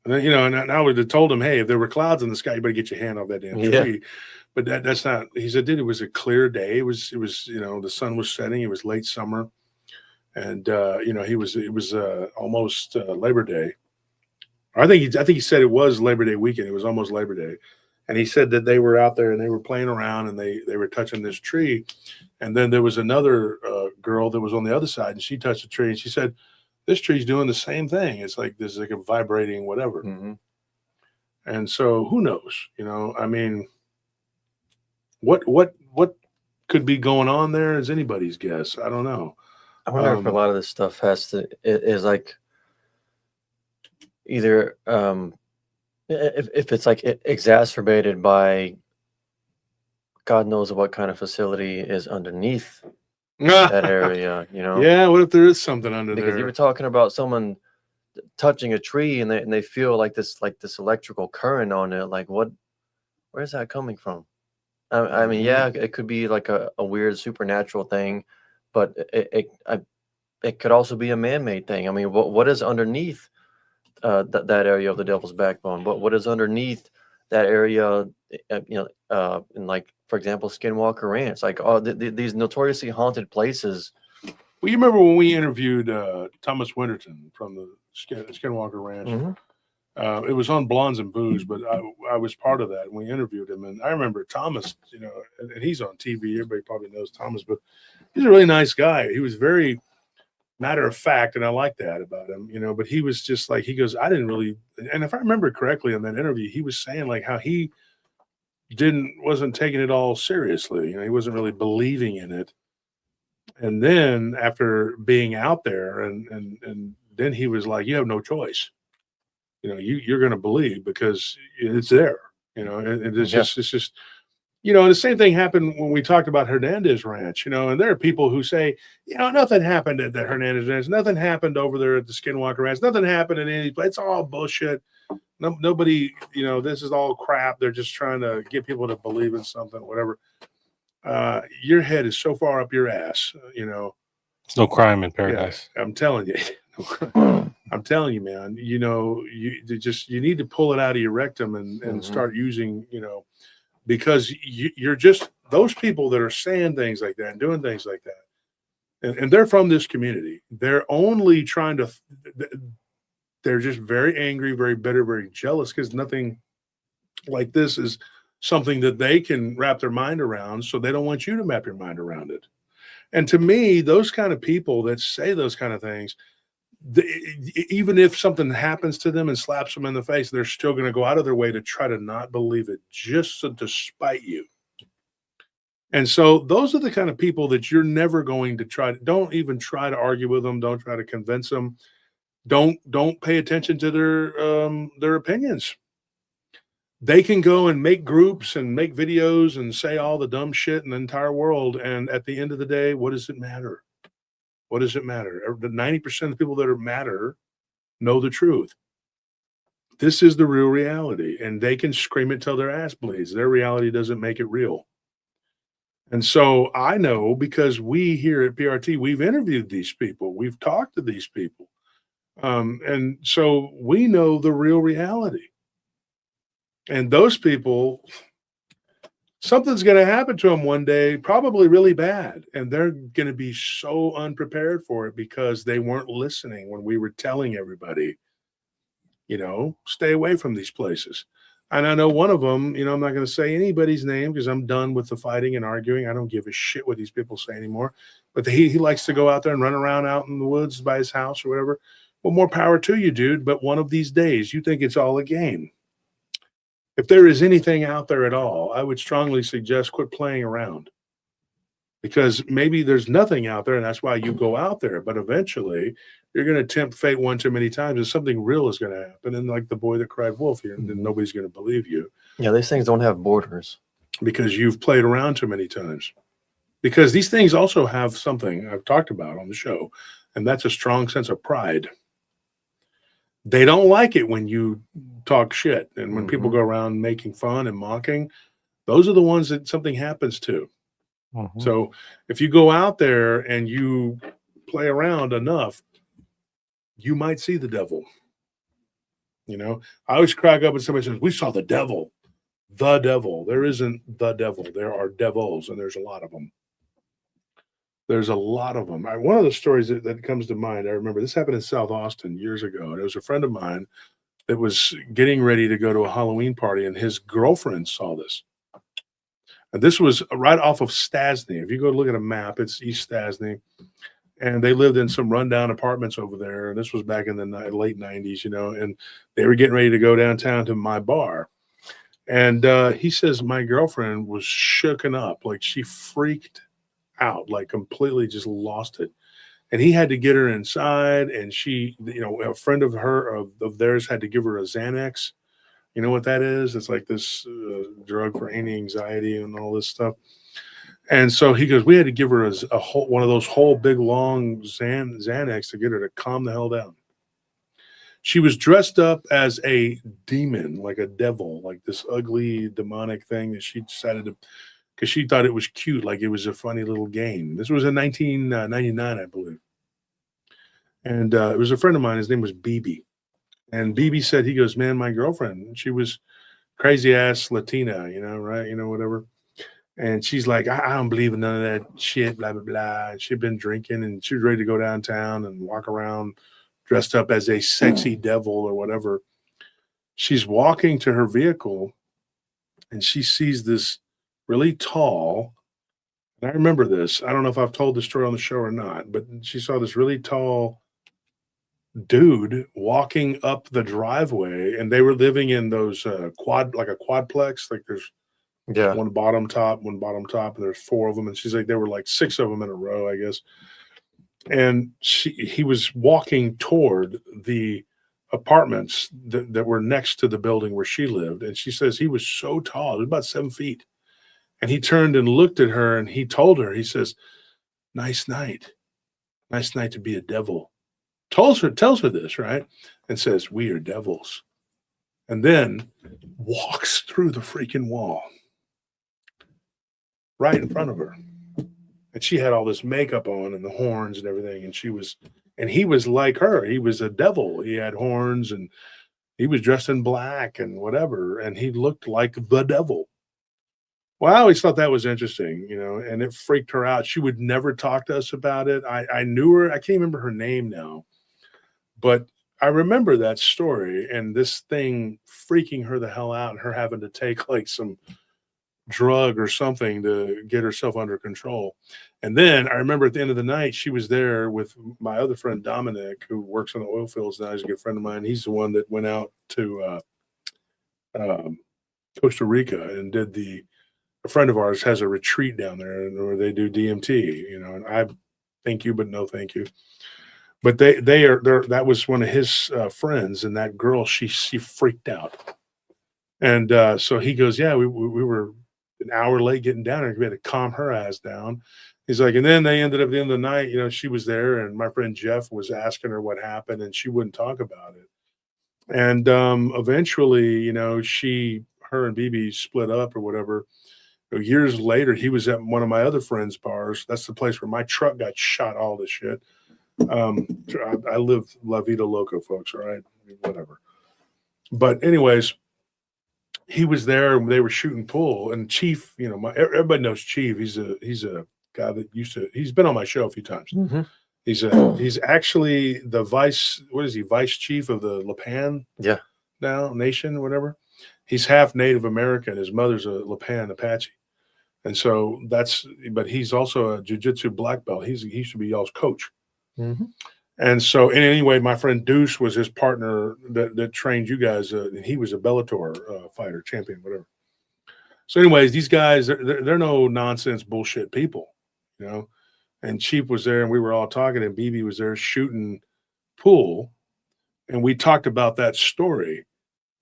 And then, and I would have told him, hey, if there were clouds in the sky, you better get your hand off that damn tree. But that's not, he said, dude, it was a clear day. It was, the sun was setting. It was late summer. And, it was almost Labor Day. I think he said it was Labor Day weekend. It was almost Labor Day. And he said that they were out there and they were playing around and they were touching this tree. And then there was another girl that was on the other side, and she touched the tree, and she said, this tree's doing the same thing. It's like there's like a vibrating whatever. Mm-hmm. And so who knows? I mean, what could be going on there is anybody's guess. I don't know. I wonder if a lot of this stuff is like either if it's like exacerbated by God knows what kind of facility is underneath that area, Yeah, what if there is something under there? Because you were talking about someone touching a tree and they feel like this electrical current on it. Like where's that coming from? I mean, yeah, it could be like a weird supernatural thing, but it could also be a man-made thing. I mean, what is underneath that area of the Devil's Backbone? What is underneath that area? In like, for example, Skinwalker Ranch, like these notoriously haunted places. Well, you remember when we interviewed Thomas Winterton from the Skinwalker Ranch? Mm-hmm. It was on Blondes and Booze, but I was part of that. And we interviewed him, and I remember Thomas, and he's on TV. Everybody probably knows Thomas, but he's a really nice guy. He was very matter of fact, and I like that about him, you know. But he was just like, he goes, I didn't really, and if I remember correctly in that interview, he was saying like how he wasn't taking it all seriously. You know, he wasn't really believing in it. And then after being out there, and then he was like, you have no choice. You know, you're going to believe because it's there. You know, and it's just you know, and the same thing happened when we talked about Hernandez Ranch, you know, and there are people who say, you know, nothing happened at the Hernandez Ranch. Nothing happened over there at the Skinwalker Ranch. Nothing happened in any place. It's all bullshit. Nobody, you know, this is all crap. They're just trying to get people to believe in something, whatever. Your head is so far up your ass, you know. There's no crime in paradise. Yeah, I'm telling you. I'm telling you, man, you know, you need to pull it out of your rectum and start using, you know, because you're just those people that are saying things like that and doing things like that. And they're from this community. They're only trying to, they're just very angry, very bitter, very jealous because nothing like this is something that they can wrap their mind around. So they don't want you to wrap your mind around it. And to me, those kind of people that say those kind of things, even if something happens to them and slaps them in the face, they're still going to go out of their way to try to not believe it just to spite you. And so those are the kind of people that you're never going to don't even try to argue with them. Don't try to convince them. Don't pay attention to their opinions. They can go and make groups and make videos and say all the dumb shit in the entire world. And at the end of the day, what does it matter? What does it matter? The 90% of the people that matter know the truth. This is the real reality, and they can scream it till their ass bleeds. Their reality doesn't make it real. And so I know because we here at PRT, we've interviewed these people. We've talked to these people. And so we know the real reality. And those people, something's going to happen to them one day, probably really bad. And they're going to be so unprepared for it because they weren't listening when we were telling everybody, you know, stay away from these places. And I know one of them, you know, I'm not going to say anybody's name because I'm done with the fighting and arguing. I don't give a shit what these people say anymore. But he likes to go out there and run around out in the woods by his house or whatever. Well, more power to you, dude. But one of these days, you think it's all a game. If there is anything out there at all, I would strongly suggest quit playing around because maybe there's nothing out there and that's why you go out there. But eventually you're going to tempt fate one too many times and something real is going to happen. And like the boy that cried wolf here, then nobody's going to believe you. Yeah, these things don't have borders. Because you've played around too many times. Because these things also have something I've talked about on the show, and that's a strong sense of pride. They don't like it when you talk shit. And when people go around making fun and mocking, those are the ones that something happens to. So if you go out there and you play around enough, you might see the devil. You know, I always crack up when somebody says, we saw the devil. The devil. There isn't the devil. There are devils, and there's a lot of them. There's a lot of them. One of the stories that comes to mind, I remember this happened in South Austin years ago. And it was a friend of mine that was getting ready to go to a Halloween party, and his girlfriend saw this. And this was right off of Stasny. If you go look at a map, it's East Stasny. And they lived in some rundown apartments over there. And this was back in the late 90s, you know, and they were getting ready to go downtown to my bar. And he says my girlfriend was shooken up, like she freaked out, like completely just lost it. And he had to get her inside, and she, you know, a friend of theirs had to give her a Xanax. You know what that is? It's like this drug for anxiety and all this stuff. And so he goes, we had to give her a whole one of those whole big long Xanax to get her to calm the hell down. She was dressed up as a demon, like a devil, like this ugly demonic thing that she decided to, because she thought it was cute, like it was a funny little game. This was in 1999, I believe. And it was a friend of mine. His name was BB. And BB said, he goes, man, my girlfriend, she was crazy ass Latina, you know, right? You know, whatever. And she's like, I don't believe in none of that shit, blah, blah, blah. She'd been drinking and she was ready to go downtown and walk around dressed up as a sexy devil or whatever. She's walking to her vehicle and she sees this really tall, And I remember this. I don't know if I've told the story on the show or not, but she saw this really tall dude walking up the driveway, and they were living in those like a quadplex. Like there's Yeah. one bottom top, and there's four of them. And she's like, there were like six of them in a row, I guess. And he was walking toward the apartments that were next to the building where she lived. And she says he was so tall, he was about 7 feet. And he turned and looked at her and he told her, he says, nice night to be a devil. Tells her this, right? And says, we are devils. And then walks through the freaking wall right in front of her. And she had all this makeup on and the horns and everything. And he was like her. He was a devil. He had horns and he was dressed in black and whatever. And he looked like the devil. Well, I always thought that was interesting, and it freaked her out. She would never talk to us about it. I knew her. I can't remember her name now, but I remember that story and this thing freaking her the hell out and her having to take like some drug or something to get herself under control. And then I remember at the end of the night, she was there with my other friend, Dominic, who works on the oil fields now. He's a good friend of mine. He's the one that went out to Costa Rica and did a friend of ours has a retreat down there where they do DMT, and I thank you, but no thank you. But that was one of his friends, and that girl, she freaked out. And so he goes, yeah, we were an hour late getting down there. We had to calm her ass down. He's like, and then they ended up at the end of the night, she was there, and my friend Jeff was asking her what happened, and she wouldn't talk about it. And eventually, her and BB split up or whatever. Years later, he was at one of my other friends' bars. That's the place where my truck got shot, all this shit. I live La Vida Loca, folks, all right? Whatever. But anyways, he was there and they were shooting pool. And Chief, everybody knows Chief. He's a guy that he's been on my show a few times. Mm-hmm. He's actually the vice chief of the Lipan Nation, whatever. He's half Native American. His mother's a Lipan Apache. And so but he's also a jiu-jitsu black belt. He used to be y'all's coach. Mm-hmm. And so, and anyway, my friend Deuce was his partner that trained you guys. And he was a Bellator fighter, champion, whatever. So anyways, these guys, they're no nonsense bullshit people, and Chief was there and we were all talking and BB was there shooting pool. And we talked about that story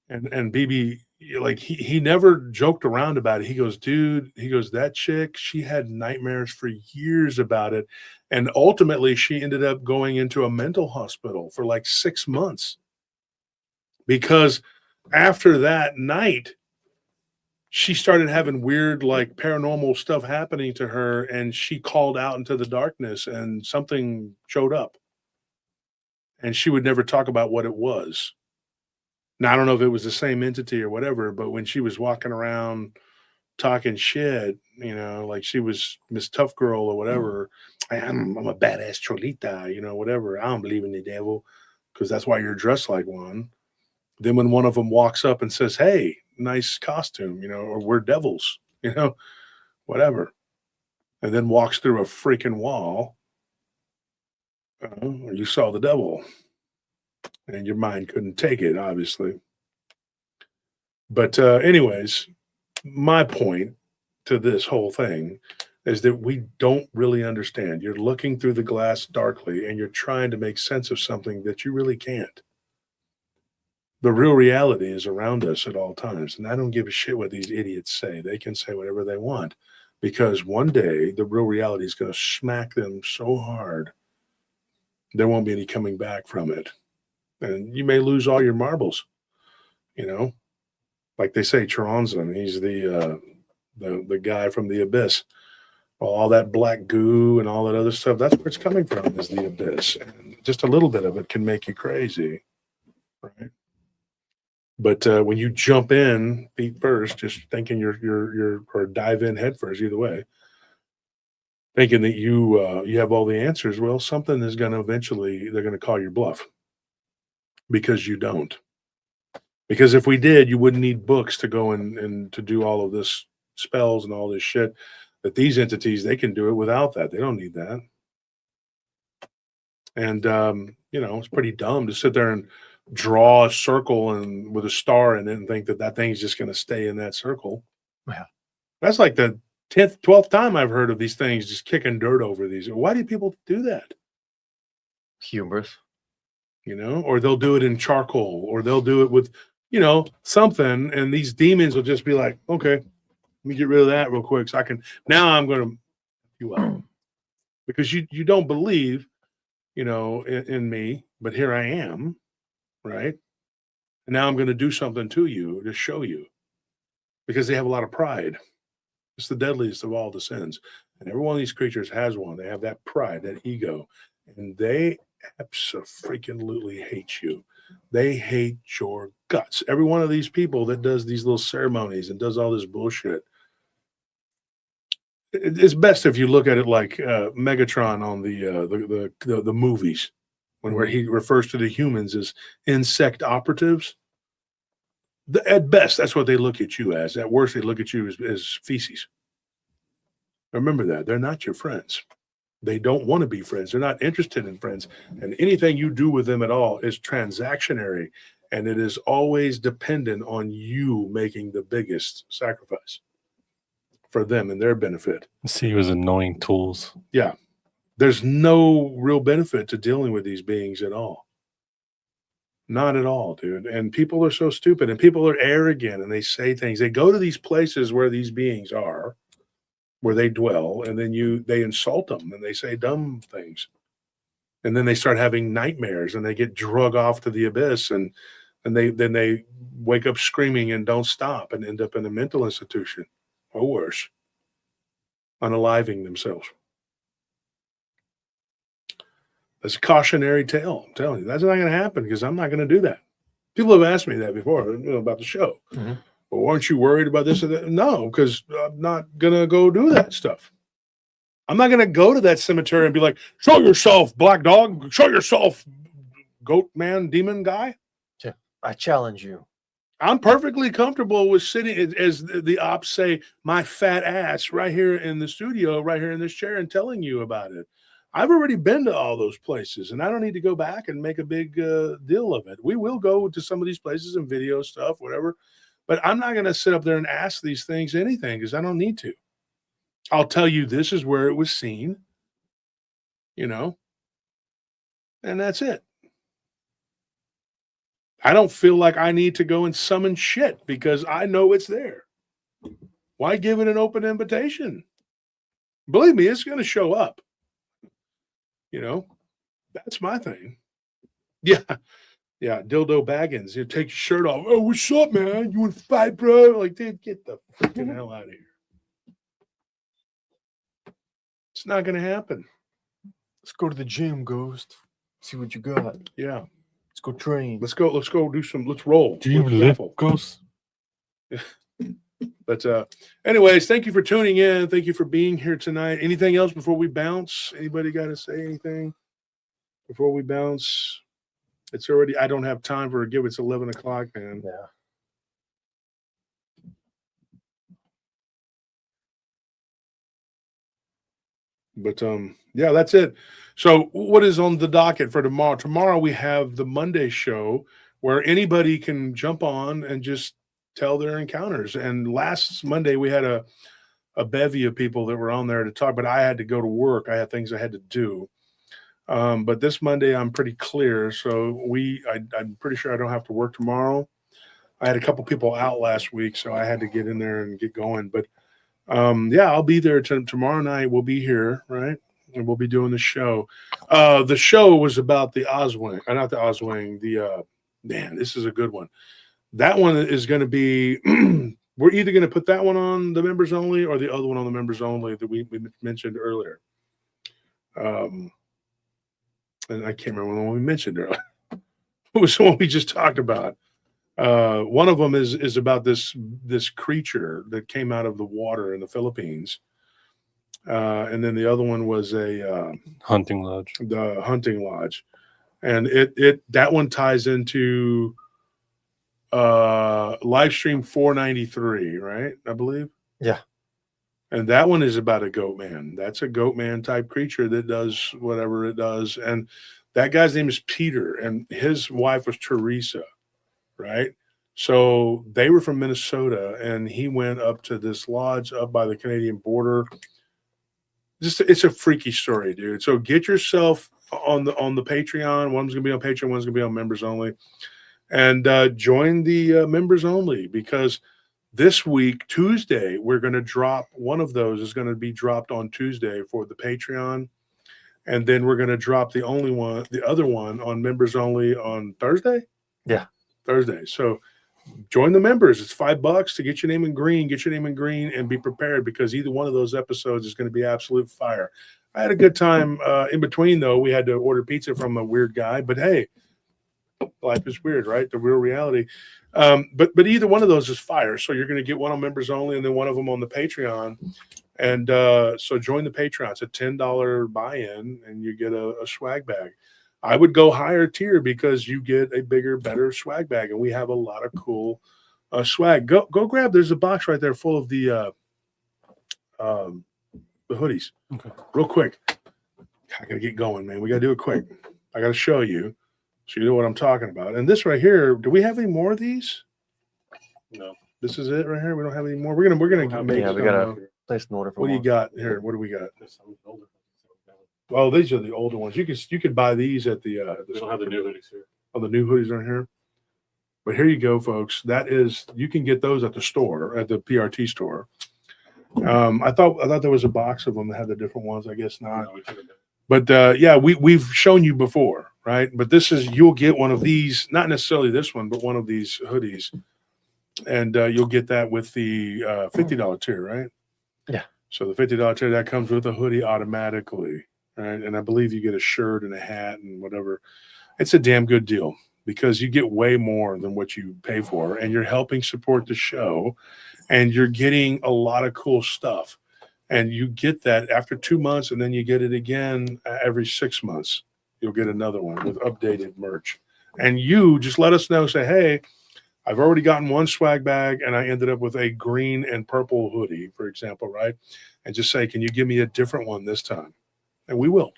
and BB, like he never joked around about it. He goes, dude, that chick, she had nightmares for years about it. And ultimately she ended up going into a mental hospital for like 6 months because after that night, she started having weird, like paranormal stuff happening to her. And she called out into the darkness and something showed up and she would never talk about what it was. Now, I don't know if it was the same entity or whatever, but when she was walking around talking shit, like she was Miss Tough Girl or whatever, I'm a badass cholita, whatever. I don't believe in the devil because that's why you're dressed like one. Then when one of them walks up and says, hey, nice costume, or we're devils, whatever, and then walks through a freaking wall, you saw the devil. And your mind couldn't take it, obviously. But anyways, my point to this whole thing is that we don't really understand. You're looking through the glass darkly and you're trying to make sense of something that you really can't. The real reality is around us at all times. And I don't give a shit what these idiots say. They can say whatever they want because one day the real reality is going to smack them so hard there won't be any coming back from it. And you may lose all your marbles, like they say, Charonzon, he's the guy from the abyss. Well, all that black goo and all that other stuff, that's where it's coming from, is the abyss. And just a little bit of it can make you crazy, right? But when you jump in feet first, just thinking you're or dive in head first, either way, thinking that you have all the answers, well, something is going to eventually, they're going to call your bluff. Because you don't. Because if we did, you wouldn't need books to go and to do all of this spells and all this shit That these entities, they can do it without that. They don't need that. And it's pretty dumb to sit there and draw a circle and with a star in it and think that that thing's just going to stay in that circle. Yeah. That's like the 10th, 12th time I've heard of these things just kicking dirt over these. Why do people do that? Humorous. Or they'll do it in charcoal, or they'll do it with, something. And these demons will just be like, okay, let me get rid of that real quick. So I'm going to, because you don't believe, in me, but here I am, right? And now I'm going to do something to you to show you, because they have a lot of pride. It's the deadliest of all the sins. And every one of these creatures has one. They have that pride, that ego, and they absolutely hate you. They hate your guts. Every one of these people that does these little ceremonies and does all this bullshit. It's best if you look at it like Megatron on the movies, where he refers to the humans as insect operatives. At best, that's what they look at you as. At worst, they look at you as feces. Remember that. They're not your friends. They don't want to be friends. They're not interested in friends. And anything you do with them at all is transactionary. And it is always dependent on you making the biggest sacrifice for them and their benefit. See you as annoying tools. Yeah. There's no real benefit to dealing with these beings at all. Not at all, dude. And people are so stupid, and people are arrogant, and they say things. They go to these places where these beings are, where they dwell, and then they insult them, and they say dumb things. And then they start having nightmares, and they get drug off to the abyss, and they wake up screaming and don't stop and end up in a mental institution. Or worse, unaliving themselves. That's a cautionary tale. I'm telling you, that's not going to happen, because I'm not going to do that. People have asked me that before, about the show. Mm-hmm. Well, weren't you worried about this or that? No, because I'm not going to go do that stuff. I'm not going to go to that cemetery and be like, show yourself, black dog. Show yourself, goat man, demon guy. I challenge you. I'm perfectly comfortable with sitting, as the ops say, my fat ass right here in the studio, right here in this chair, and telling you about it. I've already been to all those places, and I don't need to go back and make a big deal of it. We will go to some of these places and video stuff, whatever. But I'm not going to sit up there and ask these things anything, because I don't need to. I'll tell you this is where it was seen, and that's it. I don't feel like I need to go and summon shit, because I know it's there. Why give it an open invitation? Believe me, it's going to show up. That's my thing. Yeah. Yeah, Dildo Baggins. You take your shirt off. Oh, what's up, man? You want to fight, bro? Like, dude, get the freaking hell out of here. It's not going to happen. Let's go to the gym, Ghost. See what you got. Yeah. Let's go train. Let's go do some, let's roll. Do you live, Ghost? But anyways, thank you for tuning in. Thank you for being here tonight. Anything else before we bounce? Anybody got to say anything before we bounce? It's already, I don't have time for a give. It's 11 o'clock, man. Yeah. But yeah, that's it. So what is on the docket for tomorrow? Tomorrow we have the Monday show, where anybody can jump on and just tell their encounters. And last Monday we had a bevy of people that were on there to talk, but I had to go to work. I had things I had to do. But this Monday I'm pretty clear. So I'm pretty sure I don't have to work tomorrow. I had a couple people out last week, so I had to get in there and get going. But yeah, I'll be there tomorrow night. We'll be here, right? And we'll be doing the show. The show was about the Oswing, not the Oswing, man, this is a good one. That one is going to be, we're either going to put that one on the members only or the other one on the members only that we mentioned earlier. And I can't remember the one we mentioned earlier. It was the one we just talked about. One of them is about this creature that came out of the water in the Philippines. And then the other one was a hunting lodge. The hunting lodge. And that one ties into Livestream 493, right? I believe. Yeah. And that one is about a goat man. That's a goat man type creature that does whatever it does. And that guy's name is Peter, and his wife was Teresa, right? So they were from Minnesota, and he went up to this lodge up by the Canadian border. Just it's a freaky story, dude. So get yourself on the Patreon. One's gonna be on Patreon, one's gonna be on members only, and join the members only, because this week, Tuesday, we're going to drop one of those is going to be dropped on Tuesday for the Patreon. And then we're going to drop the other one on members only on Thursday. Yeah. Thursday. So join the members. It's $5 to get your name in green, and be prepared, because either one of those episodes is going to be absolute fire. I had a good time in between, though. We had to order pizza from a weird guy, but hey, life is weird, right? The real reality. But either one of those is fire. So you're going to get one on members only, and then one of them on the Patreon. And so join the Patreon. It's a $10 buy-in, and you get a swag bag. I would go higher tier because you get a bigger, better swag bag, and we have a lot of cool swag. Go grab. There's a box right there full of the hoodies. Okay. Real quick. I gotta get going, man. We gotta do it quick. I gotta show you, so you know what I'm talking about. And this right here, do we have any more of these? No. This is it right here. We don't have any more. We're gonna make. Yeah, we some, gotta place an order for what do you more. got here? What do we got? Oh, these are the older ones. You could buy these at the. We don't have the new hoodies here. Oh, the new hoodies are here. But here you go, folks. That is, you can get those at the store, at the PRT store. I thought there was a box of them that had the different ones. I guess not. No, we took it back. But yeah, we've shown you before, right? But this is, you'll get one of these, not necessarily this one, but one of these hoodies, and you'll get that with the $50 tier, right? Yeah. So the $50 tier, that comes with a hoodie automatically, right? And I believe you get a shirt and a hat and whatever. It's a damn good deal, because you get way more than what you pay for, and you're helping support the show, and you're getting a lot of cool stuff. And you get that after 2 months, and then you get it again every 6 months. You'll get another one with updated merch. And you just let us know, say, hey, I've already gotten one swag bag, and I ended up with a green and purple hoodie, for example, right? And just say, can you give me a different one this time? And we will.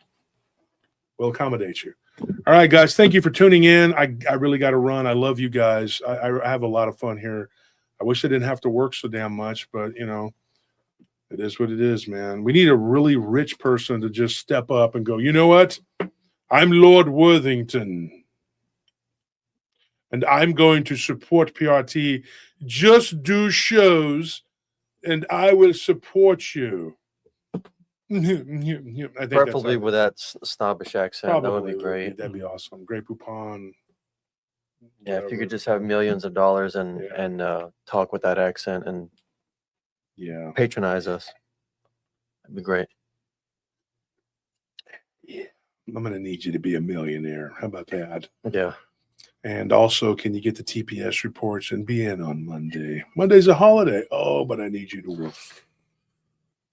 We'll accommodate you. All right, guys, thank you for tuning in. I really got to run. I love you guys. I have a lot of fun here. I wish I didn't have to work so damn much, but, you know, it is what it is, man. We need a really rich person to just step up and go, you know what? I'm Lord Worthington, and I'm going to support PRT. Just do shows, and I will support you. I think Preferably with that snobbish accent. That would be great. That'd be awesome. Grey Poupon. Yeah, if you whatever. could just have millions of dollars and Yeah. talk with that accent and Yeah. patronize us, that'd be great. Yeah. I'm going to need you to be a millionaire. How about that? Yeah. And also, can you get the TPS reports and be in on Monday? Monday's a holiday. Oh, but I need you to work.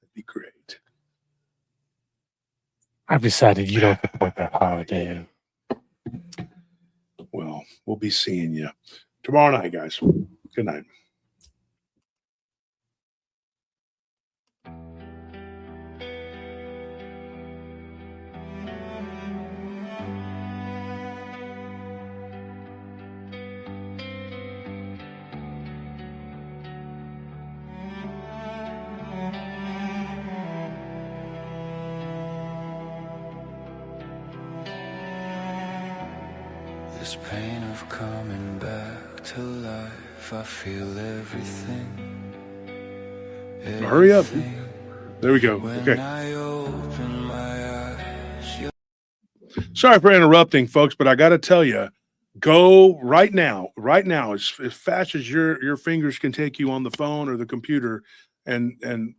That'd be great. I've decided you don't support that holiday. Well, we'll be seeing you tomorrow night, guys. Good night. This pain of coming back to life, I feel everything. Hurry up. Everything. There we go. When Okay. I open my eyes, you're Sorry for interrupting, folks, but I got to tell you, go right now, as fast as your fingers can take you on the phone or the computer, and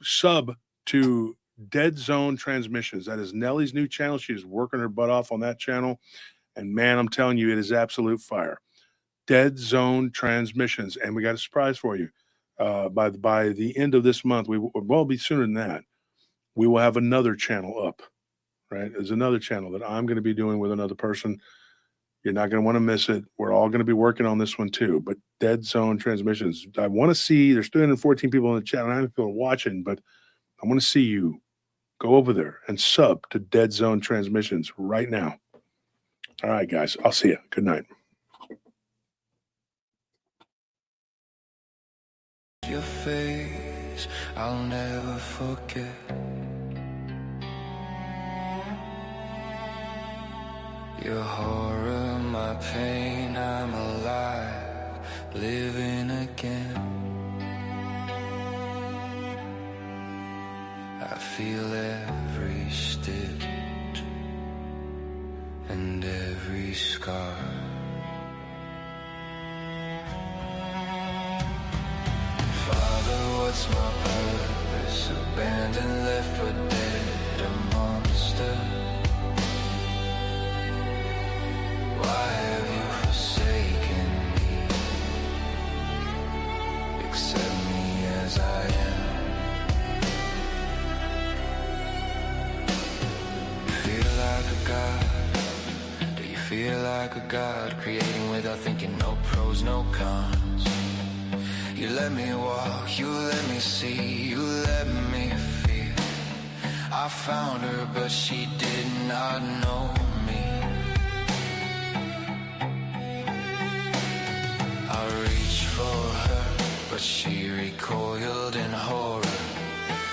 sub to Dead Zone Transmissions. That is Nellie's new channel. She is working her butt off on that channel. And man, I'm telling you, it is absolute fire. Dead Zone Transmissions. And we got a surprise for you. By the end of this month, it'll be sooner than that. We will have another channel up, right? There's another channel that I'm going to be doing with another person. You're not going to want to miss it. We're all going to be working on this one too. But Dead Zone Transmissions, I want to see, there's 314 people in the chat. I don't have people watching, but I want to see you go over there and sub to Dead Zone Transmissions right now. All right, guys. I'll see you. Good night. Your face, I'll never forget. Your horror, my pain, I'm alive, living again. I feel every stitch and every scar. Father, what's my purpose? Abandoned, left for dead, a monster. Why have you forsaken me? Accept me as I am. You feel like a god. Do you feel like a god? Creating without thinking, no pros, no cons. You let me walk, you let me see, you let me feel. I found her, but she did not know me. I reached for her, but she recoiled in horror.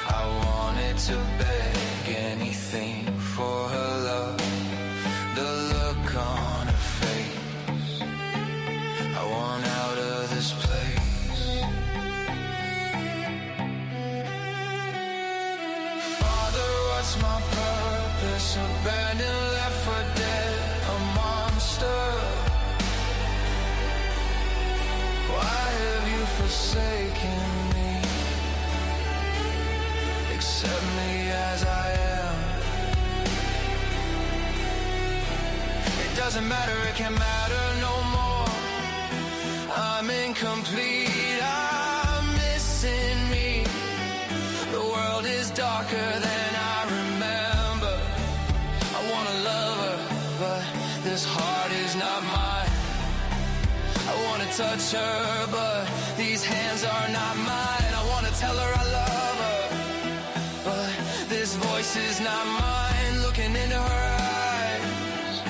I wanted to beg anything for her love. The look on her face, I want out of this place. Father, what's my purpose? Abandoned, left for dead, a monster. Why have you forsaken me? Accept me as I am. It doesn't matter, it can't matter no more. I'm incomplete, I'm missing me. The world is darker than I remember. I wanna love her, but this heart is not mine. I wanna touch her, but these hands are not mine. I wanna tell her I love her, but this voice is not mine. Looking into her eyes,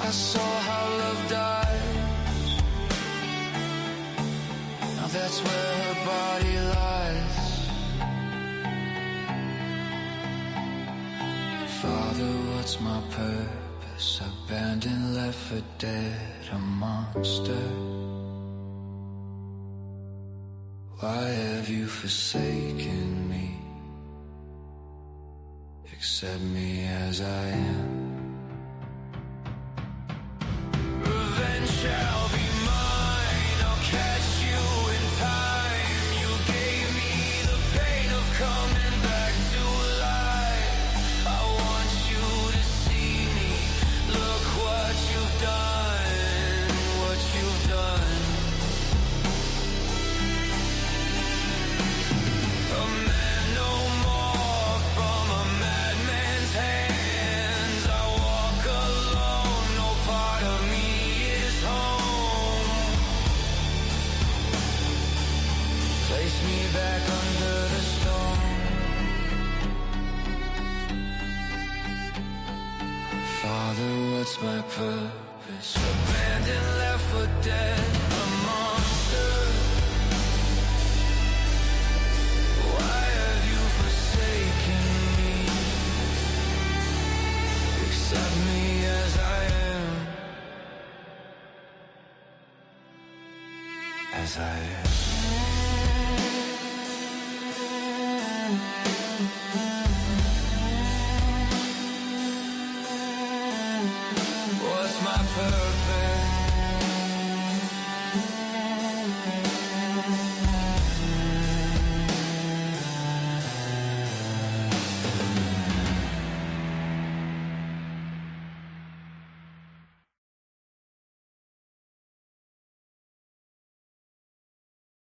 I saw how love dies. Now that's where her body lies. Father, what's my purpose? Abandoned, left for dead, a monster. Why have you forsaken me? Accept me as I am. Revenge shall be mine, I'll catch you in time. You gave me the pain of coming back to life. I want you to see me, look what you've done, what you've done. A man no more from a madman's hands. I walk alone, no part of me is home. Place me back under the stone. Father, what's my purpose? Abandoned, left for dead, a monster. Why have you forsaken me? Accept me as I am. As I am.